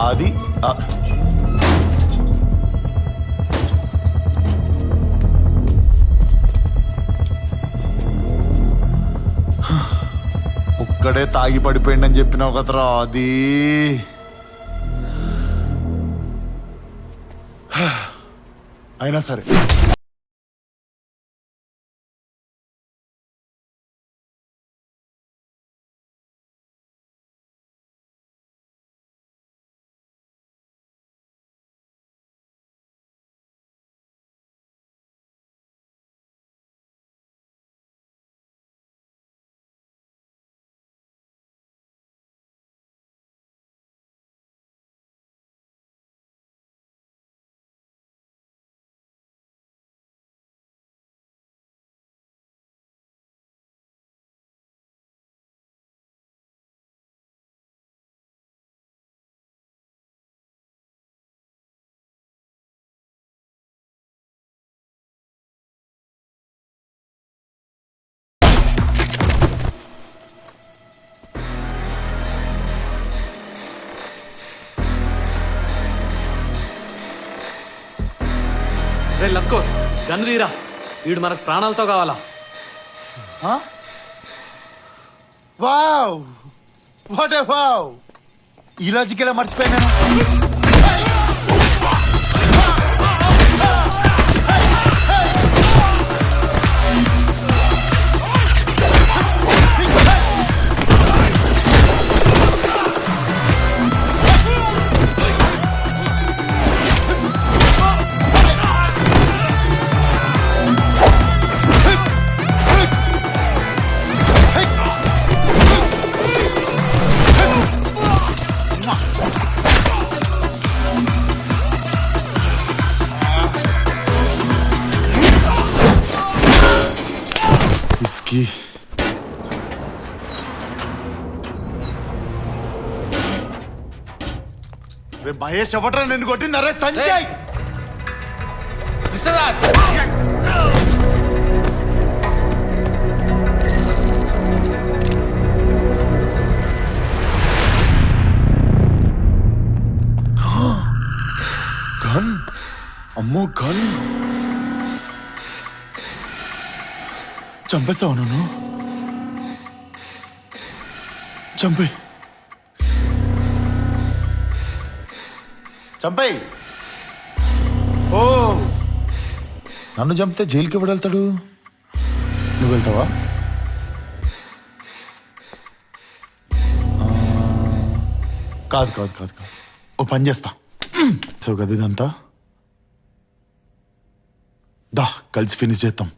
అది ఒక్కడే తాగి పడిపోయిందని చెప్పినావు కదరా. అది అయినా సరే రే లక్కో, గన్ను తీరా. వీడు మనకు ప్రాణాలతో కావాలా? Wow, what a wow. ఈ లాజిక్ ఎలా మర్చిపోయాను. మహేష్ ఎవట్రా నిన్ను కొట్టింది? అరే సంజయ్. కృష్ణదాస్ అమ్మో గన్ చంపేస్తావు నన్ను చంపే చంపేయ్. ఓ నన్ను చంపితే జైలుకి ఎవడు వెళ్తాడు నువ్వు వెళ్తావా కాదు కాదు కాదు కాదు ఓ పని చేస్తా సో కదా ఇదంతా దా కలిసి ఫినిష్ చేద్దాం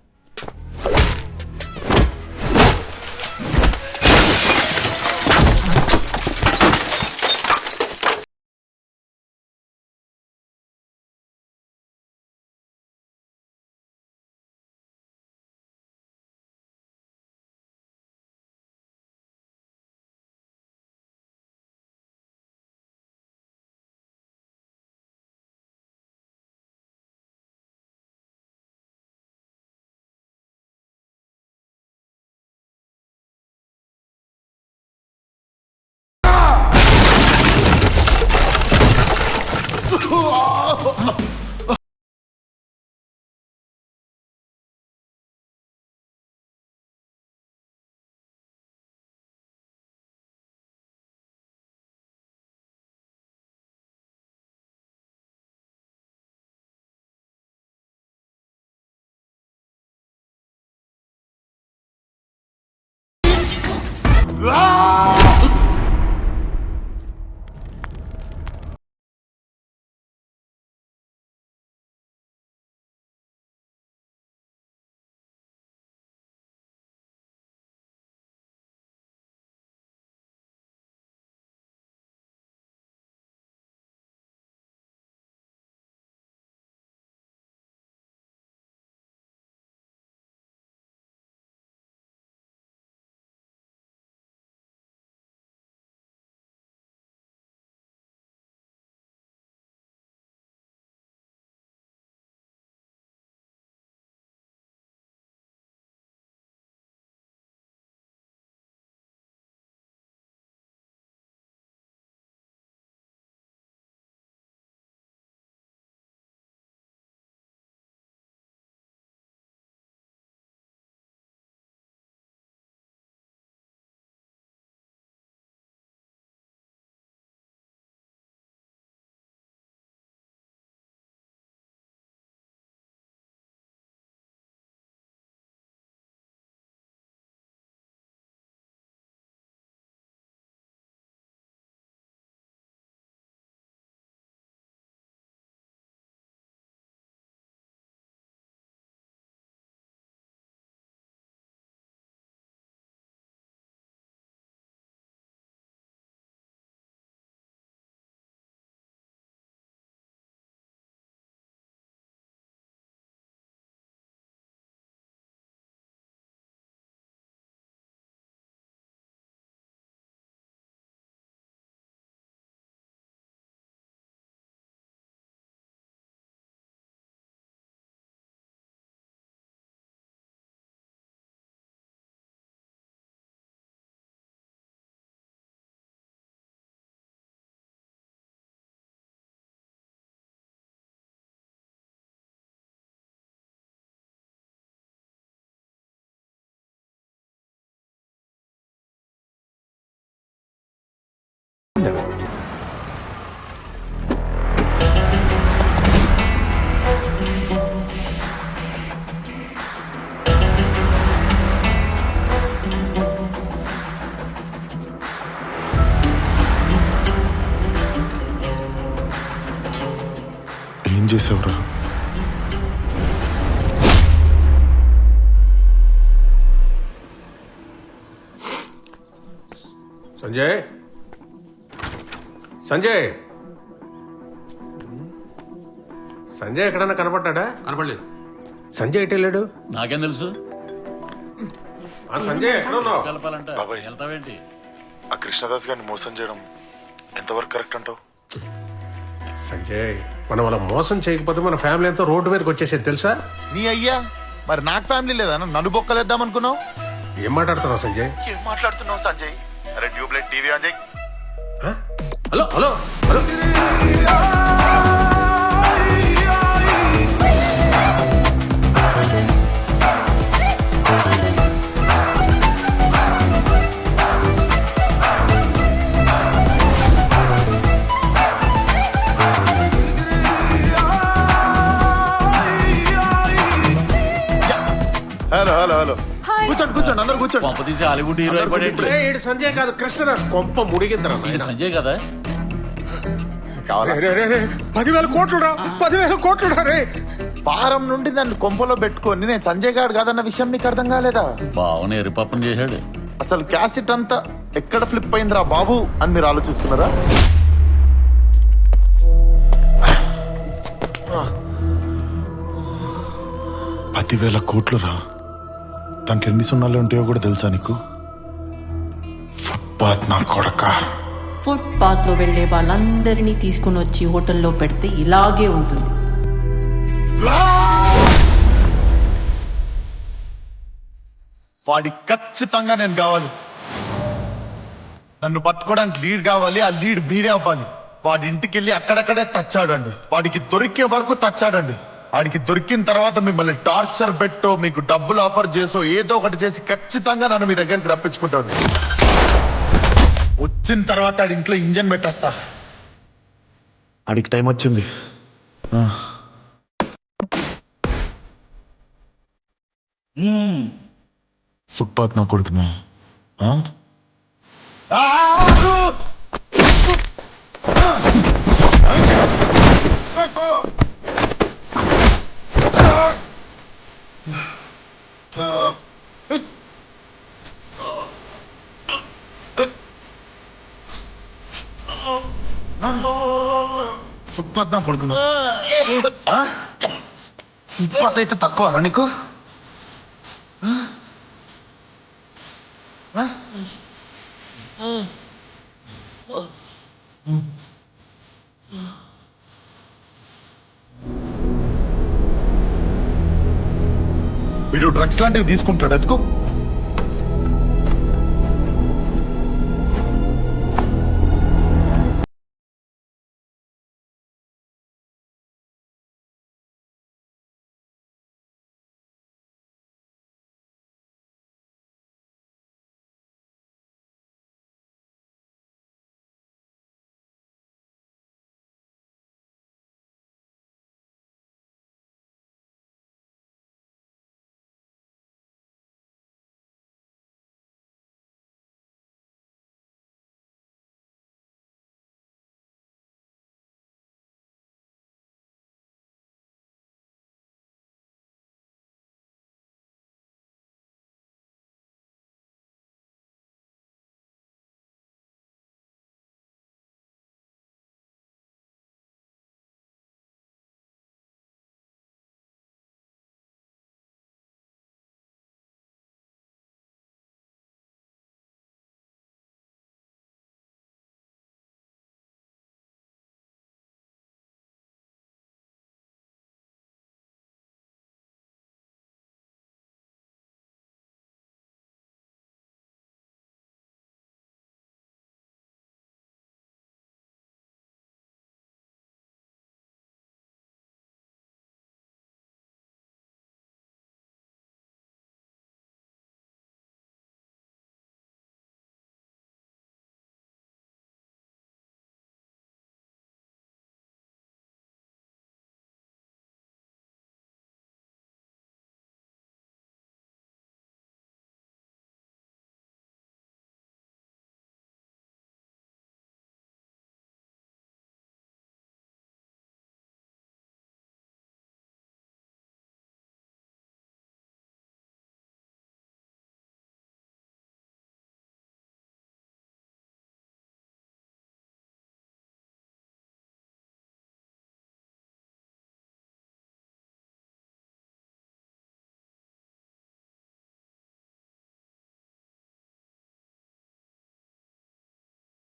ఏం చేసావురా సంజయ్ సంజయ్ సంజయ్ ఎక్కడన్నా కనపడ్డా? కనపడలేదు. సంజయ్ ఎటు వెళ్ళాడు? నాకేం తెలుసు ఆ సంజయ్ ఎక్కడ ఉన్నావు? కలపాలంట బాబాయ్. వెళ్తావేంటి? ఆ కృష్ణదాస్ గారిని మోసం చేయడం ఎంతవరకు కరెక్ట్ అంటావు సంజయ్ మనం అలా మోసం చేయకపోతే మన ఫ్యామిలీ అంతా రోడ్డు మీదకి వచ్చేసేది తెలుసా? నీ అయ్యా మరి నాకు ఫ్యామిలీ లేదా నన్ను బొక్కలేద్దాం అనుకున్నావు? ఏం మాట్లాడుతున్నావు సంజయ్? ఏం మాట్లాడుతున్నావు సంజయ్? అరే ట్యూబ్లైట్ టీవీ ఆన్ చేయి. ఆ? హలో హలో హలో హలో కూర్చోండి కూర్చోండి అందరు కూర్చోండి. పంప తీసి హాలీవుడ్ హీరో అయిపోయాడు. ఏడు సంజయ్ కాదు కృష్ణదాస్ కొంప ముడిగిందిరా ఈయన సంజయ్ కదా? 10,000 కోట్లు రా, 10,000 కోట్లు రా రే. వారం నుండి నన్ను కొంపలో పెట్టుకొని నేను సంజయ్ గారు కాదన్న విషయం మీకు అర్థం కాలేదా? బావని ఎరిపాపం చేశాడు. అసలు క్యాసెట్ అంతా ఎక్కడ ఫ్లిప్ అయిందిరా బాబు అని మీరు ఆలోచిస్తున్నారా? పదివేల కోట్లు రా. దాంట్లో ఎన్ని సున్నాలు ఉంటాయో కూడా తెలుసా నీకు? ఫుట్పాత్ నా కొడక. ఫుట్పాత్ లో వెళ్లే వాళ్ళందరినీ తీసుకుని వచ్చి హోటల్లో పెడితే ఇలాగే ఉంటుంది. వాడికి ఖచ్చితంగా నేను కావాలి. నన్ను పట్టుకోవడానికి లీడ్ కావాలి. ఆ లీడ్ మీరే అవ్వాలి. వాడి ఇంటికి వెళ్ళి అక్కడక్కడే తచ్చాడండి. వాడికి దొరికే వరకు తచ్చాడండి. వాడికి దొరికిన తర్వాత మిమ్మల్ని టార్చర్ పెట్టో, మీకు డబ్బులు ఆఫర్ చేసో, ఏదో ఒకటి చేసి ఖచ్చితంగా నన్ను మీ దగ్గరికి రప్పించుకుంటాడు. వచ్చిన తర్వాత ఆడి ఇంట్లో ఇంజన్ పెట్టేస్తా. ఆడికి టైం వచ్చింది. ఫుట్పాత్ నా కొడుకున్నా. ఫుట్పాత్ నా కొడుకున్నా. ఫుట్పాత్ అయితే తక్కువ నీకు. వీడు డ్రగ్స్ లాంటివి తీసుకుంటాడు. ఎందుకు?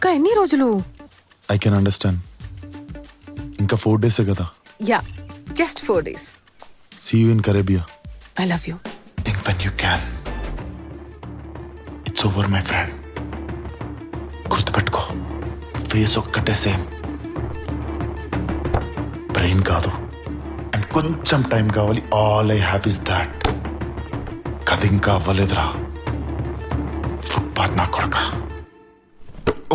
ఇంకా ఎన్ని రోజులు? I can understand. ఇంకా 4 days కదా. Yeah, just 4 days. See you in Caribbean. I love you. Think when you can. It's over my friend. గుర్తుపెట్టుకో, ఫేస్ ఒక్కటే సేమ్, బ్రెయిన్ కాదు. అండ్ కొంచెం టైం కావాలి. All I have is that. కథ ఇంకా అవ్వలేదురా. ఫుట్పాత్ నా కొడక.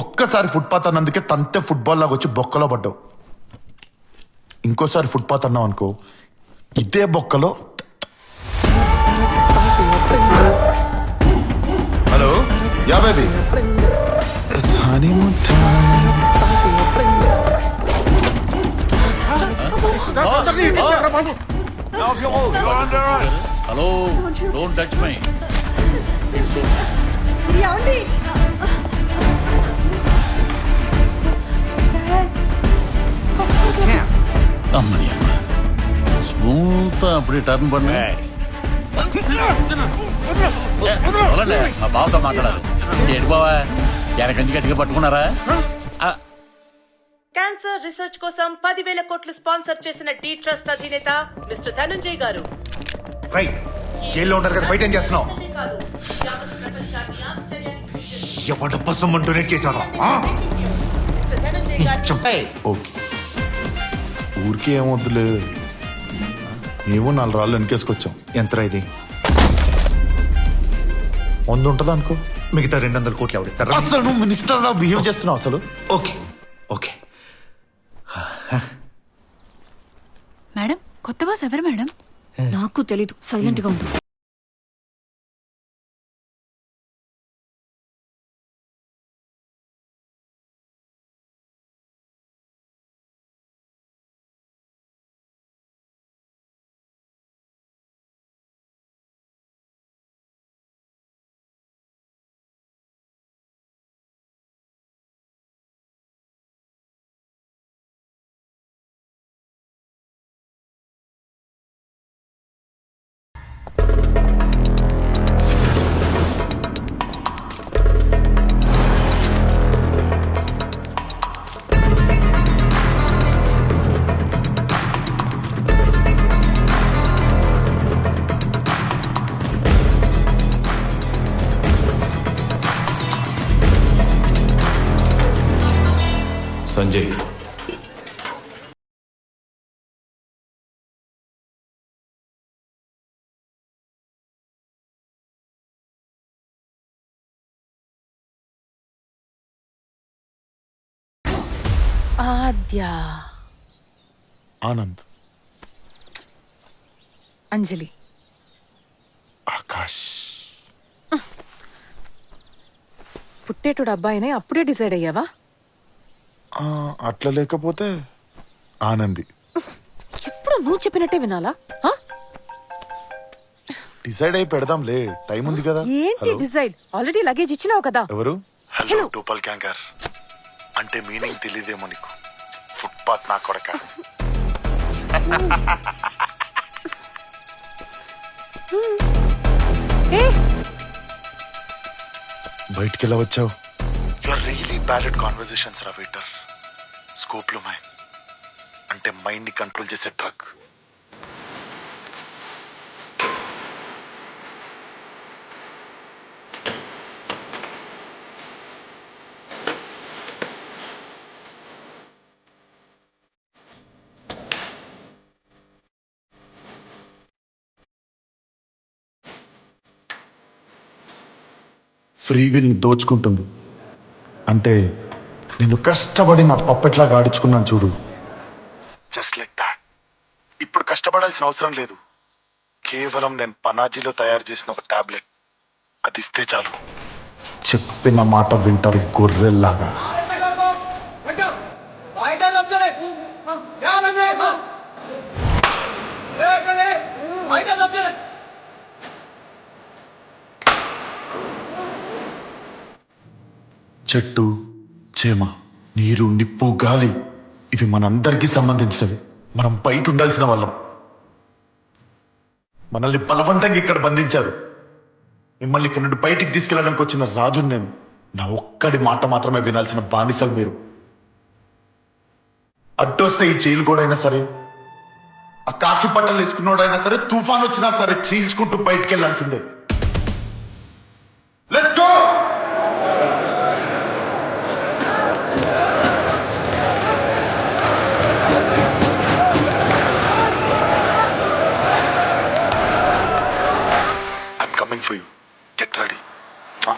ఒక్కసారి ఫుట్పాత్ అన్నందుకే తంతే ఫుట్బాల్ లాగా వచ్చి బొక్కలో పడ్డావు. ఇంకోసారి ఫుట్పాత్ అన్నావు అనుకో, ఇదే బొక్కలో yeah baby hello don't touch my it's అమ్మని అమ్మ స్మూత్ அப்படியே టర్న్ பண்ணு వదలండి, మా బావతో మాట్లాడాలి. ఏంటి బావా ఎనకంచి గట్టిగా పట్టుకున్నారా? క్యాన్సర్ రీసెర్చ్ కోసం 10,000 కోట్లు స్పాన్సర్ చేసిన డి ట్రస్ట్ అధినేత మిస్టర్ ధనంజయ్ గారు. రైట్, జైల్లో ఉంటారు కదా, బయట ఏం చేస్తున్నావు? ఎవడబ్బ సొమ్మని డొనేట్ చేశారు? ఓకే, ఊరికి ఏమొద్దులే, మేము 4 రాళ్ళు వెనకేసుకొచ్చాం. ఎంతరా ఇది? 100 ఉంటుంది అనుకో. మిగతా 200 కోట్లు ఎవరిస్తారు? అసలు నువ్వు మినిస్టర్ లా బిహేవ్ చేస్తున్నావు అసలు. Okay okay. మేడం, కొత్త బాస్ ఎవరు మేడం? నాకు తెలీదు, సైలెంట్ గా ఉండు. సంజయ్, ఆద్య, ఆనంద్, అంజలి, ఆకాష్. పుట్టేటోడు అబ్బాయినే అప్పుడే డిసైడ్ అయ్యావా? అట్లా లేకపోతే ఆనంది. ఎప్పుడు నువ్వు చెప్పినట్టే వినాలా? ఆ? డిసైడ్ అయి పెడదాంలే, టైం ఉంది కదా. ఏంటి డిసైడ్? ఆల్రెడీ లగేజ్ ఇచ్చినావు కదా. ఎవరు? హలో టోపల్ గ్యాంగర్ అంటే మీనింగ్ తెలియదేమో నీకు. ఫుట్పాత్ నా కొడక. బయటికి ఎలా వచ్చావు? You are really bad at conversations రా వెయిటర్. స్కోప్ లో మైండ్ అంటే మైండ్ ని కంట్రోల్ చేసే డ్రగ్. ఫ్రీగా నీకు దోచుకుంటుంది. అంటే నేను కష్టపడి నా పప్పెట్లాగా ఆడించుకున్నాను చూడు. Just like that. ఇప్పుడు కష్టపడాల్సిన అవసరం లేదు. కేవలం నేను పనాజీలో తయారు చేసిన ఒక టాబ్లెట్ అది ఇస్తే చాలు. చెప్పిన మాట వింటారు గొర్రెల్లాగా. చెట్టు, చేమ, నీరు, నిప్పు, గాలి ఇవి మనందరికీ సంబంధించినవి. మనం బయట ఉండాల్సిన వాళ్ళం. మనల్ని బలవంతంగా ఇక్కడ బంధించారు. మిమ్మల్ని ఇక్కడ నుండి బయటికి తీసుకెళ్ళడానికి వచ్చిన రాజు నేను. నా ఒక్కడి మాట మాత్రమే వినాల్సిన బానిసలు మీరు. అడ్డొస్తే ఈ జైలు కూడా అయినా సరే, ఆ కాకి బట్టలు వేసుకున్నోడైనా సరే, తుఫాన్ వచ్చినా సరే చీల్చుకుంటూ బయటికి వెళ్ళాల్సిందే. Let's go. for you. Get ready. Huh?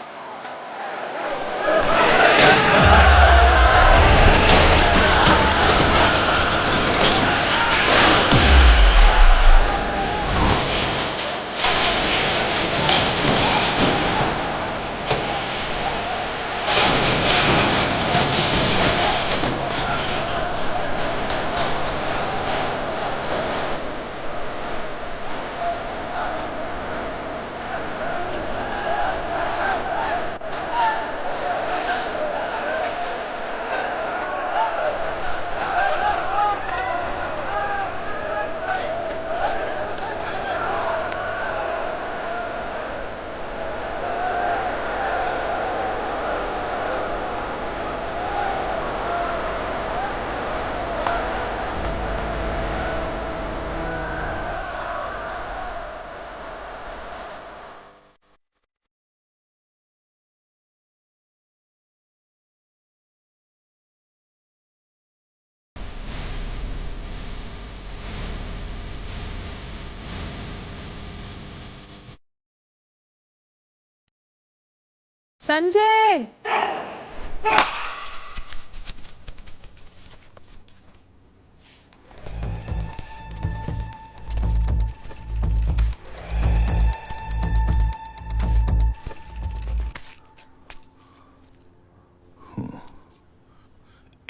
Sanjay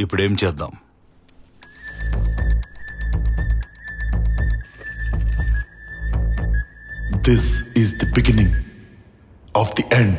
ఇప్పుడేం చేద్దాం? This is the beginning of the end.